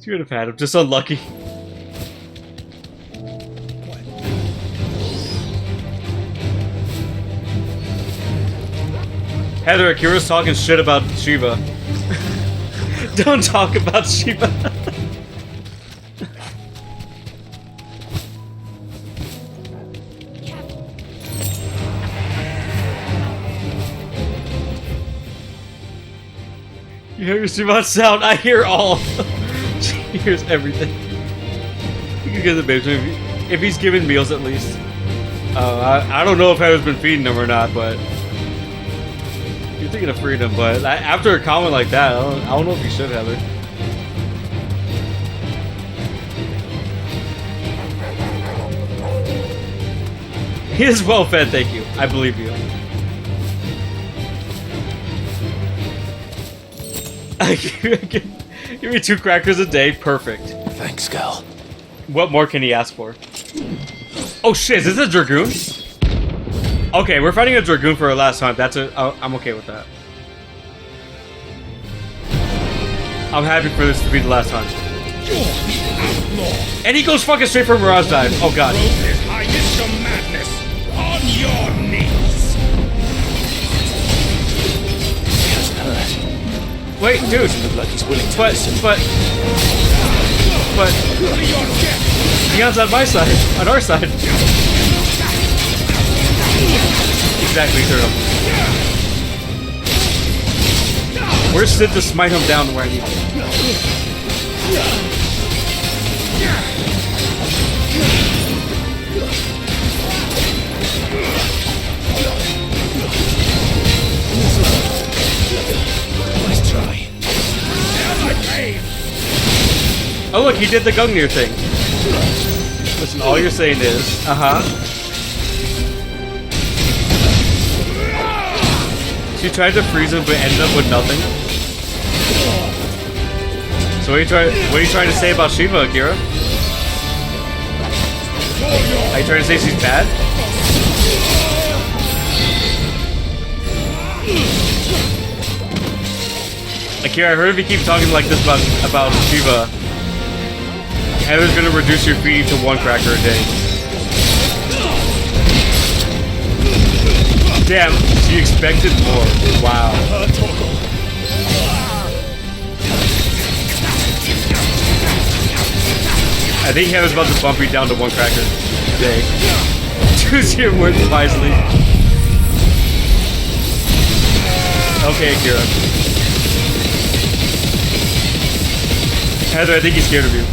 You would have had him. Just unlucky. Heather, Akira's talking shit about Shiva. Don't talk about Shiva. You hear Shiva's sound? I hear all. She hears everything. You can get the baby if he's given meals at least. I don't know if Heather's been feeding him or not, but you're thinking of freedom. But after a comment like that, I don't know if you should, Heather. He is well fed, thank you. I believe you. Give me 2 crackers a day, perfect. Thanks, girl. What more can he ask for? Oh shit, is this a Dragoon? Okay, we're fighting a Dragoon for our last hunt. I'm okay with that. I'm happy for this to be the last hunt. And he goes fucking straight for Mirage Dive. Oh god. Madness on your knees. He hasn't heard. Wait, dude. Doesn't look like he's willing to listen. But Leon's on my side, on our side. Exactly, Turtle. Where's Sid to smite him down where I need him? Nice try. Oh look, he did the Gungnir thing. Listen, all you're saying is, She tried to freeze him, but ended up with nothing. So what are you trying to say about Shiva, Akira? Are you trying to say she's bad? Akira, I heard if you keep talking like this about Shiva, Heather's gonna reduce your feed to 1 cracker a day. Damn, she expected more. Wow. I think Heather's about to bump you down to 1 cracker a day. Choose your words wisely. Okay, Akira. Heather, I think he's scared of you.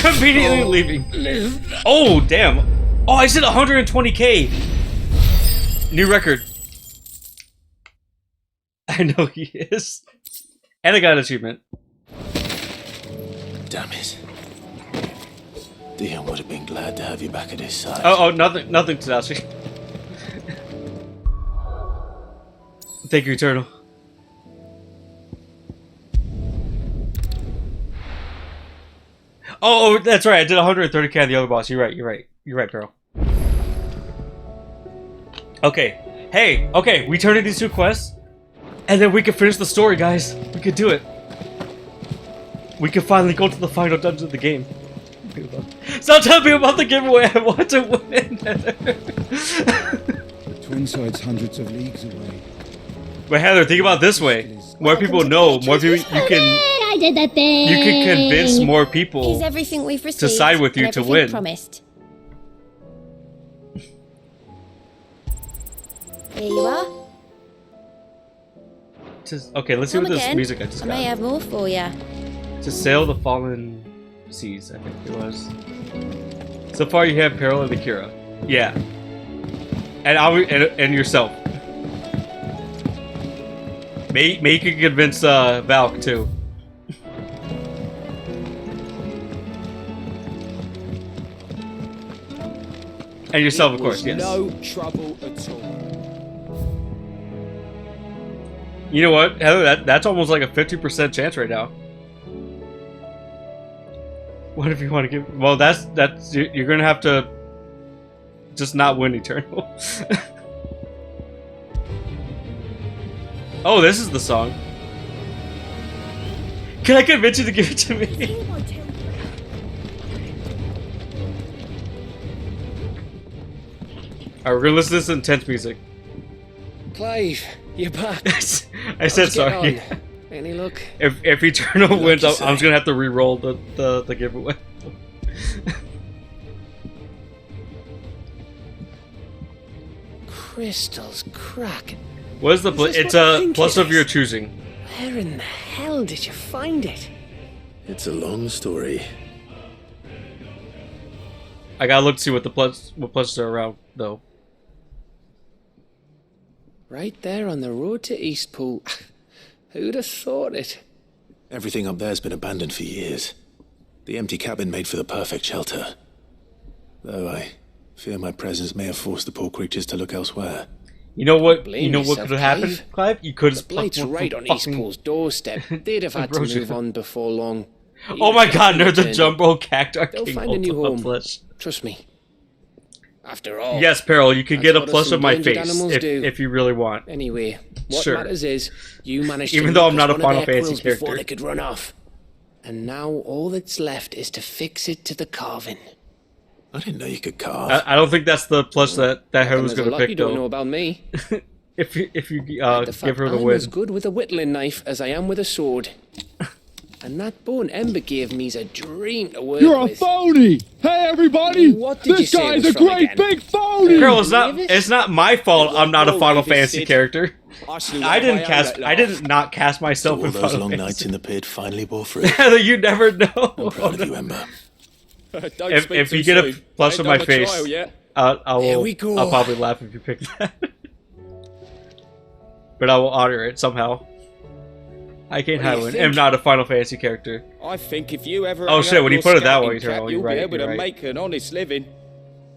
Conveniently leaving. Oh, damn. Oh, I said 120k. New record. I know he is. And I got an achievement. Damn it. Dion would have been glad to have you back at his side. Oh, nothing, Tadashi. Thank you, Eternal. Oh, that's right. I did 130k on the other boss. You're right, girl. Okay. Hey, okay. We turn in these 2 quests, and then we can finish the story, guys. We could do it. We can finally go to the final dungeon of the game. Stop telling me about the giveaway. I want to win. Twinside's hundreds of leagues away. But Heather, think about it this way. More people know, more people you can convince more people Here's everything we've received to side with you and to everything win. Promised. Here you are. Okay, let's see Come what this again. music I just I may got. have more for you. To sail the fallen seas, I think it was. So far you have Peril and Akira. Yeah. And yourself. Maybe you can convince Valk too. And yourself, of course, yes. No trouble at all. You know what, Heather? That's almost like a 50% chance right now. What if you want to give? Well, that's you're gonna have to just not win Eternal. Oh, this is the song. Can I convince you to give it to me? Alright, we're gonna listen to this intense music. Clive, you're back. I said sorry. Any luck? If Eternal wins, I'm just gonna have to re-roll the giveaway. Crystals crack. What is the it's a plus of your choosing. Where in the hell did you find it? It's a long story. I gotta look to see what pluses are around though. Right there on the road to Eastpool. Who'd have thought it? Everything up there's been abandoned for years. The empty cabin made for the perfect shelter. Though I fear my presence may have forced the poor creatures to look elsewhere. You know what? Blame You know what yourself, could have happened, Clive? You could have. The blight's right on Eastpool's doorstep. They'd have had to move on before long. Oh my God! They're the Jumbo Cactar They'll King find a new home. Flesh. Trust me. After all. Yes, Peril. You can get a plus some of my endangered face animals do. if you really want. Anyway, what Sure. matters is you managed Even to though I'm nick not a us one Final of their Fantasy quills before character. they could run off. And now all that's left is to fix it to the carving. I didn't know you could carve. I don't think that's the plus that Heather was There's a gonna lot pick you don't know though. about me. If you The give fact her the I'm win. as good with a whittling knife as I am with a sword. And that bone Ember gave me's a dream to work You're a with. phony! Hey, everybody! What did you This say guy's was a from great again? big phony! Girl, it's not my fault. I'm not a Final Fantasy character. I did not cast myself All in those Final long Fantasy. nights in the pit finally bore fruit. Heather, you never know. I'm proud of you, Ember. If you get a plus on my face, I'll probably laugh if you pick that. But I will honor it somehow. I can't have one. I'm not a Final Fantasy character. I think if you ever Oh, hang shit, up when you your put it that scouting way, cap, you're you'll right, be able you're to right. make an honest living.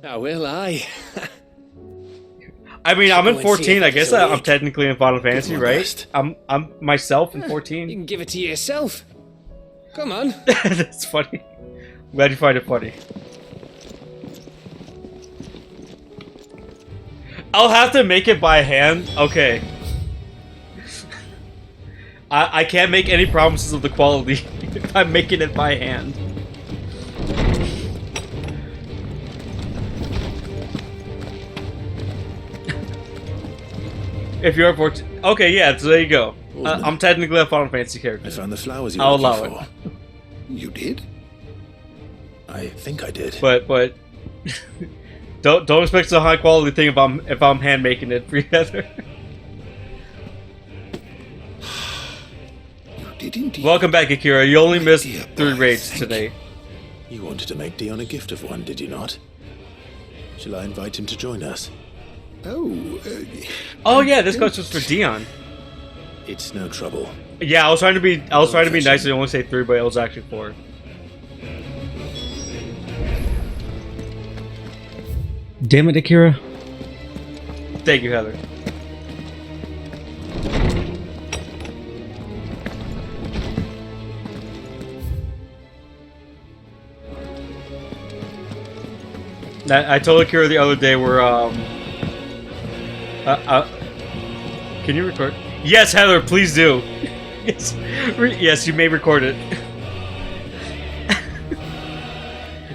Now will I? I mean, I'm in Go and see 14. if I it's guess a I'm week. technically in Final Fantasy, my right? best. I'm myself in 14. You can give it to yourself. Come on. That's funny. I'm glad you find it funny. I'll have to make it by hand. Okay. I can't make any promises of the quality if I'm making it by hand. If you're 14, okay, yeah. So there you go. I'm technically a Final Fantasy character. I found the flowers you were I'll looking allow for. it. You did? I think I did. But don't expect a high quality thing if I'm hand making it for you, Heather. Did indeed. Welcome back, Akira. You only missed 3 raids today. You wanted to make Dion a gift of one, did you not? Shall I invite him to join us? Oh yeah, this goes just for Dion. It's no trouble. Yeah, I was trying to be nice and only say 3, but it was actually 4. Damn it, Akira. Thank you, Heather. I told Akira the other day we're can you record? Yes, Heather, please do. Yes, yes, you may record it.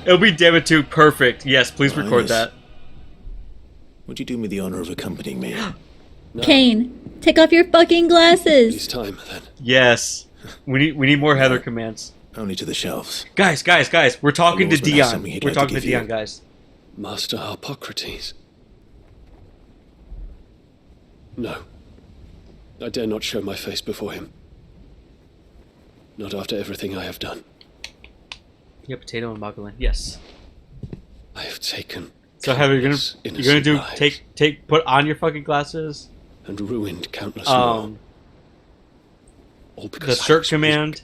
It'll be damn it too perfect. Yes, please record that. Would you do me the honor of accompanying me? No. Kain, take off your fucking glasses. It's time then. Yes, we need more Heather commands. Only to the shelves. Guys, we're talking to Lordsman has Dion. something he'd We're like to talking to give you. Dion, guys. Master Harpocrates. No. I dare not show my face before him. Not after everything I have done. Yeah, potato and Magdalene. Yes. I have taken. So Heather, you're gonna do lives put on your fucking glasses. and ruined countless more. All The because shirt command,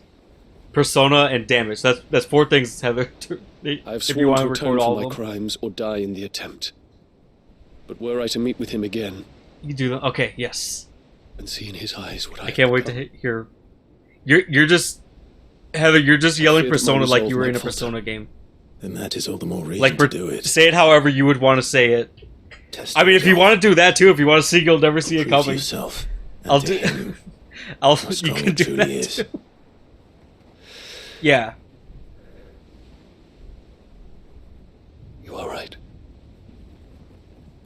persona, and damage. That's 4 things, Heather. I have If you sworn want to to atone record all for my of them, crimes or die in the attempt. But were I to meet with him again, you do that. Okay, yes. and see in his eyes what I can't wait to hear. You're just Heather. You're just yelling Persona like you were in a Persona game. Then that is all the more reason Like to do it. say it however you would want to say it. I mean, if you want to do that too, if you want to see, you'll never see it coming. Yourself I'll do. You can do that too. Yeah. You are right.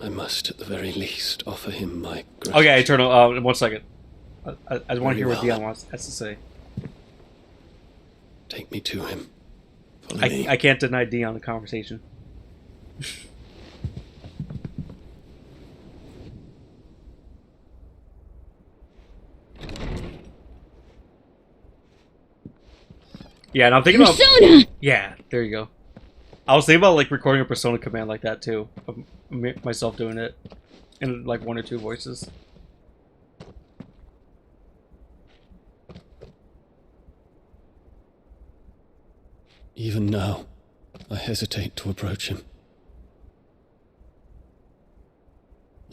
I must, at the very least, offer him my gratitude. Okay, Eternal. 1 second. I want to hear what Very Dion has to say. Take me to him. I can't deny Dion the conversation. Yeah, and I'm thinking Persona! about... Yeah, there you go. I was thinking about, like, recording a Persona command like that, too. Of myself doing it. In, like, 1 or 2 voices. Even now, I hesitate to approach him.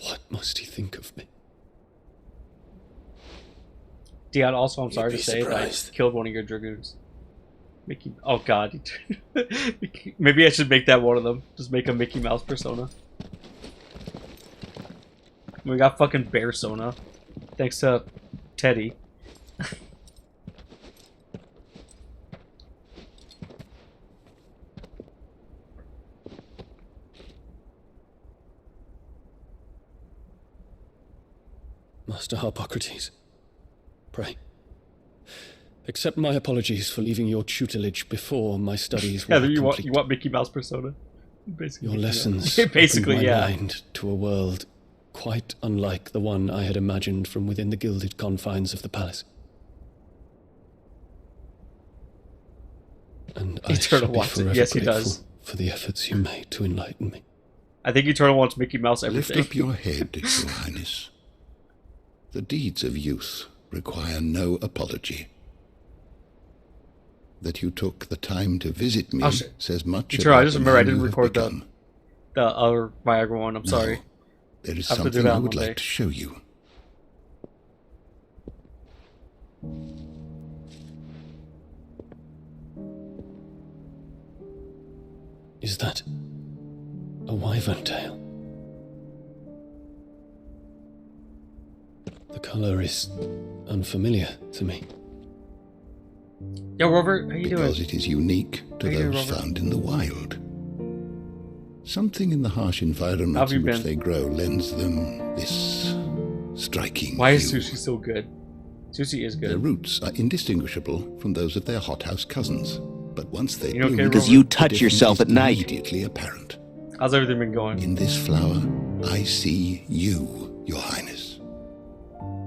What must he think of me? Dion, also, I'm sorry to be say that I surprised. killed one of your Dragoons. Mickey... Oh, God. Maybe I should make that one of them. Just make a Mickey Mouse Persona. We got fucking Bear-sona. Thanks to Teddy. Master Harpocrates, pray, accept my apologies for leaving your tutelage before my studies were Heather, you complete. want Mickey Mouse Persona? Basically, Your lessons basically, opened my yeah. mind to a world quite unlike the one I had imagined from within the gilded confines of the palace. And I Eternal shall be wants it. forever Yes, he grateful does. for the efforts you made to enlighten me. I think Eternal wants Mickey Mouse everything. Lift up your head, Your Highness. The deeds of youth require no apology. That you took the time to visit me says much Eternal, about I just the remember I man didn't you have record become. the other Viagra one. I'm sorry. There is I have to do something that I on would Monday. like to show you. Is that a wyvern tail? The color is unfamiliar to me. Yo, Robert, how you doing? Because it is unique to How you doing, those Robert? found in the wild. Something in the harsh How environments have you in which been? they grow lends them this striking Why is hue. Sushi so good? Sushi is Their good. roots are indistinguishable from those of their hothouse cousins, but once they You okay, bloom, Because you the touch difference yourself is at night. immediately apparent. How's everything been going? In this flower, I see you, Your Highness.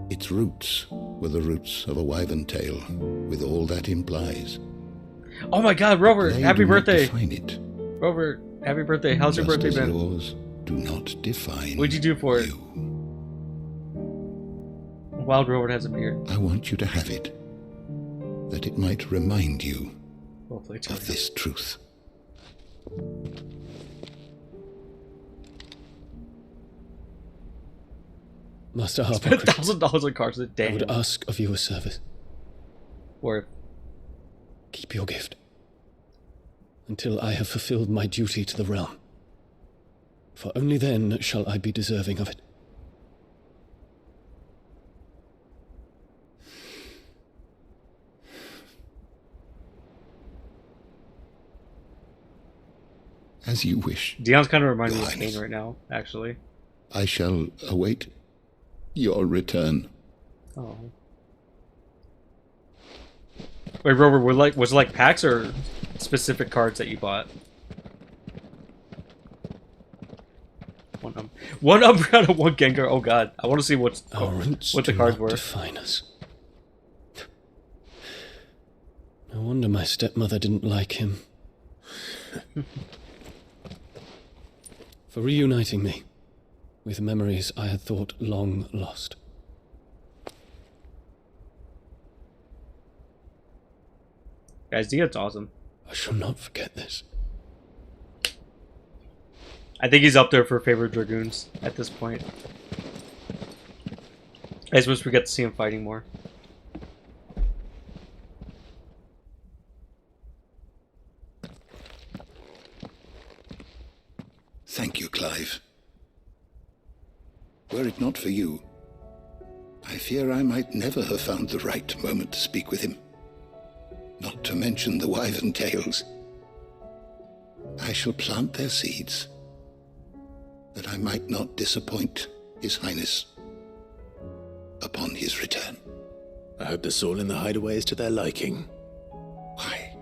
Its roots were the roots of a wyvern tail, with all that implies. Oh my God, Robert! They Happy do not birthday! define it. Robert, happy birthday! How's your Just birthday as been? yours do not define. What'd you do for it? Wild Robert has a beard. I want you to have it, that it might remind you Hopefully, of this truth. Master Spent Harpocrates, $1,000 on cards. I Damn. would ask of you a service. Or Keep your gift until I have fulfilled my duty to the realm. For only then shall I be deserving of it. As you wish. Dion's kind of reminding me Your of Highness. Kain right now, actually. I shall await your return. Oh. Wait, Robert, was it like packs or specific cards that you bought? One Umbrella, one Gengar. Oh God, I want to see what the cards were. Define us. No wonder my stepmother didn't like him. For reuniting me with memories I had thought long lost. Guys, Dion's awesome. I shall not forget this. I think he's up there for favorite Dragoons at this point. I just wish we got to see him fighting more. Thank you, Clive. Were it not for you, I fear I might never have found the right moment to speak with him. Not to mention the wyvern tales. I shall plant their seeds, that I might not disappoint His Highness upon his return. I hope the soil in the hideaway is to their liking. Why,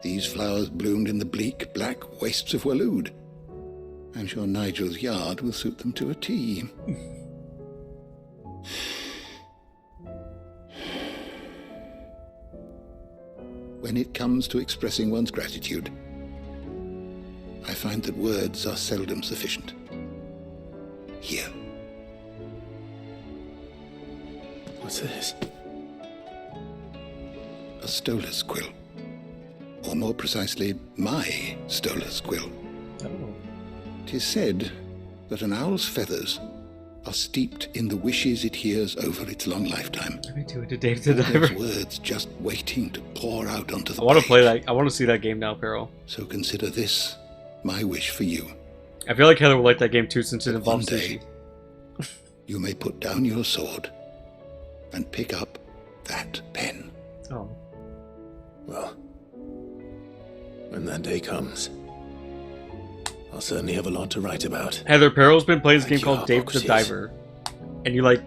these flowers bloomed in the bleak, black wastes of Waloed. I'm sure Nigel's yard will suit them to a T. When it comes to expressing one's gratitude, I find that words are seldom sufficient. Here. What's this? A stoler's quill. Or more precisely, my stoler's quill. Oh. 'Tis said that an owl's feathers are steeped in the wishes it hears over its long lifetime. Let me do it to Dave the Diver. Those words just waiting to pour out onto the I want to page. play that. I want to see that game now, Peril. So consider this my wish for you. I feel like Heather would like that game too, since it involves One sushi. day, you may put down your sword and pick up that pen. Oh. Well, when that day comes, I'll certainly have a lot to write about. Heather, Peril's been playing this game called Dave the Hippocrates. Diver, and you like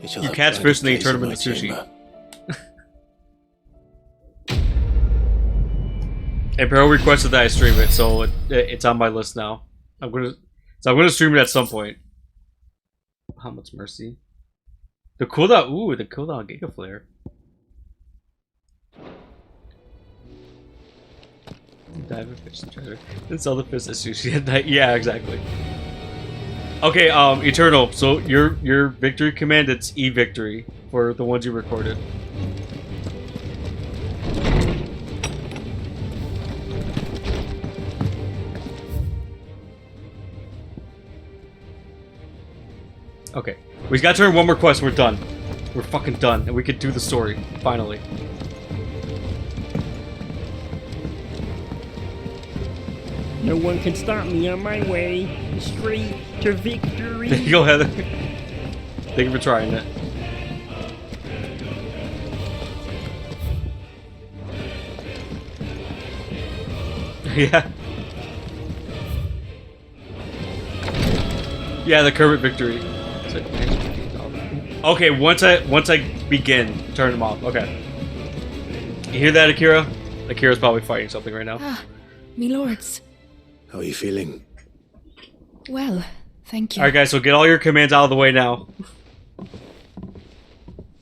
Shall you have catch pride fish in and then you turn place them in into my sushi. chamber. And Peril requested that I stream it, so it's on my list now. I'm gonna stream it at some point. How much mercy? The cooldown, ooh, the cooldown Giga Flare. Dive and fish and treasure. And sell the fish as sushi at night. Yeah, exactly. Okay, Eternal. So your victory command, it's E-Victory for the ones you recorded. Okay. We got to turn one more quest, we're done. We're fucking done, and we could do the story, finally. No one can stop me on my way straight to victory. There you go, Heather. Thank you for trying it. Yeah. Yeah, the Kermit victory. Okay, once I begin, turn them off. Okay. You hear that, Akira? Akira's probably fighting something right now. Ah, me lords. How are you feeling? Well, thank you. Alright guys, so get all your commands out of the way now.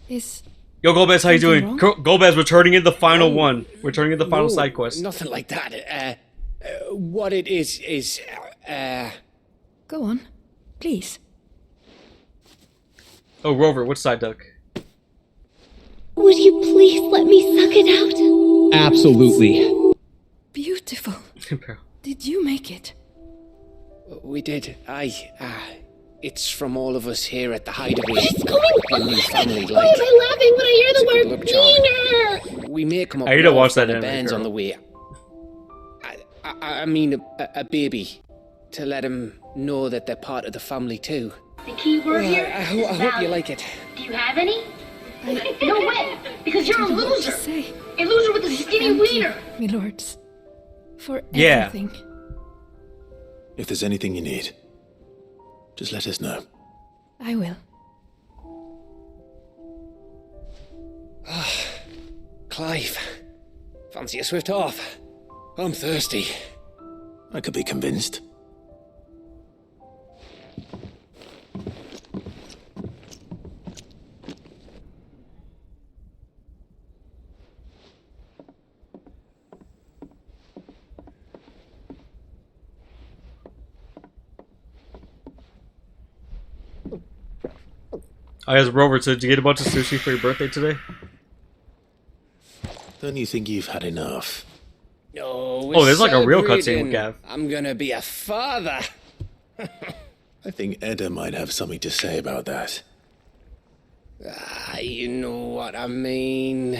Is Yo, Golbez, how you doing? wrong? Golbez, we're turning in the final one. We're turning in the final side quest. Nothing like that. What it is, Go on, please. Oh, Rover, what's side duck? Would you please let me suck it out? Absolutely. Beautiful. Did you make it? We did. It's from all of us here at the hideaway. What is going The on? new family, Why am I laughing when I hear the word Look, John. wiener? We may come up I need to north watch that when the anime, band's girl. on the way. I mean a baby. To let him know that they're part of the family too. The key word here I is hope you value. like it. Do you have any? No way, because you're a Don't know what to loser. say. A loser with a skinny Thank wiener. you, me lords, for Yeah. everything. If there's anything you need, just let us know. I will. Clive, fancy a swift off? I'm thirsty. I could be convinced. I guess Rover, so did you get a bunch of sushi for your birthday today? Don't you think you've had enough? No, Oh, there's like a real cutscene with Gav. I'm gonna be a father. I think Edda might have something to say about that. Ah, you know what I mean.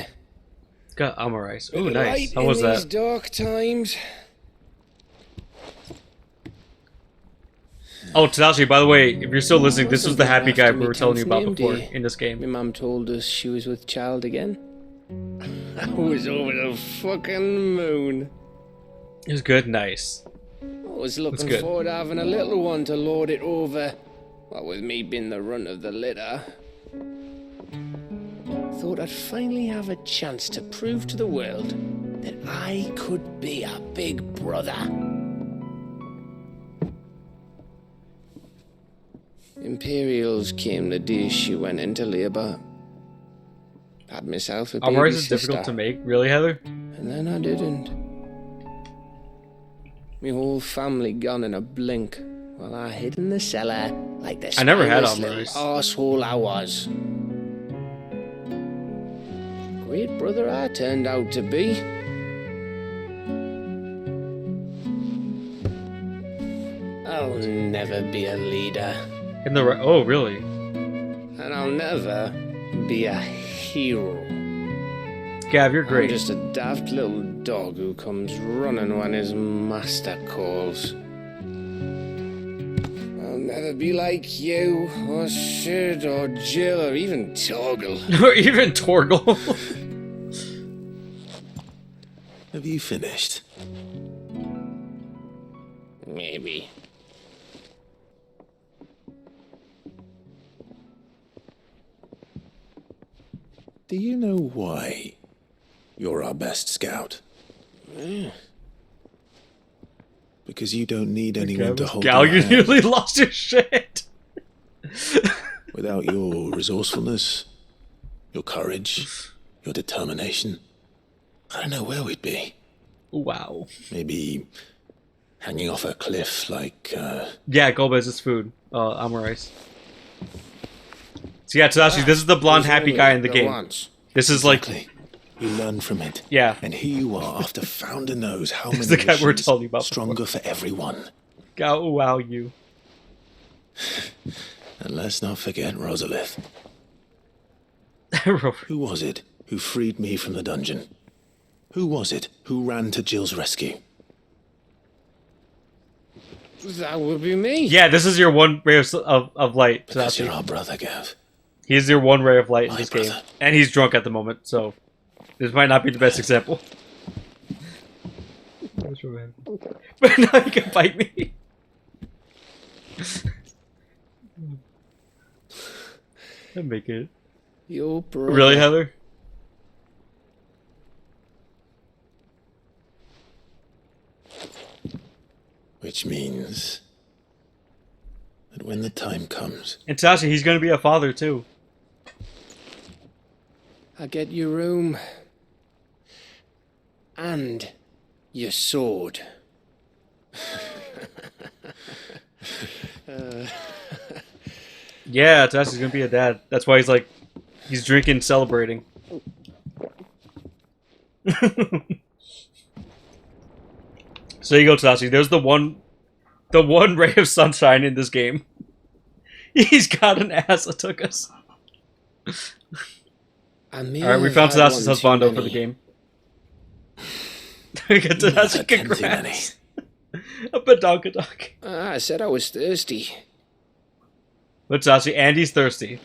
It's got armor rice. Ooh, Bit of nice. light How in was these that? dark times. Oh, Tadashi, by the way, if you're still listening, this was the Wasn't happy long guy after we me were telling you about 10th name before day. in this game. My mum told us she was with child again. I was over the fucking moon. It was good, nice. I was That's looking good. forward to having a little one to lord it over. What with me being the runt of the litter. Thought I'd finally have a chance to prove to the world that I could be a big brother. Imperials came the day she went into labour. Had myself a baby Armor rice is sister. difficult to make, really, Heather? And then I didn't. My whole family gone in a blink, while I hid in the cellar like the I never had spineless armor little rice. arsehole I was. Great brother I turned out to be. I'll never be a leader. In the oh, really? And I'll never be a hero. Gav, you're great. I'm just a daft little dog who comes running when his master calls. I'll never be like you, or Sid, or Jill, or even Torgal. Or even Torgal. Have you finished? Maybe. Do you know why you're our best scout? Because you don't need anyone to hold Gal, your you hand. nearly lost your shit. Without your resourcefulness, your courage, your determination, I don't know where we'd be. Wow. Maybe hanging off a cliff like, Yeah, Golbez's food. Armor rice. So yeah, Tadashi, this is the blonde happy guy in the game. This is like... You learn from it. Yeah. And here you are, after Founder knows how It's many the guy we were missions, telling you about stronger for everyone. Oh, wow, you. And let's not forget Rosalith. Who was it who freed me from the dungeon? Who was it who ran to Jill's rescue? That would be me. Yeah, this is your one ray of light, Because Tadashi. you're our brother, Gav. He's your one ray of light in this game. And he's drunk at the moment, so... This might not be the best example. But now you can bite me. I'll make it. Your brother. Really, Heather? Which means that when the time comes, And Tadashi, he's gonna be a father too. I get your room. And your sword. Yeah, Tadashi's gonna be a dad. That's why he's like, he's drinking, celebrating. So you go, Tadashi. There's the one ray of sunshine in this game. He's got an ass that took us. Alright, we found Tadashi's husbando for the game. We got Tadashi, congrats. A badonkadonk. I said I was thirsty. But Tadashi, Andy's thirsty.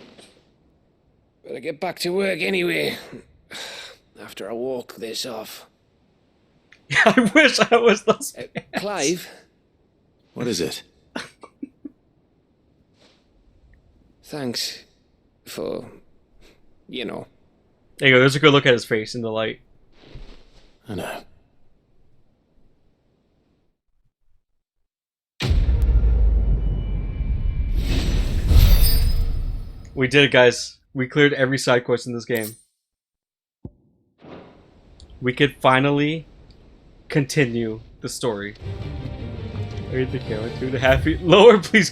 Better get back to work anyway. After I walk this off. I wish I was those Clive? what is it? Thanks for, you know. There you go, there's a good look at his face in the light. I know. We did it, guys. We cleared every side quest in this game. We could finally continue the story. Read the camera to the happy lower, please.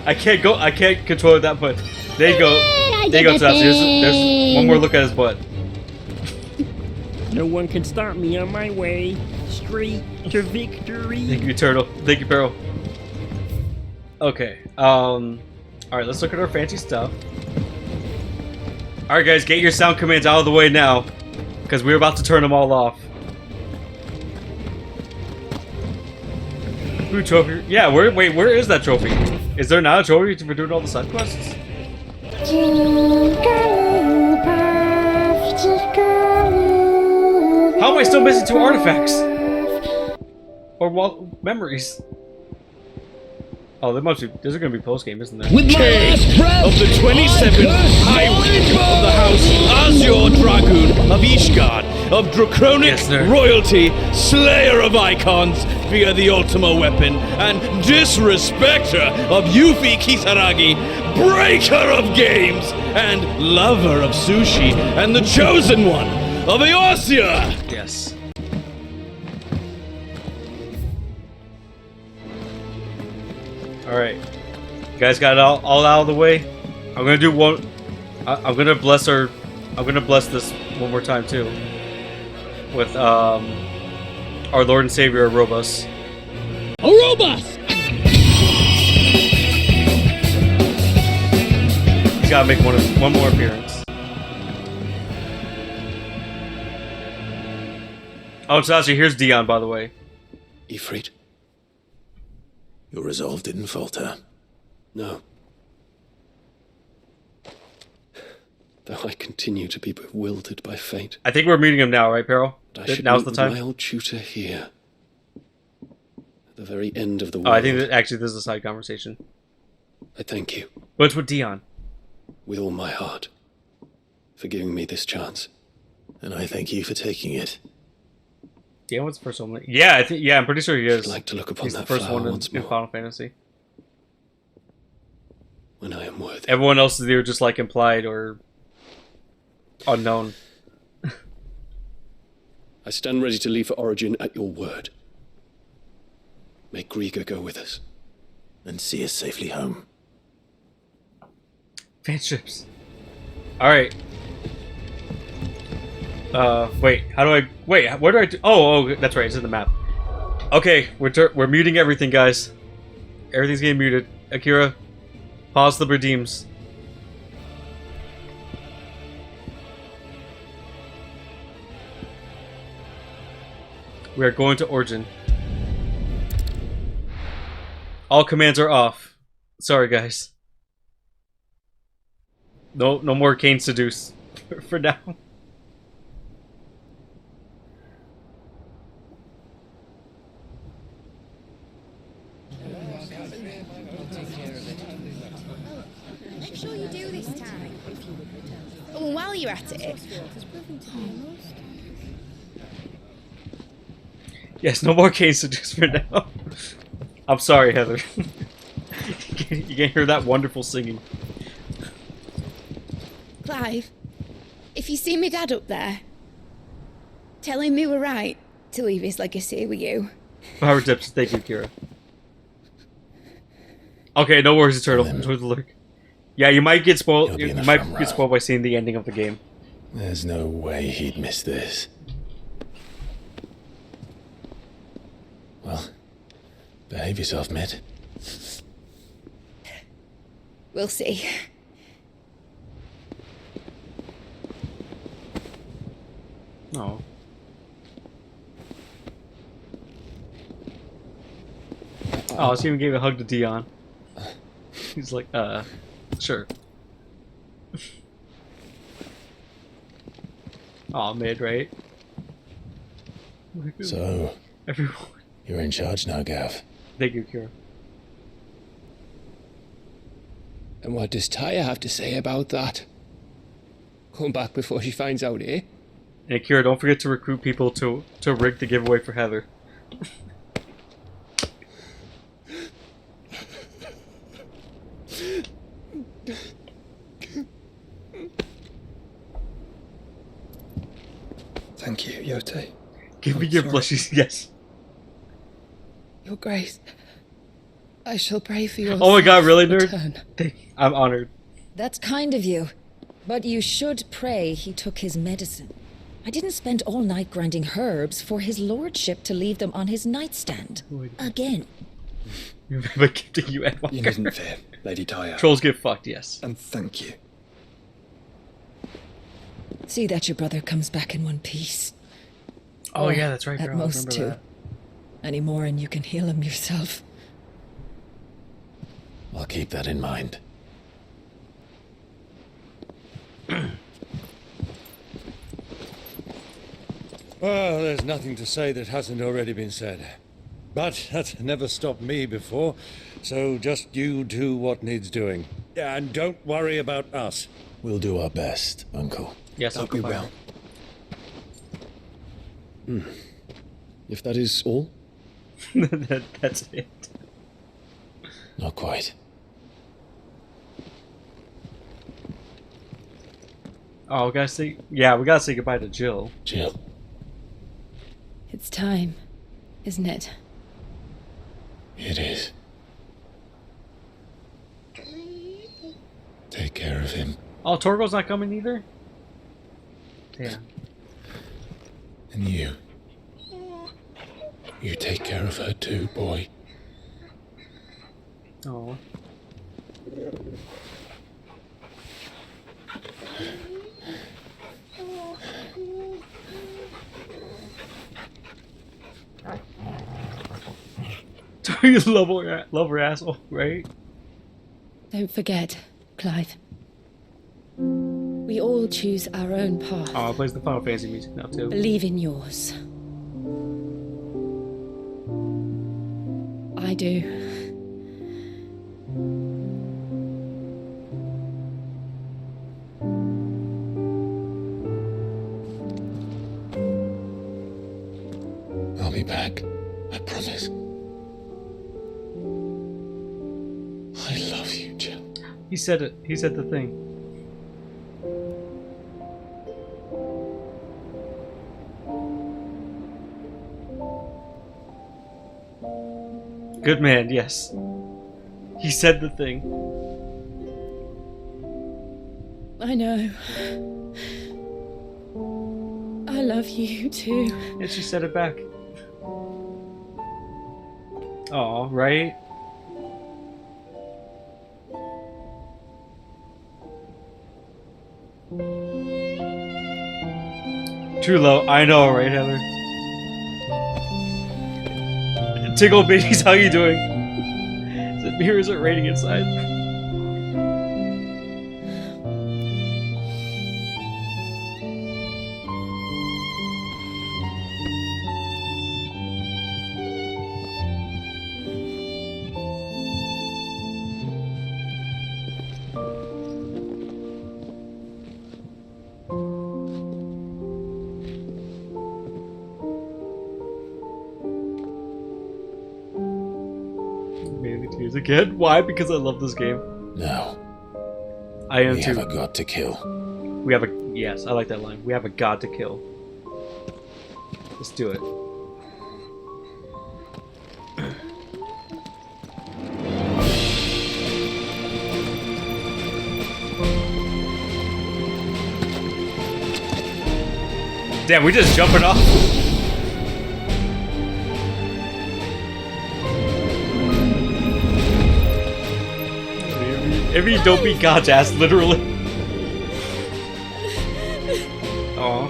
I can't go. I can't control it that much. There you go. There you go, Tadashi. There's one more look at his butt. No one can stop me on my way straight to victory. Thank you, Turtle. Thank you, Pearl. Okay. All right. Let's look at our fancy stuff. Alright guys, get your sound commands out of the way now. Because we're about to turn them all off. Ooh, trophy. Yeah, wait, where is that trophy? Is there not a trophy for doing all the side quests? How am I still missing 2 artifacts? Or memories? Oh, there must be. There's gonna be post game, isn't there? With my last breath of the 27th Highway of the House Azure Dragoon of Ishgard, of Draconic Royalty, Slayer of Icons via the Ultima Weapon, and Disrespecter of Yuffie Kisaragi, Breaker of Games, and Lover of Sushi, and the Chosen One of Eorzea! Yes. Alright. You guys got it all out of the way? I'm gonna do one. I'm gonna bless this one more time too. With our Lord and Savior Arobas. Arobas! He's gotta make one more appearance. Oh, Sashi, here's Dion, by the way. Ifrit, your resolve didn't falter. No. Though I continue to be bewildered by fate. I think we're meeting him now, right, Peril? Now's the time. My old tutor here. At the very end of the world. Oh, I think that actually this is a side conversation. I thank you. But it's with Dion. With all my heart. For giving me this chance. And I thank you for taking it. Dion was the first one. Yeah, I'm pretty sure he is. I'd like to look upon He's that the first flower one in once more. Final Fantasy. When I am worthy. Everyone else is either just like implied or unknown. I stand ready to leave for Origin at your word. May Griga go with us. And see us safely home. Fanships. Alright. Wait, how do I... Wait, where do I do... Oh, that's right, it's in the map. Okay, we're muting everything, guys. Everything's getting muted. Akira, pause the redeems. We are going to Origin. All commands are off. Sorry, guys. No more Kain seduce for now. Make sure you do this time. Oh, and while you're at it. Yes, no more Kain seduce for now. I'm sorry, Heather. You can't hear that wonderful singing. Clive, if you see me dad up there, tell him we were right to leave his legacy with you. Power tips, thank you, Kira. Okay, no worries, Eternal. Enjoy the lurk. Yeah, you might get spoiled. You might get spoiled by seeing the ending of the game. There's no way he'd miss this. Well, behave yourself, Mitt. We'll see. Oh. Oh, she even gave a hug to Dion. He's like, sure. Aw, mid, right? So, everyone. You're in charge now, Gav. Thank you, Kira. And what does Taya have to say about that? Come back before she finds out, eh? And Kira, don't forget to recruit people to rig the giveaway for Heather. Thank you, Yote. Give me your blushes, yes. Your Grace, I shall pray for your Oh my god, really, return. nerd? I'm honored. That's kind of you. But you should pray he took his medicine. I didn't spend all night grinding herbs for his lordship to leave them on his nightstand. Again. Remember gifting you Ed You needn't fear, Lady Taya. Trolls get fucked, yes. And thank you. See that your brother comes back in one piece. Oh, Or yeah, that's right, At girl. I most remember two. that. Any more and you can heal him yourself. I'll keep that in mind. Well, there's nothing to say that hasn't already been said. But that's never stopped me before, so just you do what needs doing. And don't worry about us. We'll do our best, Uncle. Yes, Hope Uncle you Final. well. If that is all? That's it. Not quite. Oh, we gotta say... Yeah, we gotta say goodbye to Jill. Jill. It's time, isn't it? It is. Take care of him. Oh, Torgo's not coming either? Yeah. And you. You take care of her too, boy. Oh. You love her asshole, right? Don't forget, Clive. We all choose our own path. Oh, it plays the Final Fantasy music now too. Believe in yours. I do. I'll be back. I promise. I love you, Jill. He said it. He said the thing. Good man, yes. He said the thing. I know. I love you too. And she said it back. Aw, right? Too low. I know, right, Heather? Tickle Bitties, how you doing? Is it me or is it raining inside? Again? Why? Because I love this game. No. I am we too. have a god to kill. We have a... Yes, I like that line. We have a god to kill. Let's do it. Damn, we just jumping off. If you don't beat God's ass, literally. Aww.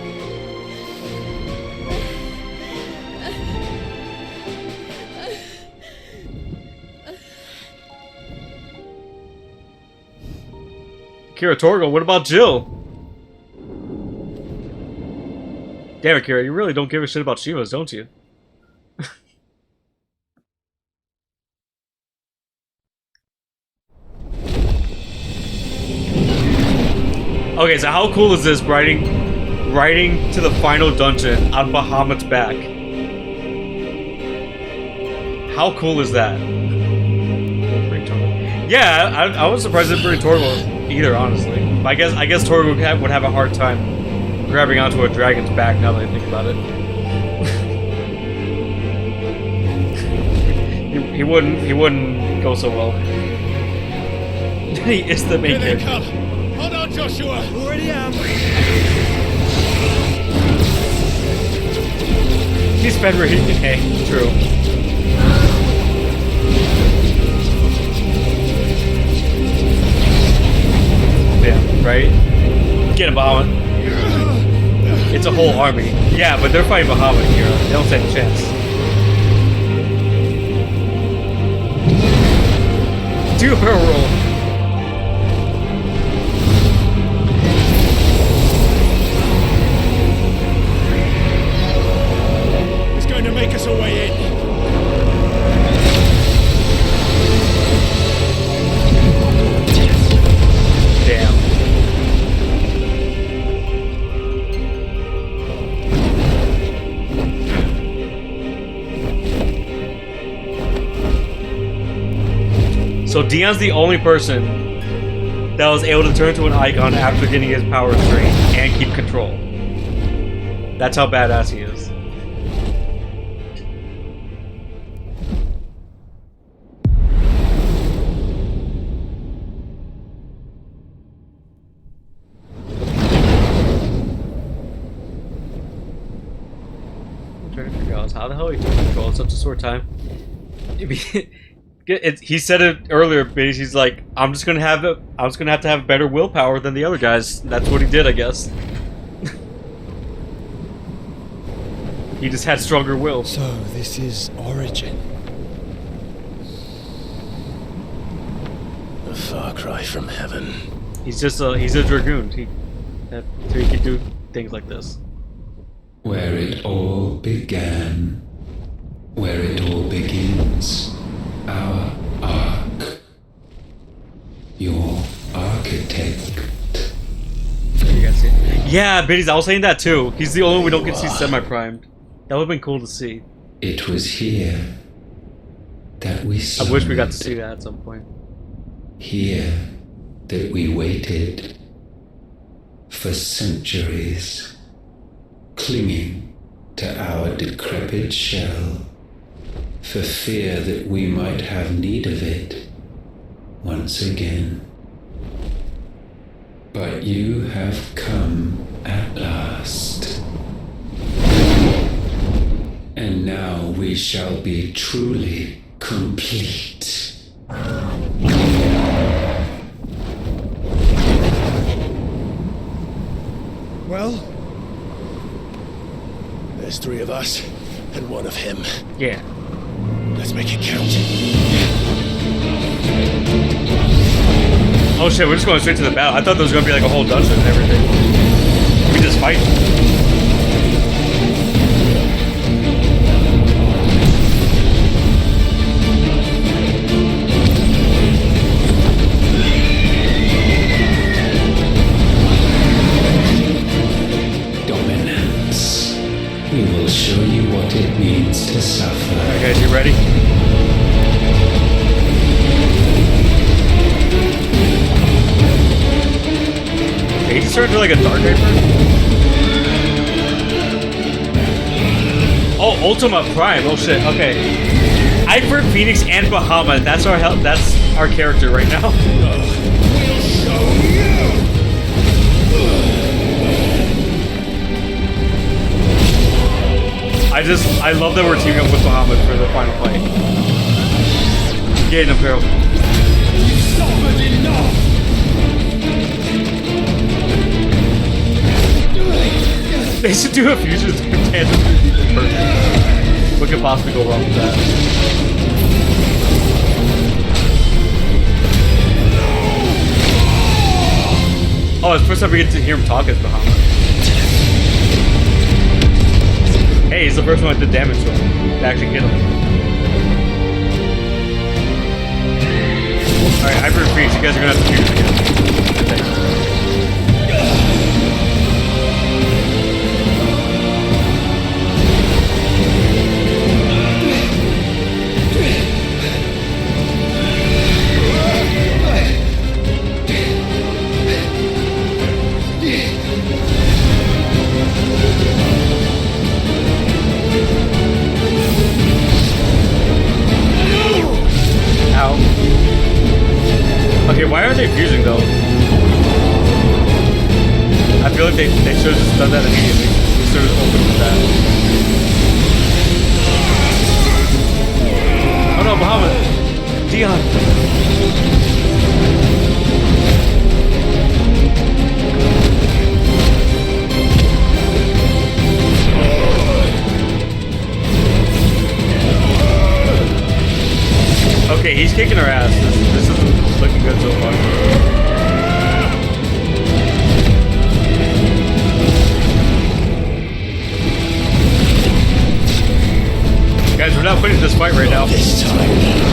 Kira Torgo, what about Jill? Damn it, Kira, you really don't give a shit about Shivas, don't you? Okay, so how cool is this riding to the final dungeon on Bahamut's back? How cool is that? Yeah, I was surprised it didn't bring Torgo either, honestly. I guess Torgo would have a hard time grabbing onto a dragon's back now that I think about it. he wouldn't go so well. He is the main character. Hold on, Joshua! Already am! He's Fenrir, hey, true. Yeah, right? Get him, Bahamut. It's a whole army. Yeah, but they're fighting Bahamut here. They don't stand a chance. Do a barrel roll. It's going to make us a way in. Damn. So Dion's the only person that was able to turn to an icon after getting his power drained and keep control. That's how badass he is. I'm trying to figure out how the hell he took control in such a short time. He said it earlier, but he's like, I'm just gonna have to have better willpower than the other guys. That's what he did, I guess. He just had stronger will. So this is Origin. A far cry from heaven. He's a dragoon. He can do things like this. Where it all began, where it all begins. Our arc. Your architect. You guys see it? Yeah, Biddies, I was saying that too. He's the only one we don't get to see semi-primed. That would have been cool to see. It was here that we I wish we got to see that at some point. Here that we waited for centuries, clinging to our decrepit shell, for fear that we might have need of it once again. But you have come at last. And now we shall be truly complete. Well, there's 3 of us and 1 of him. Yeah. Let's make it count. Oh shit, we're just going straight to the battle. I thought there was going to be like a whole dungeon and everything. We just fight. Dominance. We will show you what it means to suffer. Alright guys, you ready? He just turned into like a Dark Viper? Oh, Ultima Prime. Oh shit. Okay. I've heard Phoenix and Bahamut. That's our character right now. I love that we're teaming up with Bahamut for the final fight. Get him, Pharaoh. They should do a fusion tandem. Perfect. What could possibly go wrong with that? Oh, it's the first time we get to hear him talk as Bahamut. Hey, he's the first one that did damage to him. To actually hit him. Alright, Hyper Freeze, you guys are gonna have to fuse again. Ow. Okay, why aren't they fusing though? I feel like they should have just done that immediately. They should have opened with that. Oh no, Bahamut! Dion! Yeah, he's kicking our ass. This is looking good so far. Guys, we're not winning this fight right now. This time.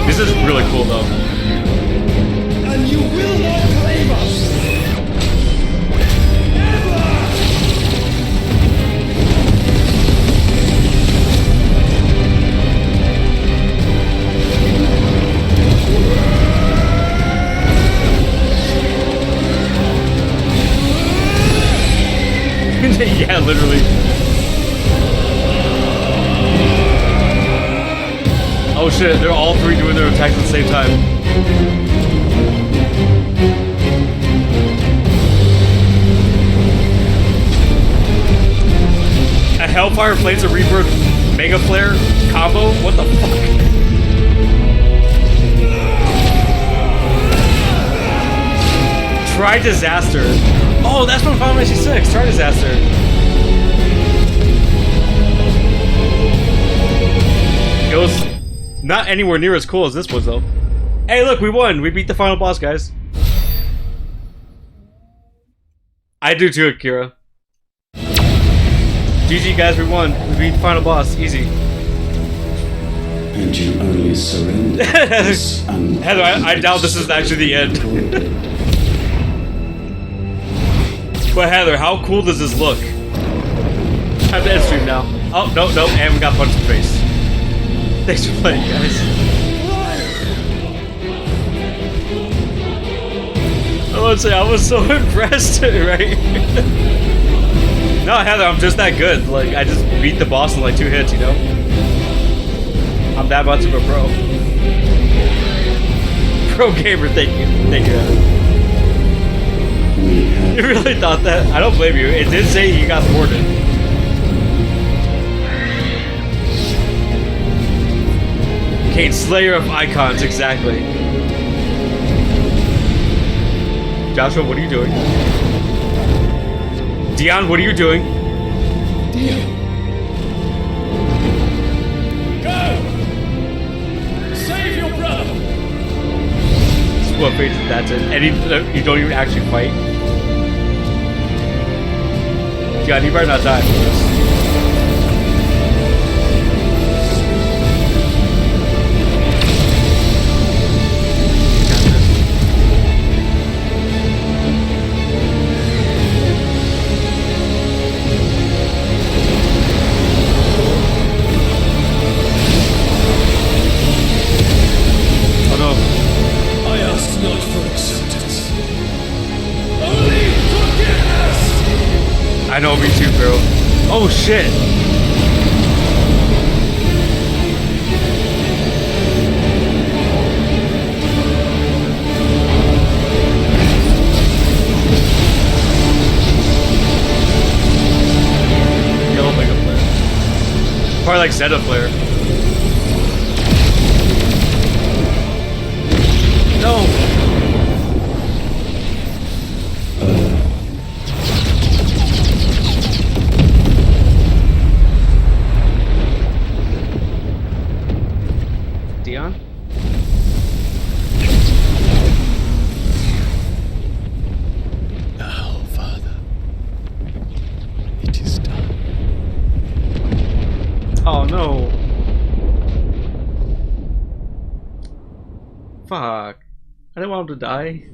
This is really cool though. And you will not claim us. Yeah, literally. Oh shit, they're all three doing their attacks at the same time. A Hellfire Flames of Rebirth Mega Flare combo? What the fuck? Try Disaster. Oh, that's from Final Fantasy XVI. Try Disaster. It was not anywhere near as cool as this was, though. Hey, look, we won. We beat the final boss, guys. I do too, Akira. GG, guys, we won. We beat the final boss. Easy. And you only surrender. Heather, I doubt this is actually the end. But Heather, how cool does this look? I have to end stream now. Oh, no, and we got punched in the face. Thanks for playing, guys. I would say I was so impressed, right? No, Heather, I'm just that good. Like, I just beat the boss in like 2 hits, you know? I'm that much of a pro. Pro gamer, thank you. Thank you, Heather. You really thought that? I don't blame you. It did say you got thwarted. Kain, Slayer of Icons, exactly. Joshua, what are you doing? Dion, what are you doing? Dion. Go! Save your brother! What phase is that in? And you don't even actually fight? Dion, you better not die for this. I know, me too, bro. Oh shit! Yellow Mega Flare. Probably like Zeta Flare. No! Oh no. Fuck. I didn't want him to die.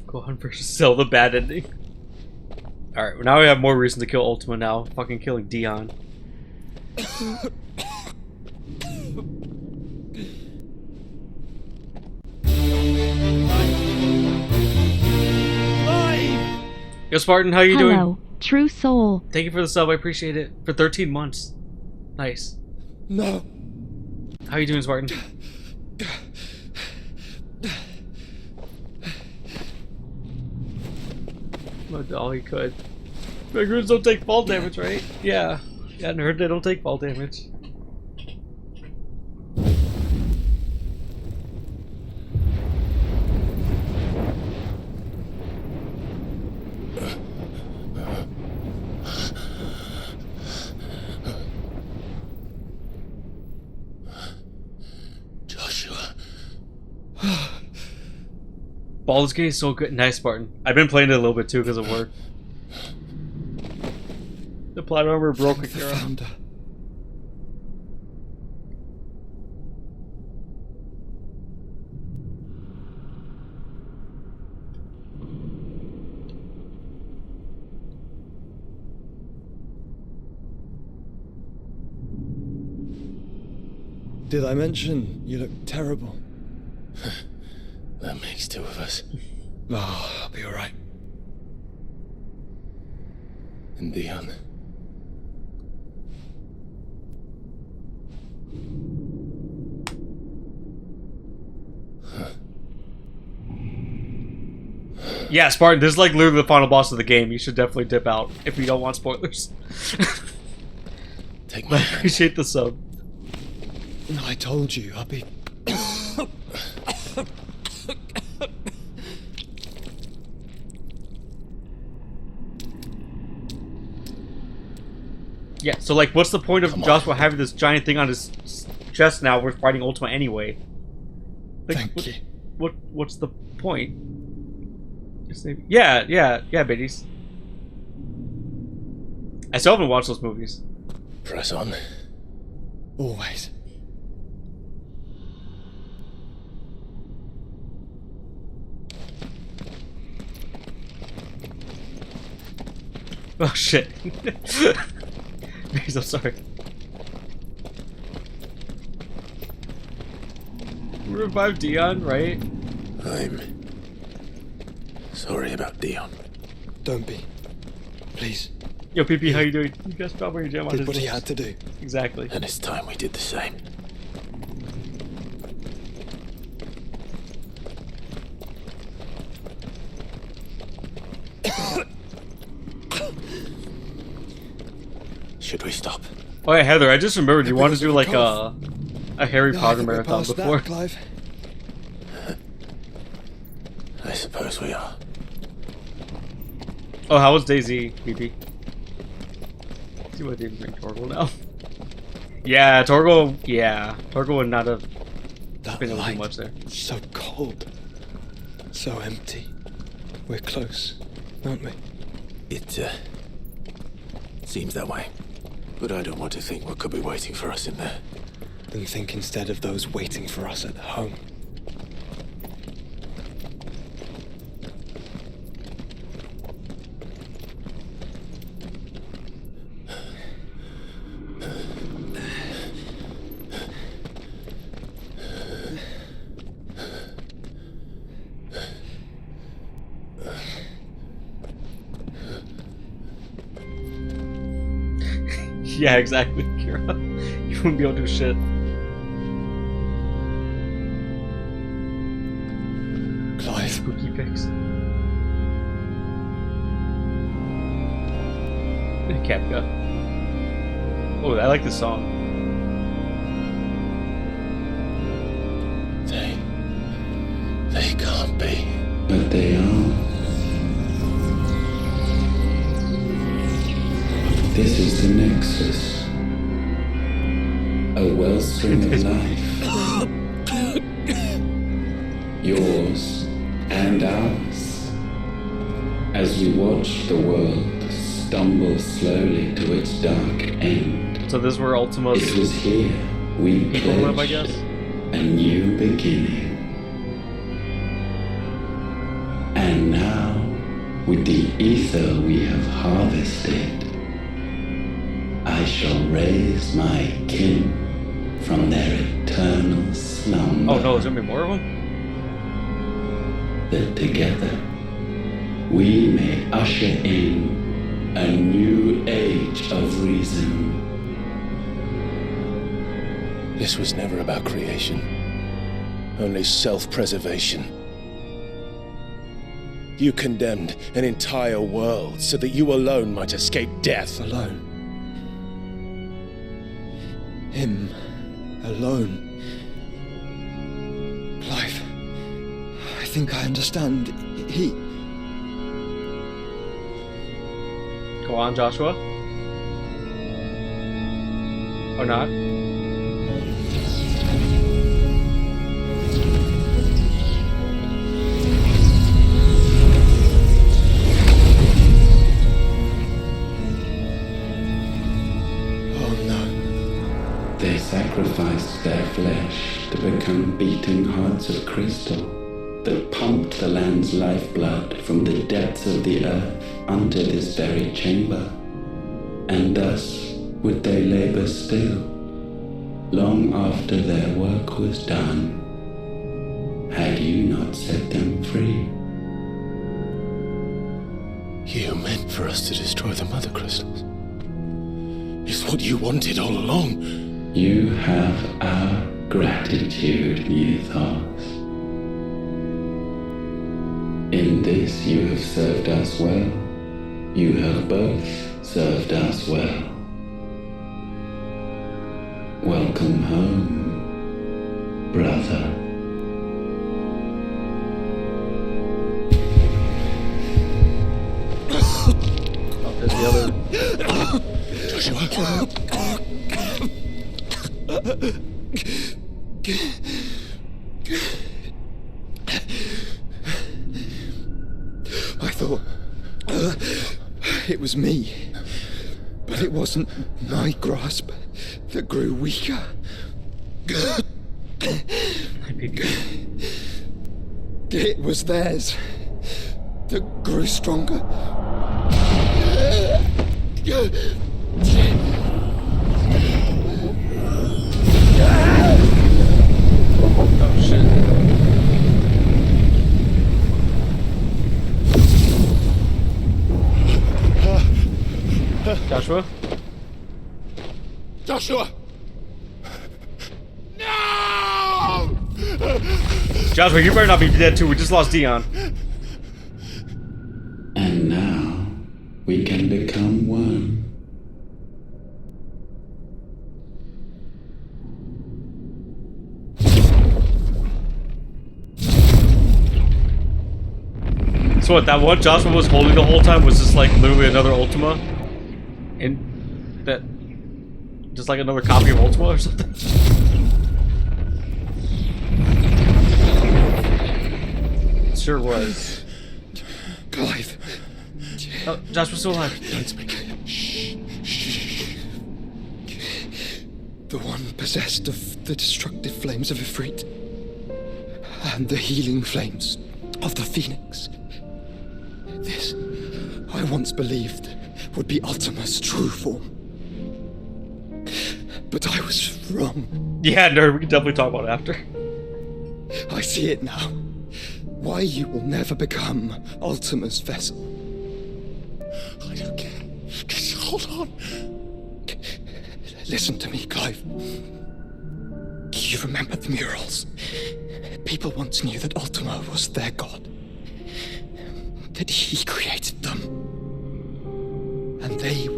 Gohan versus Cell, the bad ending. Alright, now we have more reason to kill Ultima now. Fucking killing Dion. Yo, Spartan, how you doing? Hello, true soul. Thank you for the sub. I appreciate it. For 13 months. Nice. No. How you doing, Spartan? All he could. Raccoons don't take fall damage, right? Yeah. Yeah, I heard they don't take fall damage. Joshua. Baldur's Gate is so good. Nice, Spartan. I've been playing it a little bit too because of work. The plot armor broke a Kira. Did I mention you look terrible? That makes two of us. Oh, I'll be alright. And Dion. Yeah, Spartan, this is like literally the final boss of the game. You should definitely dip out if you don't want spoilers. Take my hand. Appreciate the sub. No, I told you, I'll be... Yeah, so like, what's the point of Joshua having this giant thing on his chest now? We're fighting Ultima anyway. Like, Thank you. What's the point? Yeah, biddies. I still haven't watched those movies. Press on. Always. Oh shit. I'm sorry. Revive Dion, right? I'm sorry about Dion. Don't be. Please. Yo, PP, how you doing? You guys probably jam on Did what he had to do. Exactly. And it's time we did the same. Should we stop? Oh yeah, Heather, I just remembered you wanted to do like a Harry Potter marathon before. That, Clive. I suppose we are. Oh, how was DayZ, PP? See what I didn't bring Torgal now. Yeah, Torgal. Yeah, Torgal would not have been able to do much there. So cold. So empty. We're close, aren't we? It seems that way. But I don't want to think what could be waiting for us in there. Then think instead of those waiting for us at home. Yeah, exactly, Kira. You wouldn't be able to do shit. Clive. Spooky pics. Kepka. Oh, I like this song. They can't be. But they are. This is the Nexus. A wellspring of life. Yours and ours. As we watch the world stumble slowly to its dark end. So this is where Ultima's It was here we people live, I pledged guess. a new beginning. And now, with the ether we have harvested, I shall raise my kin from their eternal slumber. Oh no, there's gonna be more of them? That together we may usher in a new age of reason. This was never about creation, only self-preservation. You condemned an entire world so that you alone might escape death. Alone. Him. Alone. Clive. I think I understand. He... Go on, Joshua. Or not? They sacrificed their flesh to become beating hearts of crystal that pumped the land's lifeblood from the depths of the earth unto this very chamber. And thus would they labor still, long after their work was done, had you not set them free. You meant for us to destroy the mother crystals. It's what you wanted all along. You have our gratitude, Mythos. In this you have served us well. You have both served us well. Welcome home, brother. There's the other. Joshua. I thought it was me, but it wasn't my grasp that grew weaker. It was theirs that grew stronger. Oh shit. Joshua? Joshua! Joshua, you better not be dead too. We just lost Dion. And now we can become one. So what, that one Joshua was holding the whole time was just like literally another Ultima? And that... just like another copy of Ultima or something? It sure was. Clive. Oh, Joshua's still alive. Don't speak. Shh. Shh. The one possessed of the destructive flames of Ifrit. And the healing flames of the Phoenix. This, I once believed, would be Ultima's true form. But I was wrong. Yeah, nerd, we can definitely talk about it after. I see it now. Why you will never become Ultima's vessel. I don't care. Just hold on. Listen to me, Clive. You remember the murals? People once knew that Ultima was their god. That he created them. And they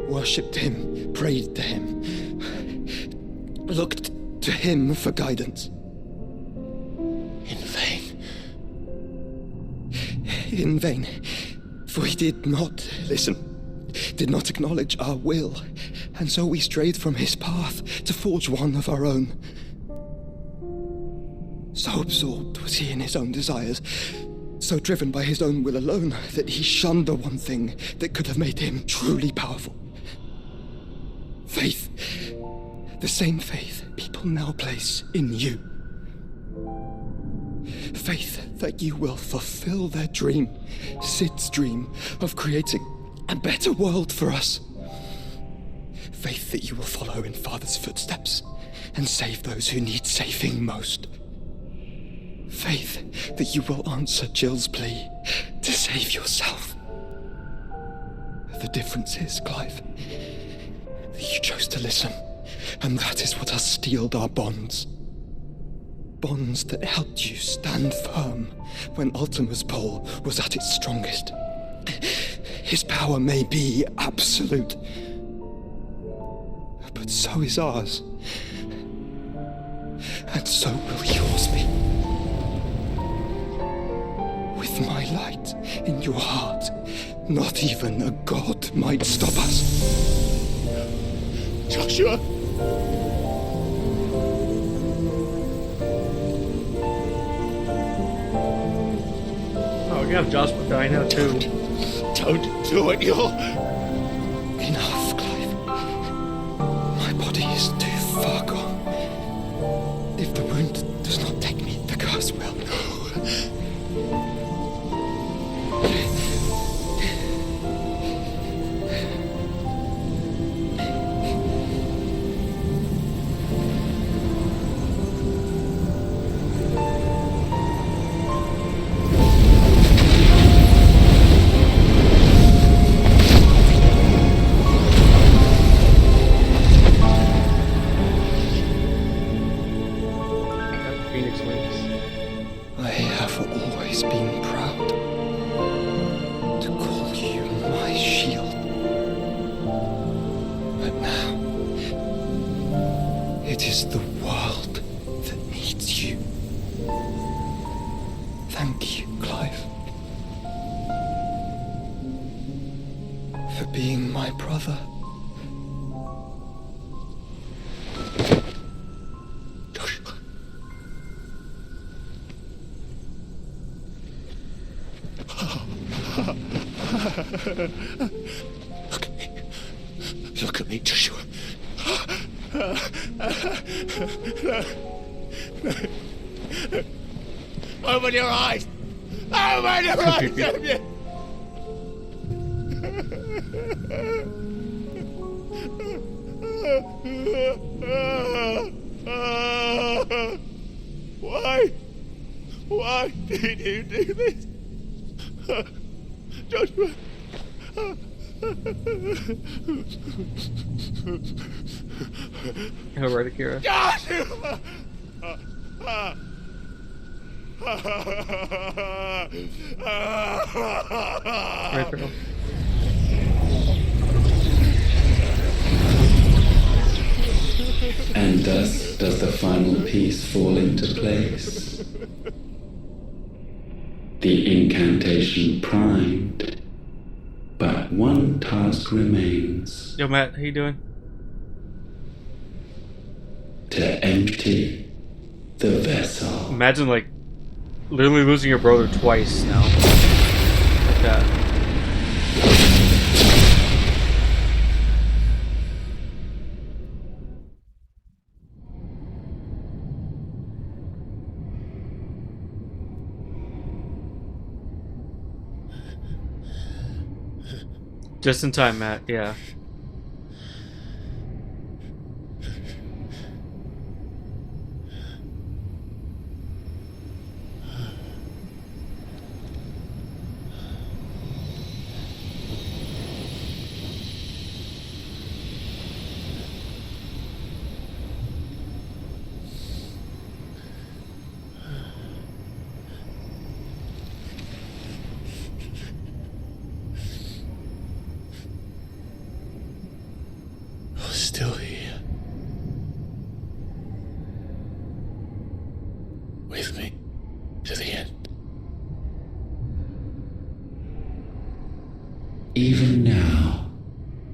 worshipped him, prayed to him, looked to him for guidance. In vain. In vain. For he did not listen, did not acknowledge our will, and so we strayed from his path to forge one of our own. So absorbed was he in his own desires, so driven by his own will alone, that he shunned the one thing that could have made him truly powerful. Faith. The same faith people now place in you. Faith that you will fulfill their dream, Sid's dream, of creating a better world for us. Faith that you will follow in Father's footsteps and save those who need saving most. Faith that you will answer Jill's plea to to save yourself. The difference is, Clive, that you chose to listen, and that is what has steeled our bonds. Bonds that helped you stand firm when Ultima's pull was at its strongest. His power may be absolute, but so is ours. And so will yours be. With my light in your heart, not even a god might stop us. Joshua! Oh, we have Joshua die now too. Don't do it, you'll... Enough, Clive. My body is too far gone. If the wound does not take me, the curse will. I have always been proud to call you my shield. But now, it is the world that needs you. Thank you, Clive, for being my brother. Look at me, Joshua. Open your eyes! Open your eyes! Why? Why did you do this? Joshua! Oh, right, Akira. Joshua! Right, girl. And thus does the final piece fall into place. The incantation primed, but one task remains. Yo, Matt, how you doing? To empty the vessel. Imagine, like, literally losing your brother twice now. Like that. Just in time, Matt, yeah. Still here. With me to the end. Even now,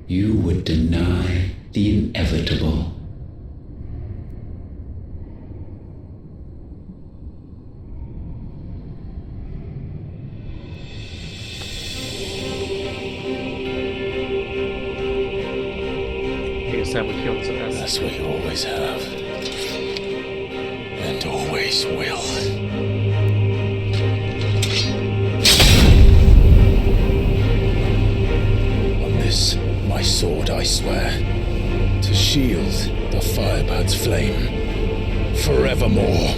you would deny the inevitable. That's what you always have. And always will. On this, my sword, I swear, to shield the Firebird's flame forevermore.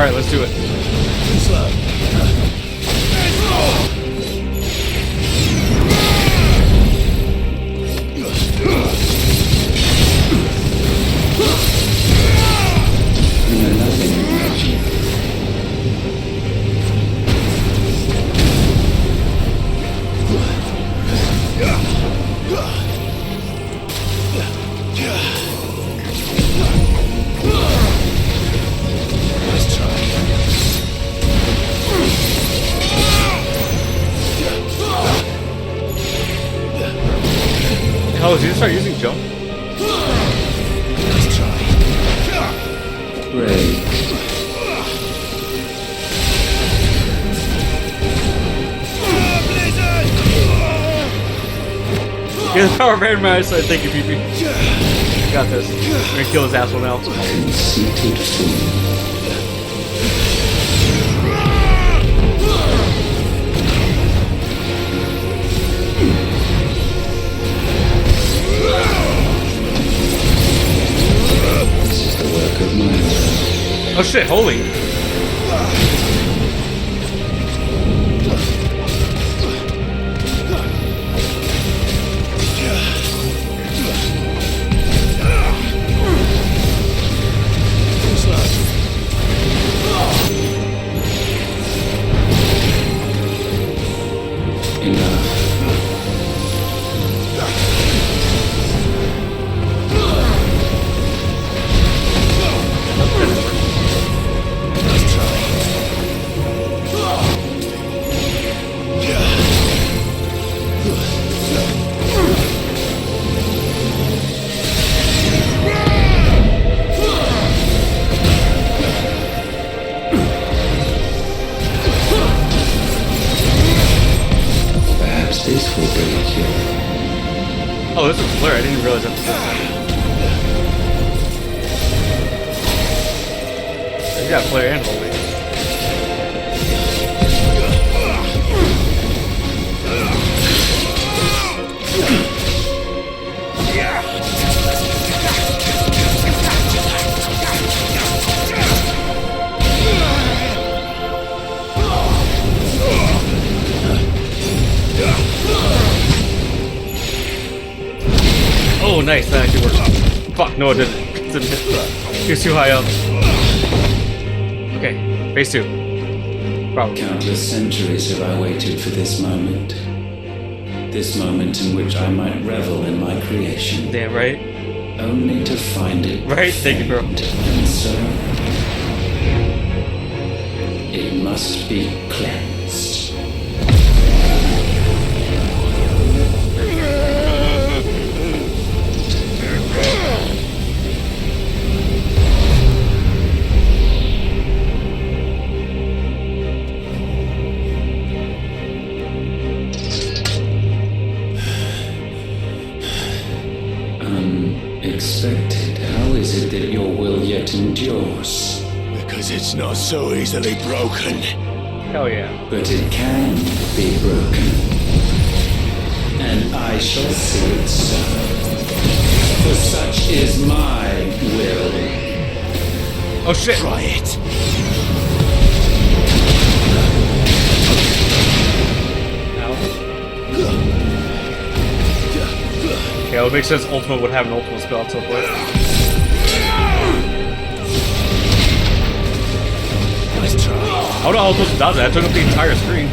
Alright, let's do it. Oh, did you start using jump? Let's try. Break. Yeah, the power of Iron Man. Thank you, PP. Got this. We're gonna kill his asshole now. Conceited fool. This is the work of mine. Oh shit, holy. Oh, this is Flare. I didn't realize that. You got Flare and Holy. Oh, nice. That actually worked. Fuck, no, it didn't. It didn't hit. He was too high up. Okay, phase 2. Probably. Countless centuries have I waited for this moment. This moment in which I might revel in my creation. Damn right. Only to find it. Right, thank you, bro. And so, it must be cleansed. Unexpected. How is it that your will yet endures? Because it's not so easily broken. Hell yeah. But it can be broken. And I shall see it so. For such is my will. Oh shit. Try it. Yeah, it would make sense Ultimate would have an ultimate spell at some point. Nice try. I don't know how I was supposed to dodge that. I took up the entire screen.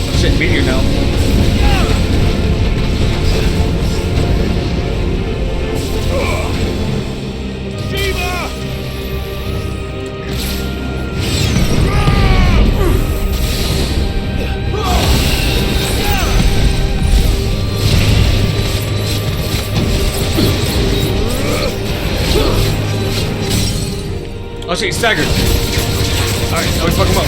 Oh shit, meteor now. Oh shit, he's staggered. Alright, now we fuck him up.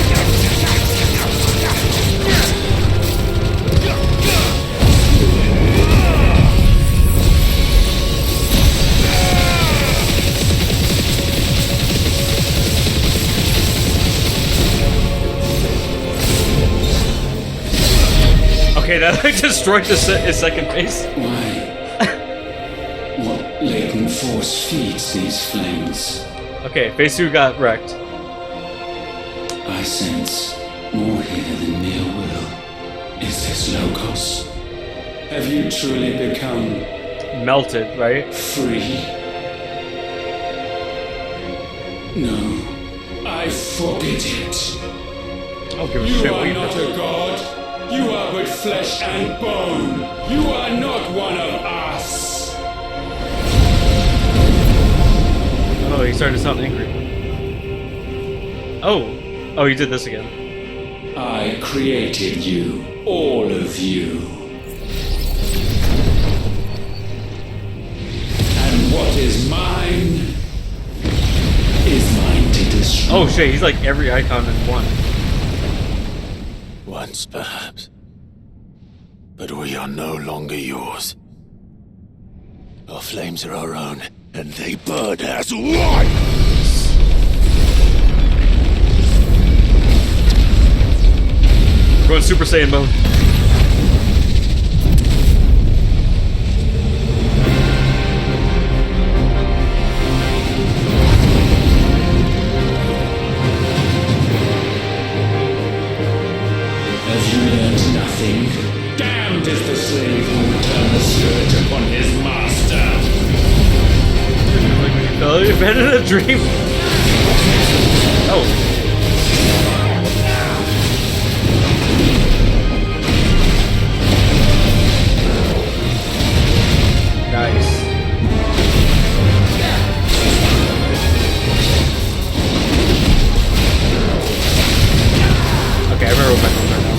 Okay, that destroyed his second base. Why? What latent force feeds these flames? Okay, phase 2 got wrecked. I sense more here than mere will. Is this Logos? Have you truly become melted, right? Free? No, I forbid it. I'll give a You shit are what you not do. a god. You are but flesh and bone. You are not one of us. Oh, he started to sound angry. Oh, he did this again. I created you, all of you. And what is mine is mine to destroy. Oh shit, he's like every icon in one. Once, perhaps. But we are no longer yours. Our flames are our own, and they burn as one! Going Super Saiyan mode. Have you learned nothing? Damned is the slave who will turn the spirit upon his master. Oh, you abandoned a dream. Oh. Nice. Okay, I remember what my moves are now.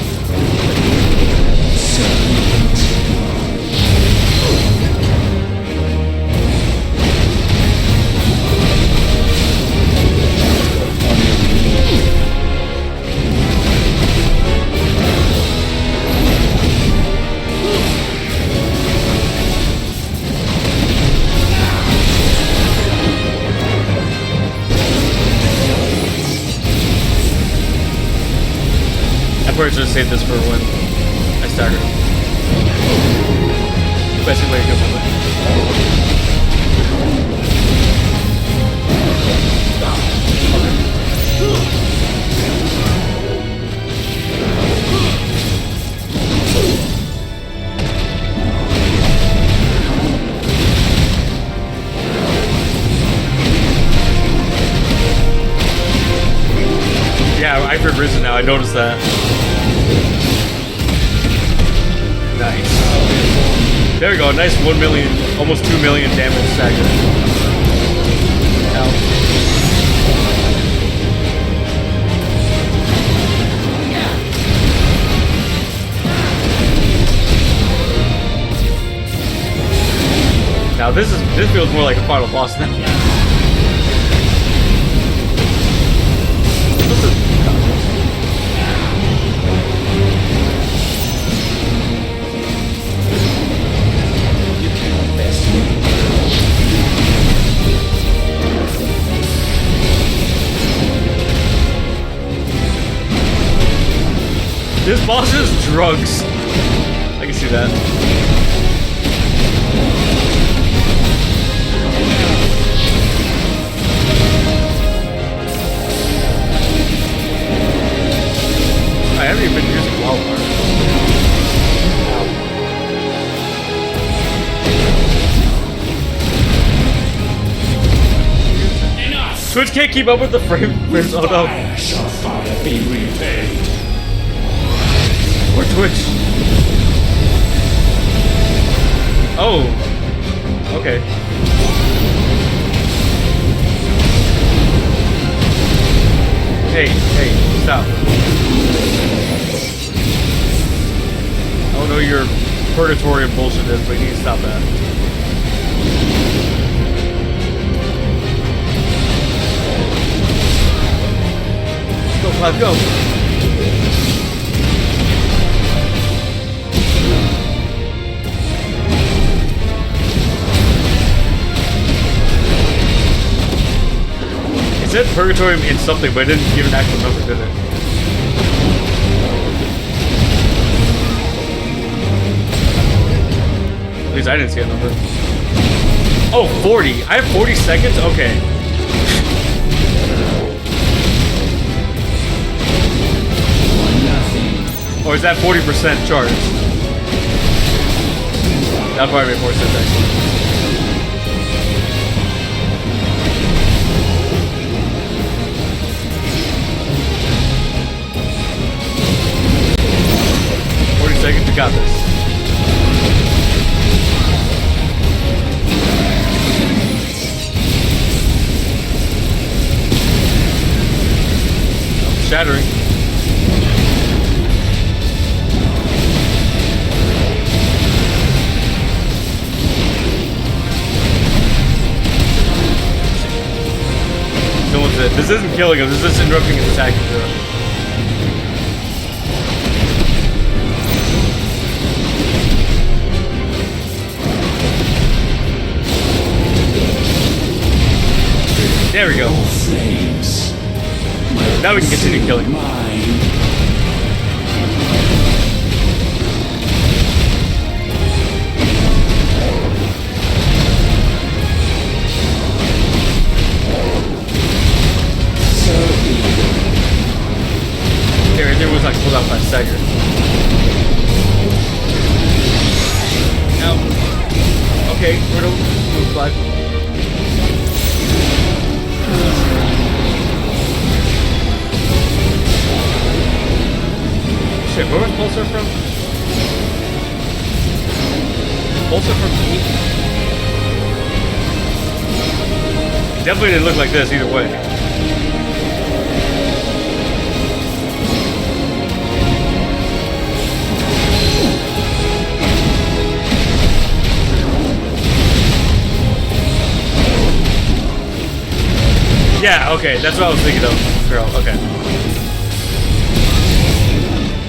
I probably should have saved this for when I staggered him. Best way to go for it. Yeah, I've risen now. I noticed that. Nice. There we go. Nice 1 million, almost 2 million damage stagger. Ow. Now this feels more like a final boss now. This boss is drugs. I can see that. I haven't even been using wildfire. Enough! Twitch can't keep up with the frames. Oh no. Fire shall fire be repaid. Or Twitch. Oh. Okay. Hey, stop. I don't know your purgatory and bullshit is, but you need to stop that. Go, Clive, go. It said purgatory in something, but it didn't give an actual number, did it? least I didn't see a number. Oh, 40. I have 40 seconds? Okay. Or is that 40% charge? That probably make more sense actually. Seconds, you got this. Shattering. No one's it. This isn't killing him, this is interrupting his attack. There we go. Now we can continue killing him. There was like pulled out by stagger. Now, okay, we're move live. Shit, where was Pulsar from? Pulsar from E? Definitely didn't look like this either way. Yeah, okay, that's what I was thinking of, girl, okay.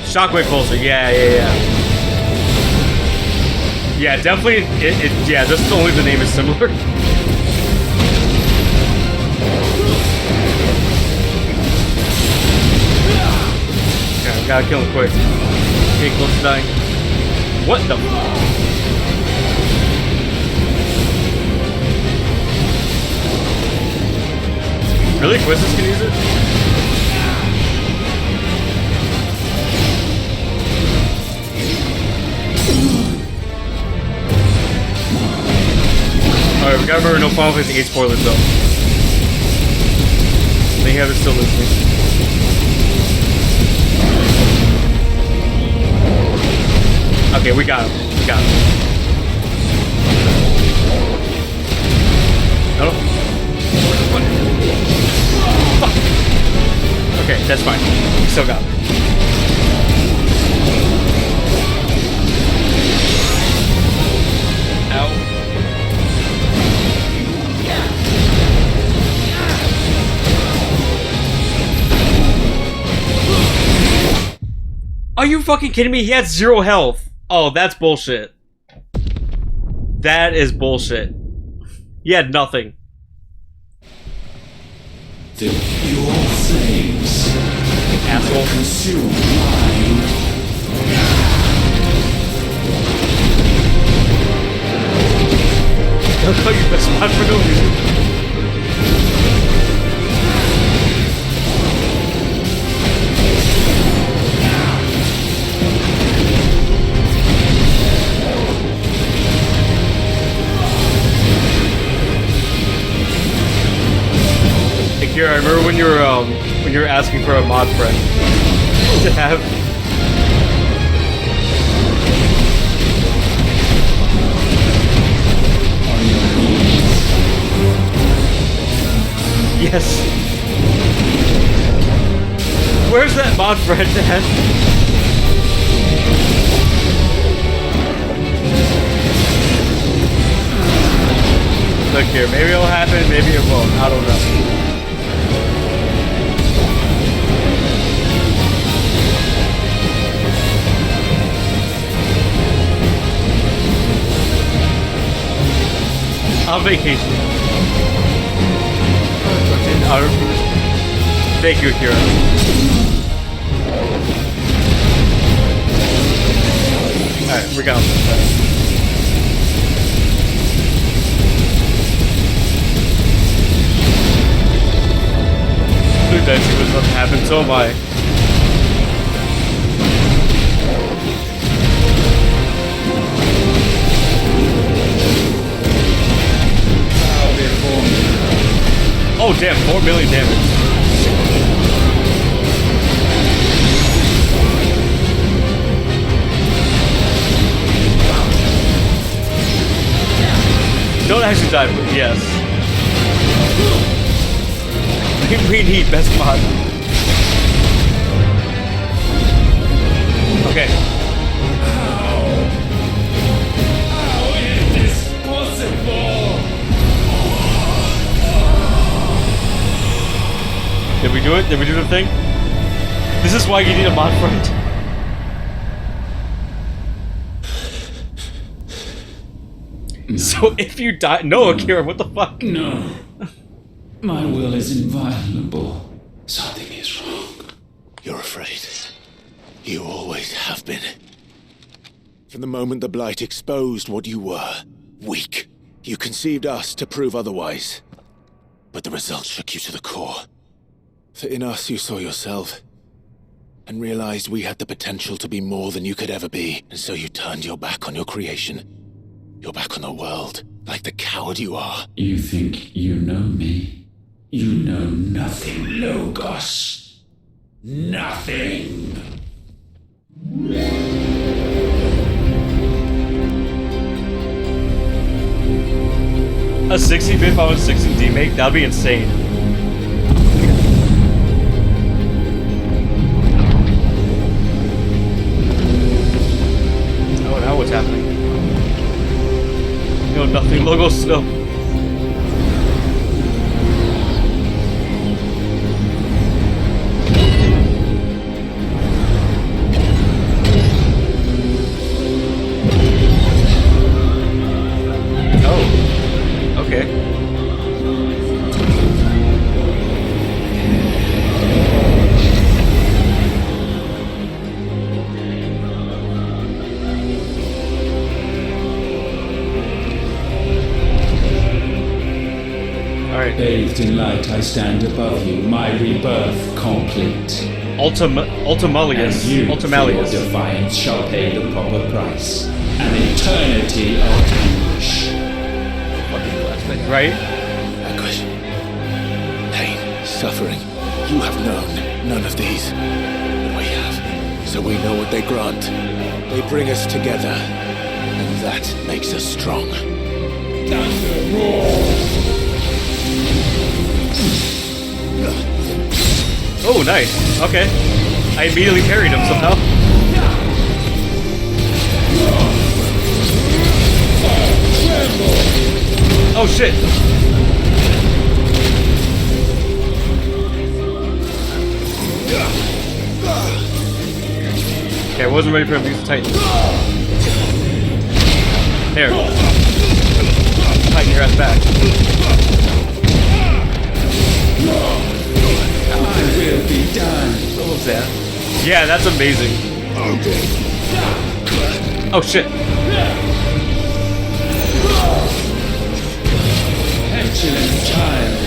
Shockwave Pulsar, yeah. Yeah, definitely, yeah, just only the name is similar. Okay, gotta kill him quick. Getting close to dying. What the Really? Quizzes can use it? Alright, we gotta remember no Final Fantasy VIII spoilers though. They have it still listening. Okay, we got him. No. Fuck. Okay, that's fine. We still got him. Ow. Are you fucking kidding me? He had 0 health. Oh, that's bullshit. That is bullshit. He had nothing. The pure flames, asshole, consume mine. I'll call you best spot for no reason. Kira, I remember when you were asking for a mod friend to have. Yes. Where's that mod friend at? Look here, maybe it'll happen, maybe it won't. I don't know. On vacation. Thank you, Akira. Alright, we got him. something happened, so am I. Oh damn, 4 million damage. Don't actually die, but yes. We need best mod. Okay. How is this possible? Did we do it? Did we do the thing? This is why you need a mod for it. No. So if you die, no, Akira, what the fuck? No. My will is inviolable. Something is wrong. You're afraid. You always have been. From the moment the Blight exposed what you were, weak, you conceived us to prove otherwise. But the results shook you to the core. For in us you saw yourself, and realized we had the potential to be more than you could ever be, and so you turned your back on your creation. Your back on the world, like the coward you are. You think you know me? You know nothing, Logos. Nothing. A 60-bit Final Fantasy XVI remake? That'd be insane. Oh, now what's happening? You know, nothing. Logos still. Bathed in light, I stand above you, my rebirth complete. Ultimalius. And you, for your defiance, shall pay the proper price. An eternity of anguish. Right? Anguish. Pain. Suffering. You have known none of these. But we have. So we know what they grant. They bring us together. And that makes us strong. Thunder roars! Oh, nice. Okay. I immediately parried him somehow. Oh, shit. Okay, I wasn't ready for him to use the Titan. There. Tighten your ass back. My will be done. What was that? Yeah, that's amazing. Oh shit. Petulant child.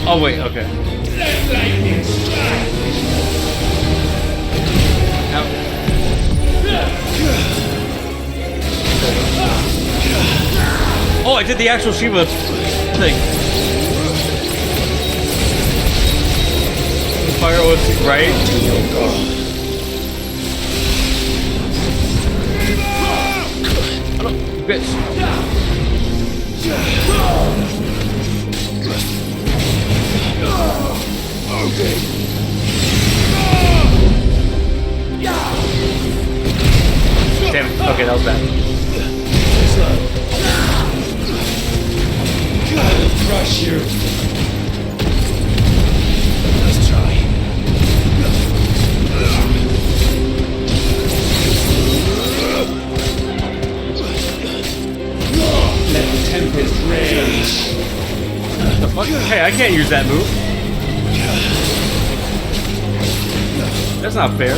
Oh wait, okay. Let lightning strike! Oh, I did the actual Shiva thing. Fire was right. Oh, bitch. Damn it. Okay, that was bad. I'll crush you. Let's try. Let the tempest rage. The fuck? Hey, I can't use that move. That's not fair.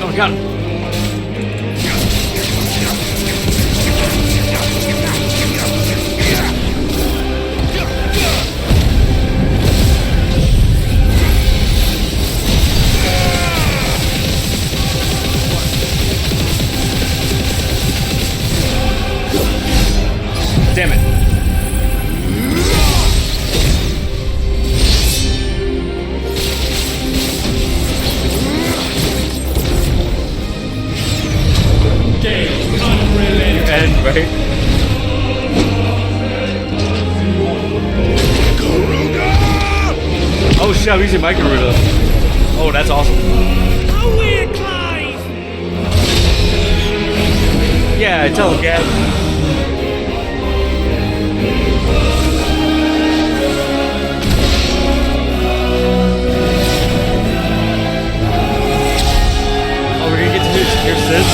Oh my god. Damn it. End, right? Oh shit, I'm using my Garuda. Oh, that's awesome. Yeah, tell him, Gab. Oh, we're gonna get to hear Sis.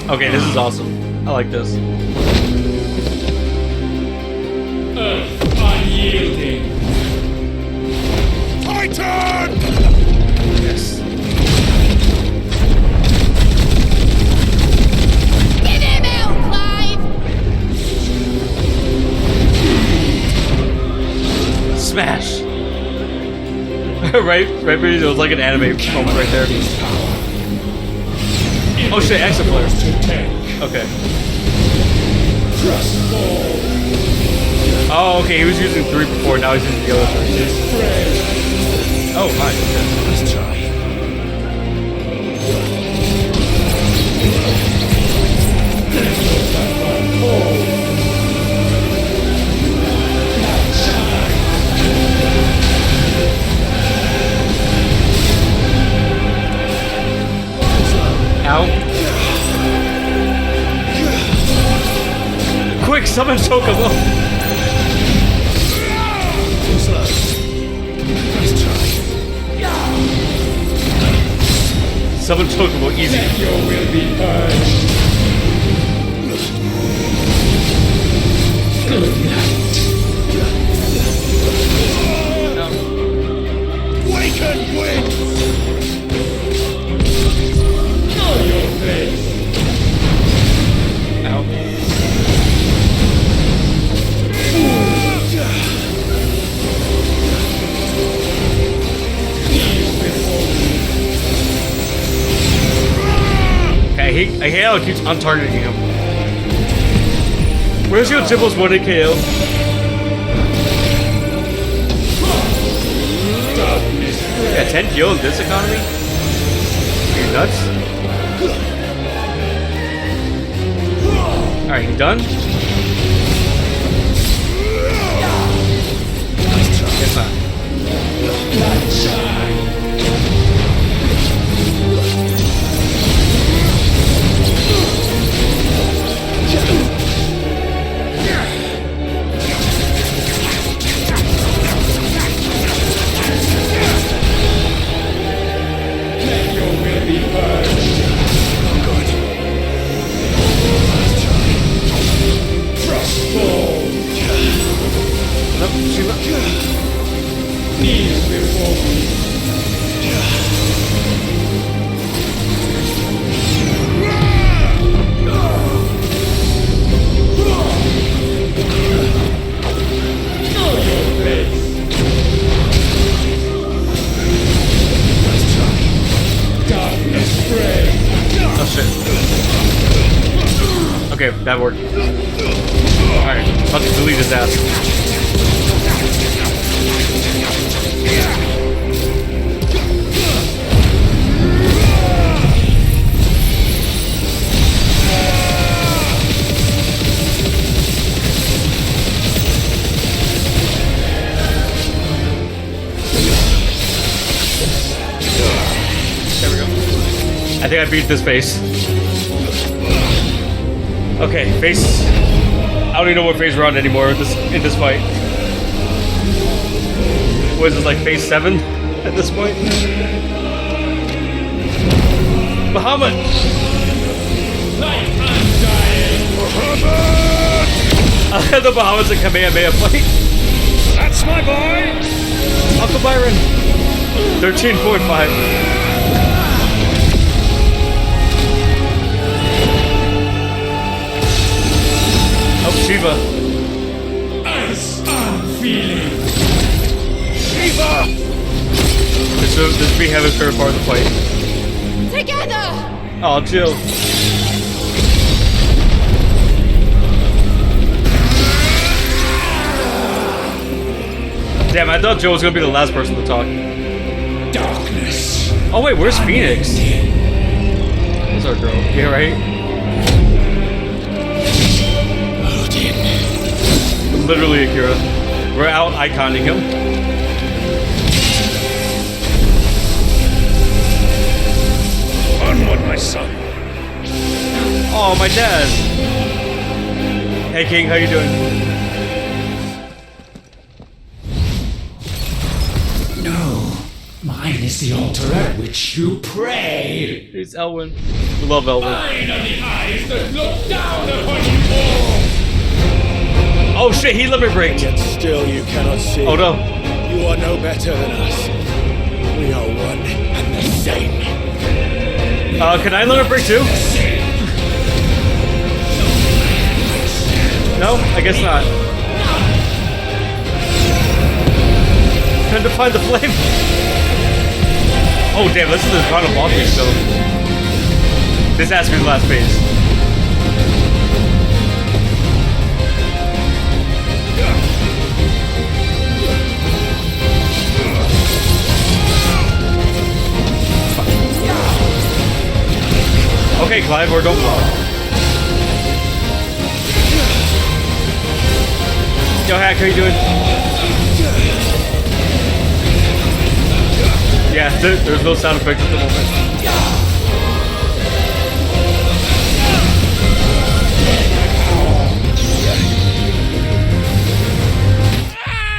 Okay, this is awesome. I like this. Unyielding. Titan! Yes. Get him out, Clive! Smash! right, it was like an anime moment right there. Oh shit, extra player. Okay. Oh, okay, he was using 3 before, now he's using the other 3. Oh, my. Okay. Let's try. Ow. Quick, summon Chocobo! Summon Chocobo, easy. Your will be purged. Good night. No. Waken wings! Know your face. Ow. I hate how it keeps untargeting him. Where's your Jibbles 1 KO? Yeah, 10 kill in this economy? Are you nuts? Alright, you done? Guess not. Okay, that worked. Alright, about to delete his ass. There we go. I think I beat this face. Okay, face. don't even know what phase we're on anymore in this fight. What is this, like phase 7 at this point? Bahamut! I had the Bahamut's a Kamehameha fight. That's my boy! Uncle Byron! 13.5. Oh, Shiva. Ice I'm feeling. Shiva! This be heaven's favorite part of the fight. Together! Oh, chill. Damn, I thought Joe was gonna be the last person to talk. Darkness. Oh wait, where's Phoenix? That's our girl. Yeah, right? Literally Akira. We're out iconing him. Onward, my son. Oh, my dad. Hey, King, how you doing? No, mine is the altar at which you pray. It's Elwyn. We love Elwyn. Mine are the eyes that look down upon you all. Oh shit, he let me break. Yet still you cannot see. Oh no. You are no better than us. We are one and the same. Can I let her break too? No, I guess not. Trying to find the flame. Oh damn, this is the final boss phase though. This has to be the last phase. Okay, Clive, or don't block. Yo, Hack, how you doing? Yeah, there's no sound effects at the moment.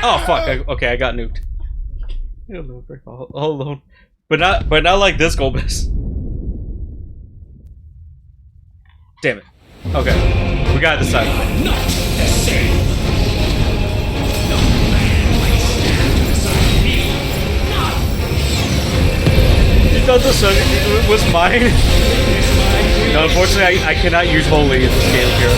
Oh fuck! Okay, I got nuked. I don't know, all alone, but not like this, Golbez. Damn it. Okay. We gotta decide. Not the same. No man might stand beside me. You thought this was mine? No, unfortunately, I cannot use Holy in this game here.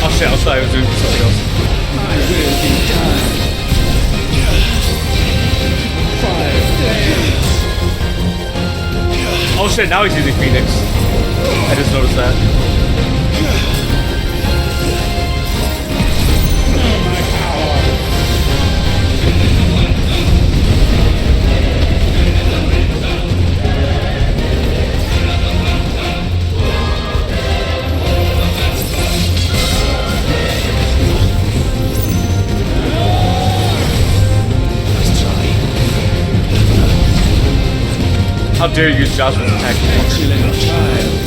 Oh shit, I thought I was doing something else. I will be done. 5 days. Oh shit, now he's using Phoenix. I just noticed that. How dare you use Joshua's attack? Excellent child.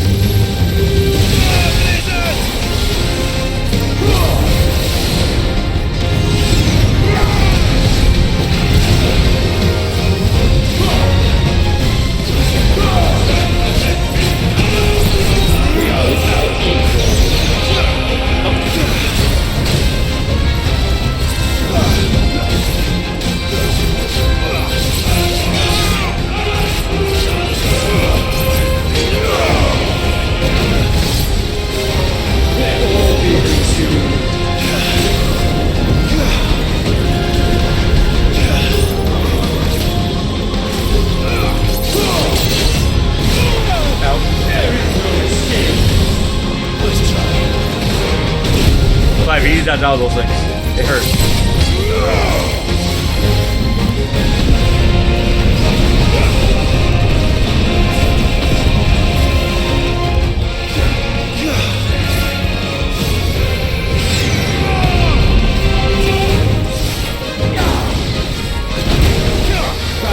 Clive, you need that out of those things. It hurts.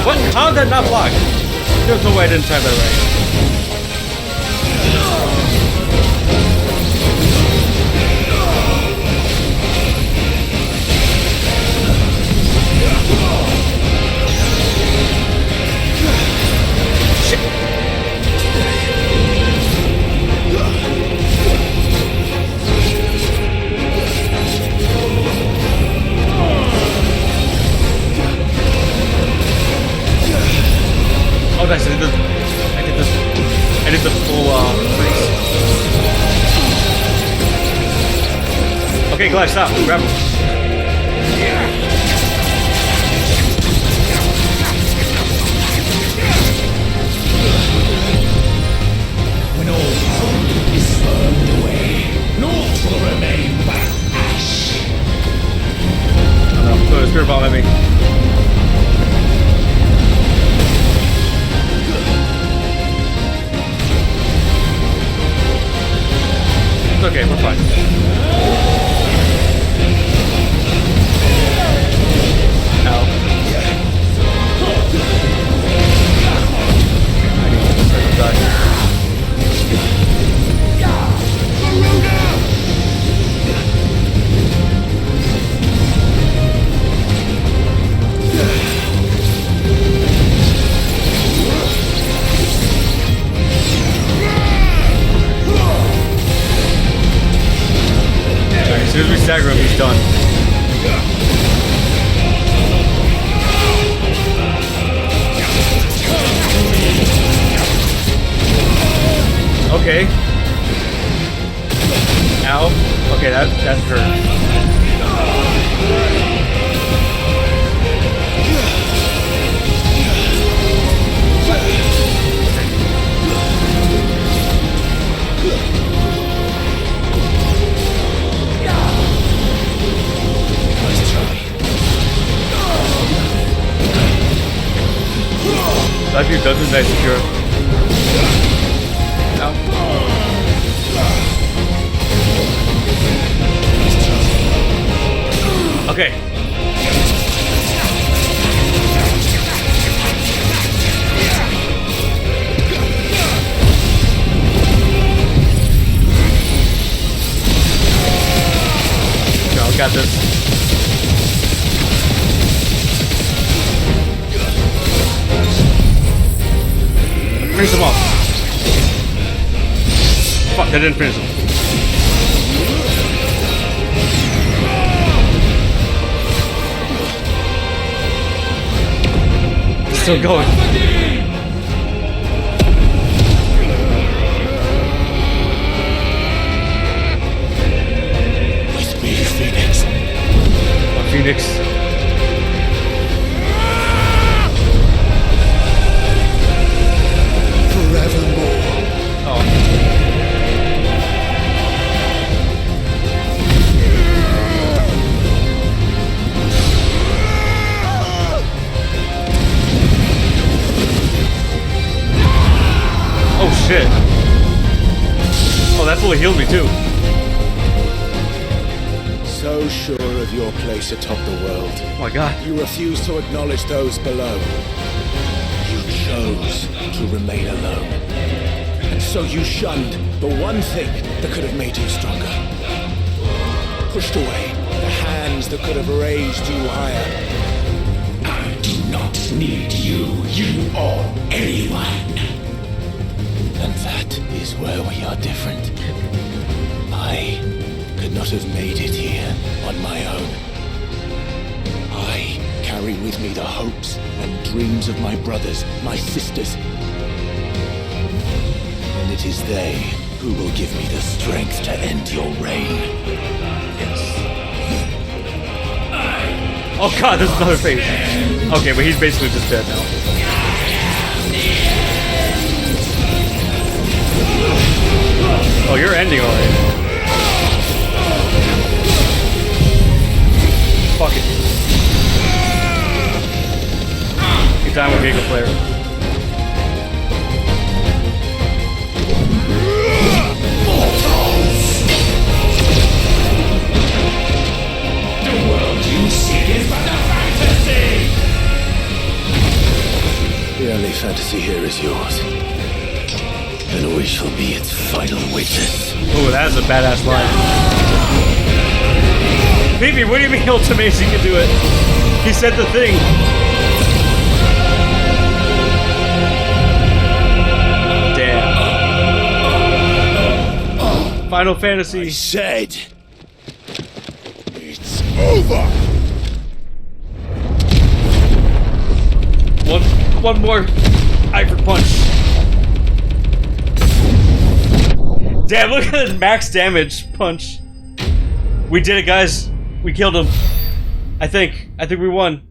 What? How did that not block? There's no way I didn't time that right. Oh, nice. I did the full race. Okay, Glyph, stop. Grab him. When all hope is burned away, naught will remain but ash. Oh no, throw a spirit bomb at me. It's okay, we're fine. Ow. I need to just die. As soon as we stagger him, he's done. Okay. Ow. Okay, that hurt. Life your doesn't nice secure. Ow. Okay. No, I got this. Finish him off. Fuck, that didn't finish him. Still going. With me, Phoenix. Oh, Phoenix. Forevermore. Oh. Oh shit. Oh, that fully healed me too. So sure of your place atop the world. Oh my god. You refuse to acknowledge those below. You chose to remain alone. And so you shunned the one thing that could have made you stronger. Pushed away the hands that could have raised you higher. I do not need you, you or anyone. And that is where we are different. I could not have made it here on my own. I carry with me the hopes and dreams of my brothers, my sisters. And it is they who will give me the strength to end your reign. Yes. Oh god, there's another face. Okay, but he's basically just dead now. Oh, you're ending already. Fuck it. Good time with Giga Player. The world you seek is but a fantasy! fantasy here is yours. And we shall be its final witness. Oh, that's a badass line. Baby, what do you mean Ultimates? You can do it. He said the thing. Damn. Final Fantasy. I said, it's over. One more Ivory Punch. Damn, look at the max damage punch. We did it, guys. We killed him. I think we won.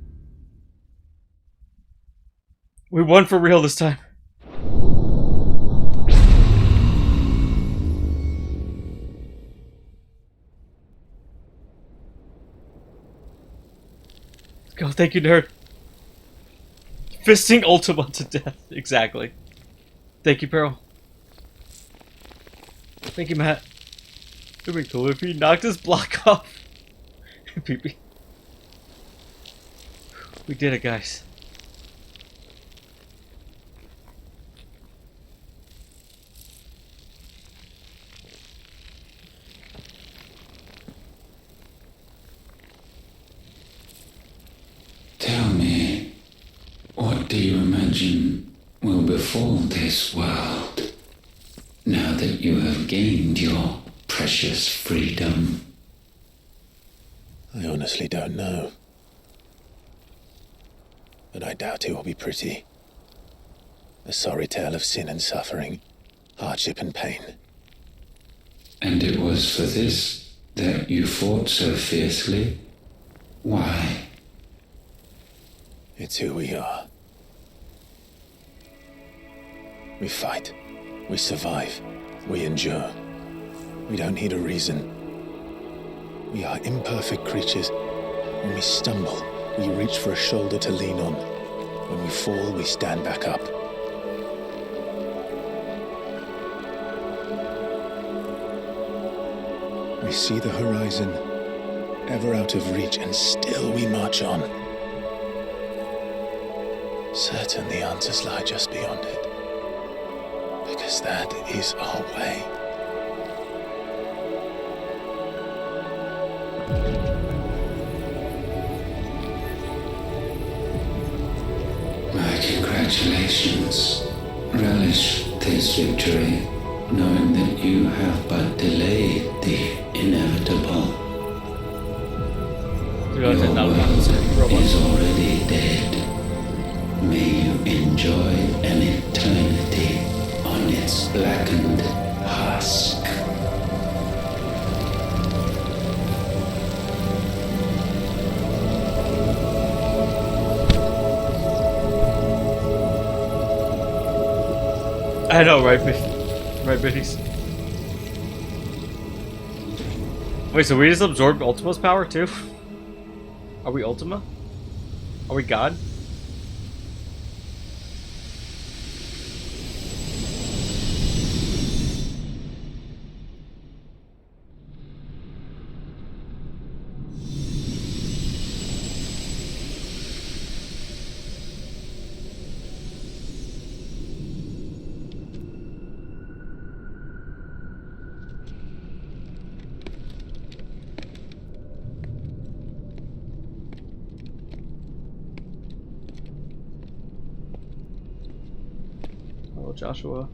We won for real this time. Let's go. Thank you, nerd. Fisting Ultima to death. Exactly. Thank you, Pearl. Thank you, Matt. It would be cool if he knocked his block off. PP. We did it, guys. Tell me, what do you imagine will befall this world now that you have gained your precious freedom? I honestly don't know. But I doubt it will be pretty. A sorry tale of sin and suffering, hardship and pain. And it was for this that you fought so fiercely? Why? It's who we are. We fight. We survive. We endure. We don't need a reason. We are imperfect creatures. When we stumble, we reach for a shoulder to lean on. When we fall, we stand back up. We see the horizon, ever out of reach, and still we march on. Certain the answers lie just beyond it. Because that is our way. My congratulations. Relish this victory, knowing that you have but delayed the inevitable. Your world is already dead. May you enjoy an eternity on its blackened husk. I know, right, right, Biddies? Wait, so we just absorbed Ultima's power too? Are we Ultima? Are we God? Joshua.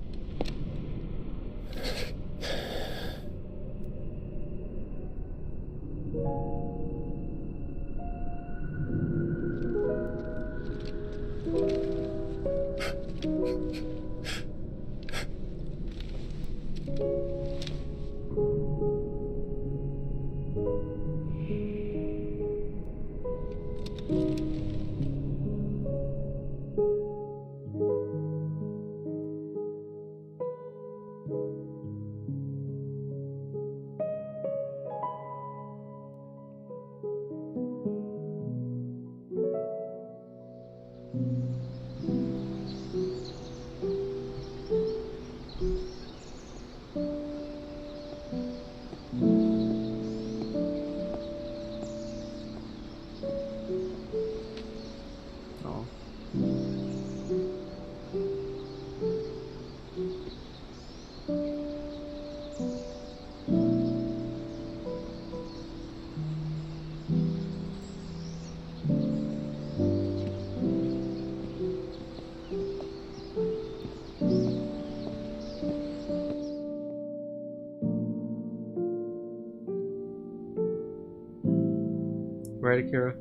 right, Akira?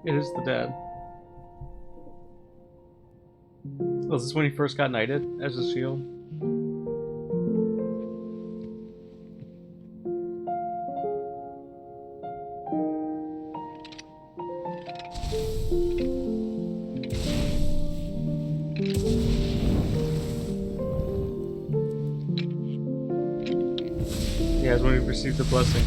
It is the dad. Oh, is this when he first got knighted as a shield? Yeah, it's when he received the blessing.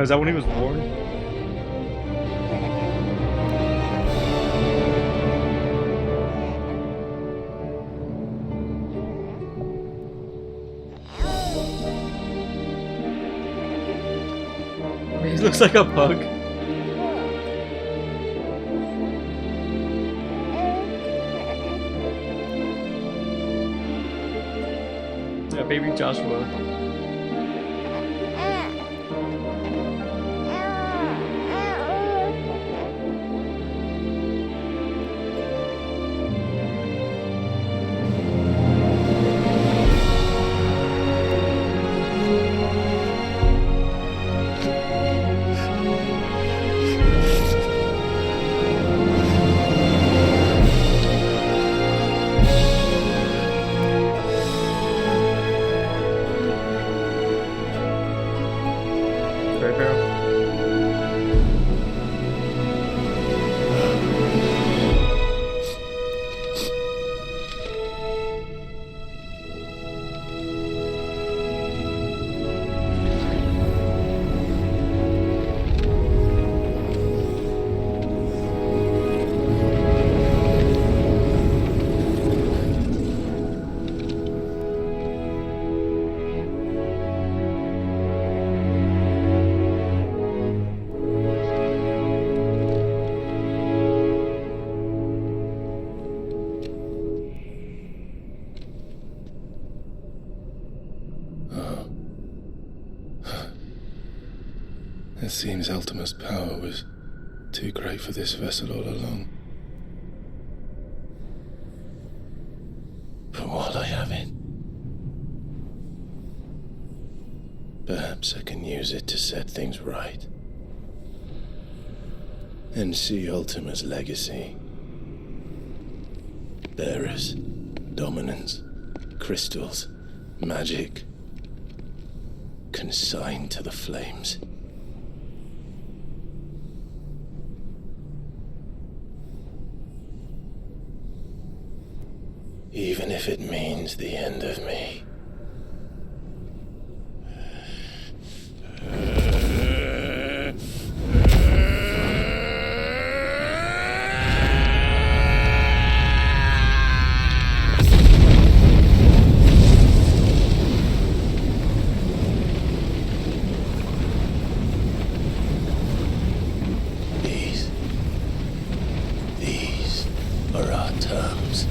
Is that when he was born? He looks like a pug. Yeah, baby Joshua. It seems Ultima's power was too great for this vessel all along. But while I have it, perhaps I can use it to set things right. And see Ultima's legacy. Bearers, dominance, crystals, magic, consigned to the flames. Even if it means the end of me. These are our terms.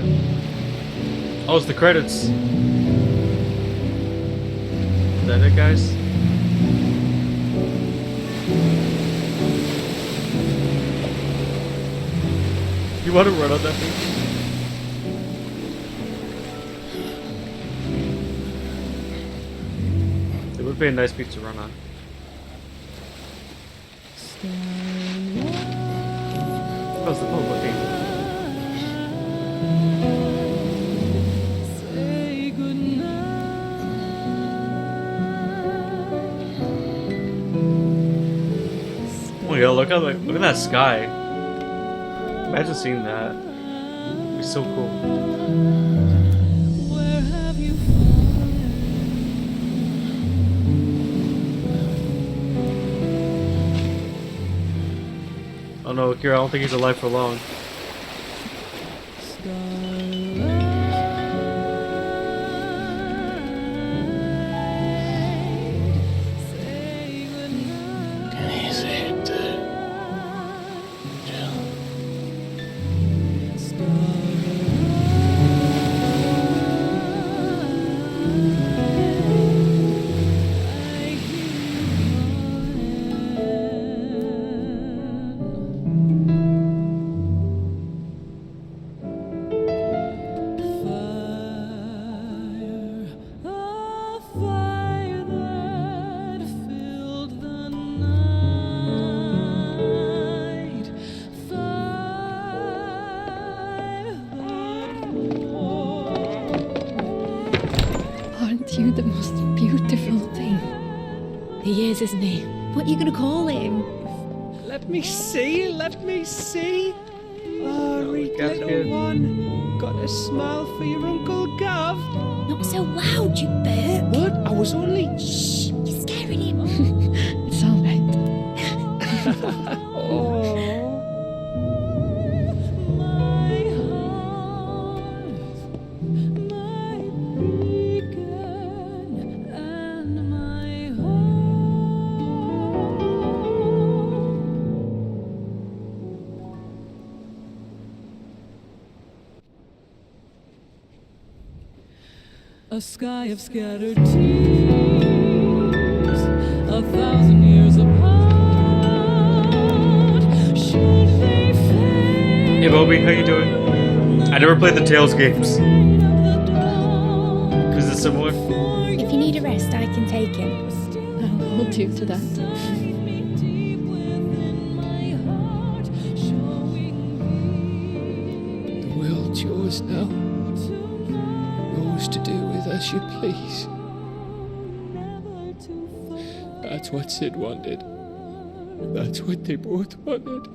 here? Oh, it's the credits. Is that it, guys? You want to run on that thing? It would be a nice beat to run on. How's the boat looking? Oh yeah, look at that sky. Imagine seeing that. It'd be so cool. Oh no, Kira, I don't think he's alive for long. Can you say it too? Jill. Aren't you the most beautiful thing? He is, isn't he? What are you gonna call him? Let me see, let me see. Oh, read Gav's little good. one. Got a smile for your Uncle Gav. Not so loud, you bird. What? I was only... Shh, you're scaring him. It's all right. Oh. A sky of scattered tears, 1,000 years apart. Should they fade? Hey Bobby, how you doing? I never played the Tales games. Is it similar? If you need a rest, I can take him. I'll hold you to that. The world's yours now. Yours to do with as you please. That's what Sid wanted. That's what they both wanted.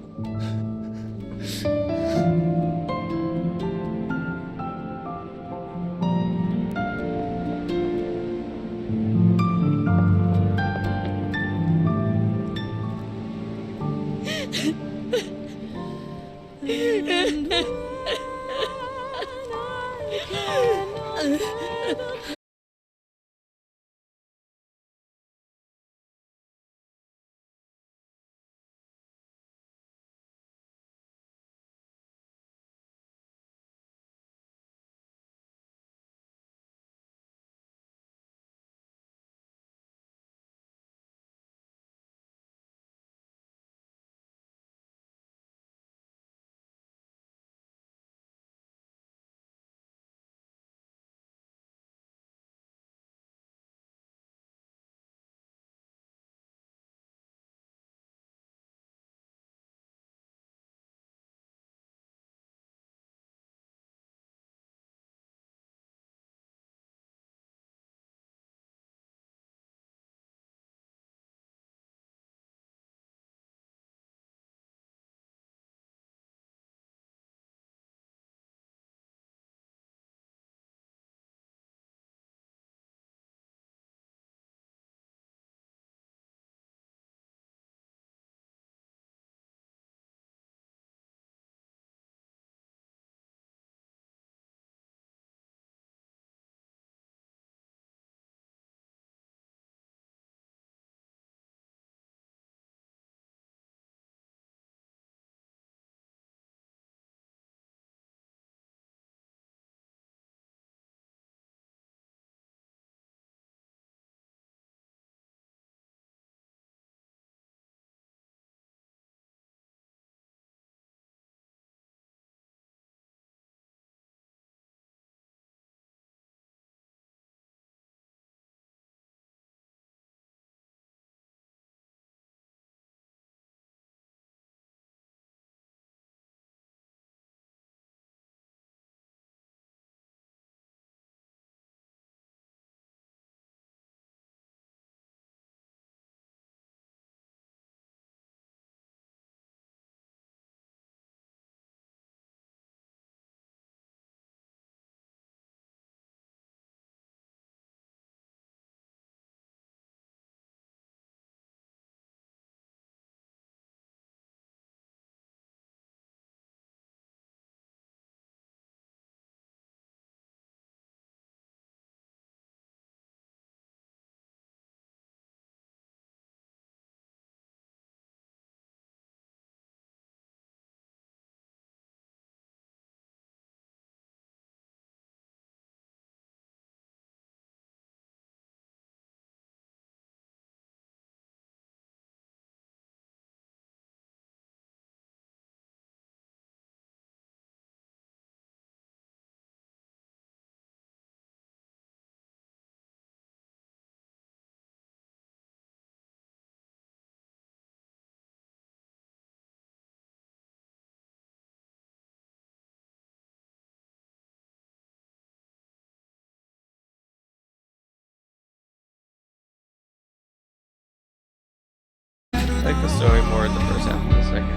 like the story more in the first half than the second.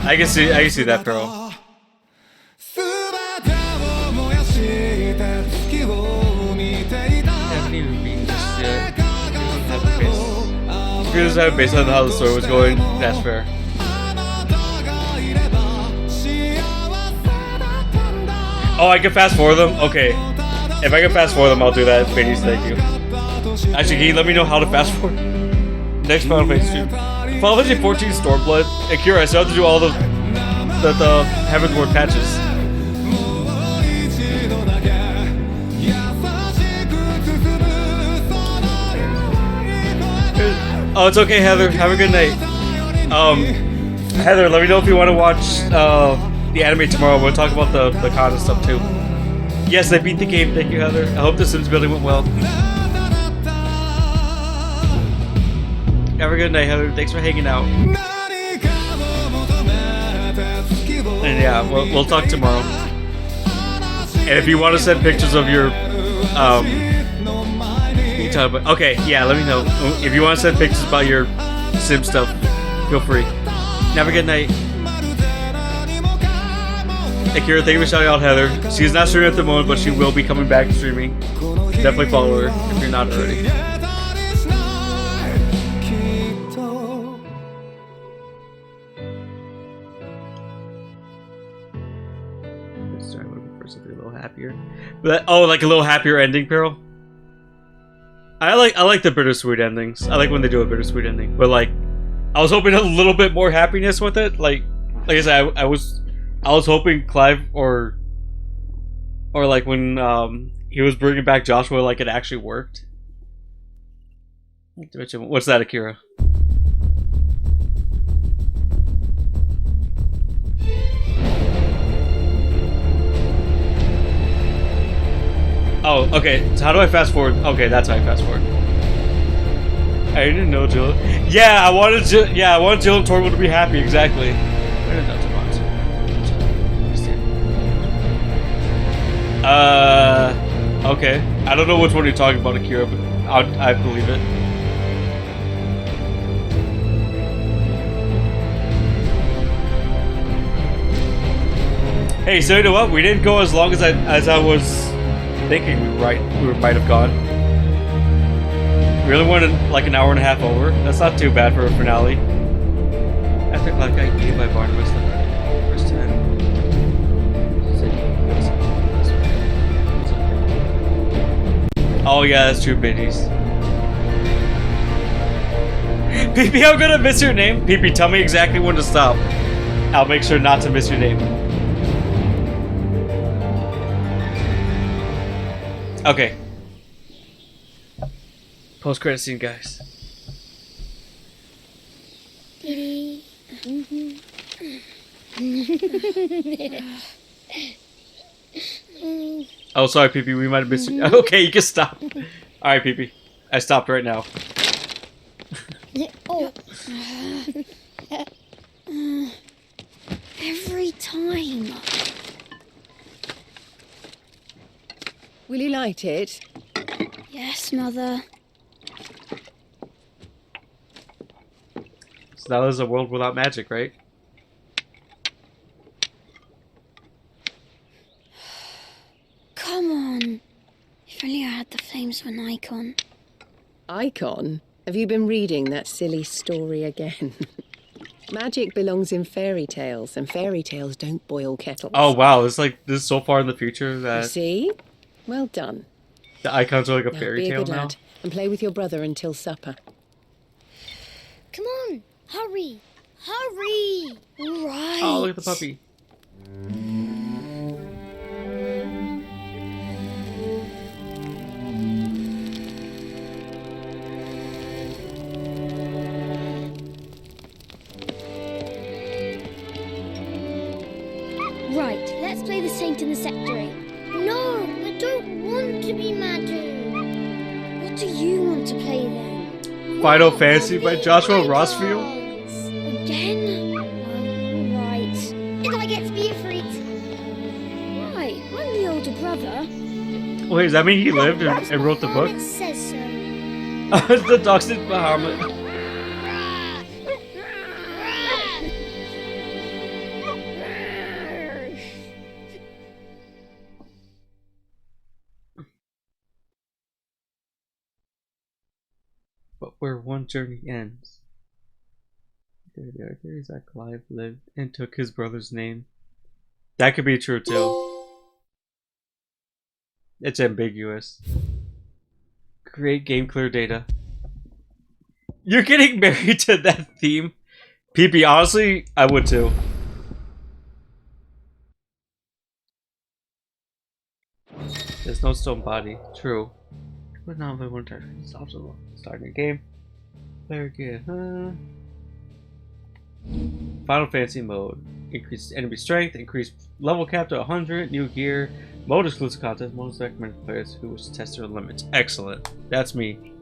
I can see that, Pearl. Haven't even beaten just yet. He doesn't have a base on how the story was going. That's fair. Oh, I can fast forward them? Okay. If I can fast forward them, I'll do that. Ladies, thank you. Actually, can you let me know how to fast forward? Next Final Fantasy 2. Final Fantasy 14 Stormblood. Akira, I still have to do all the Heaven's Ward patches. Oh, it's okay, Heather. Have a good night. Heather, let me know if you want to watch the anime tomorrow. We'll talk about the con and stuff too. Yes, I beat the game. Thank you, Heather. I hope the Sims building went well. Have a good night, Heather. Thanks for hanging out. And yeah, we'll talk tomorrow. And if you want to send pictures of your okay, yeah, let me know. If you want to send pictures about your Sim stuff, feel free. Have a good night. Akira, thank you for shouting out Heather. She's not streaming at the moment, but she will be coming back streaming. Definitely follow her if you're not already. Sorry, I'm looking for something a little happier. But like a little happier ending, Pearl. I like the bittersweet endings. I like when they do a bittersweet ending. But like, I was hoping a little bit more happiness with it. Like I said, I was hoping Clive or like when he was bringing back Joshua, like it actually worked. What's that, Akira? Oh, okay. So how do I fast forward? Okay, that's how I fast forward. I didn't know Jill. Yeah, I wanted Jill and Torvald to be happy. Exactly. I didn't know okay. I don't know which one you're talking about, Akira, but I believe it. Hey, so you know what? We didn't go as long as I was thinking we might have gone. We really wanted like an hour and a half over. That's not too bad for a finale. After Cloud got eaten by Barnabas the first time. Oh yeah, that's true, Biddies. PP, I'm gonna miss your name. PP, tell me exactly when to stop. I'll make sure not to miss your name. Okay. Post-credit scene, guys. Oh, sorry, PP. We might have missed you. Okay, you can stop. All right, PP. I stopped right now. Every time. Will you light it? Yes, Mother. So that was a world without magic, right? Come on. If only I had the flames of an icon. Icon? Have you been reading that silly story again? Magic belongs in fairy tales, and fairy tales don't boil kettles. Oh wow, this is so far in the future that You see? Well done. The icons are like a Now, fairy be a tale good now. lad and play with your brother until supper. Come on. Hurry. Hurry. All right. Oh, look at the puppy. Right, let's play the saint in the secretary. No, I don't want to be Madu. What do you want to play then? Final Fantasy by Joshua Rossfield. Again? Right. Did I get to be a freak? Right, I'm the older brother. Wait, does that mean he lived and wrote the book? It says so. The dog said Bahamut. but where one journey ends. There are theories that Clive lived and took his brother's name. That could be true too. It's ambiguous. Create game clear data. You're getting married to that theme? PP, honestly, I would too. There's no stone body. True. But now they won't stop starting a game. Player again. Final Fantasy mode. Increase enemy strength, increase level cap to 100, new gear, mode exclusive content, most recommended players who wish to test their limits. Excellent. That's me.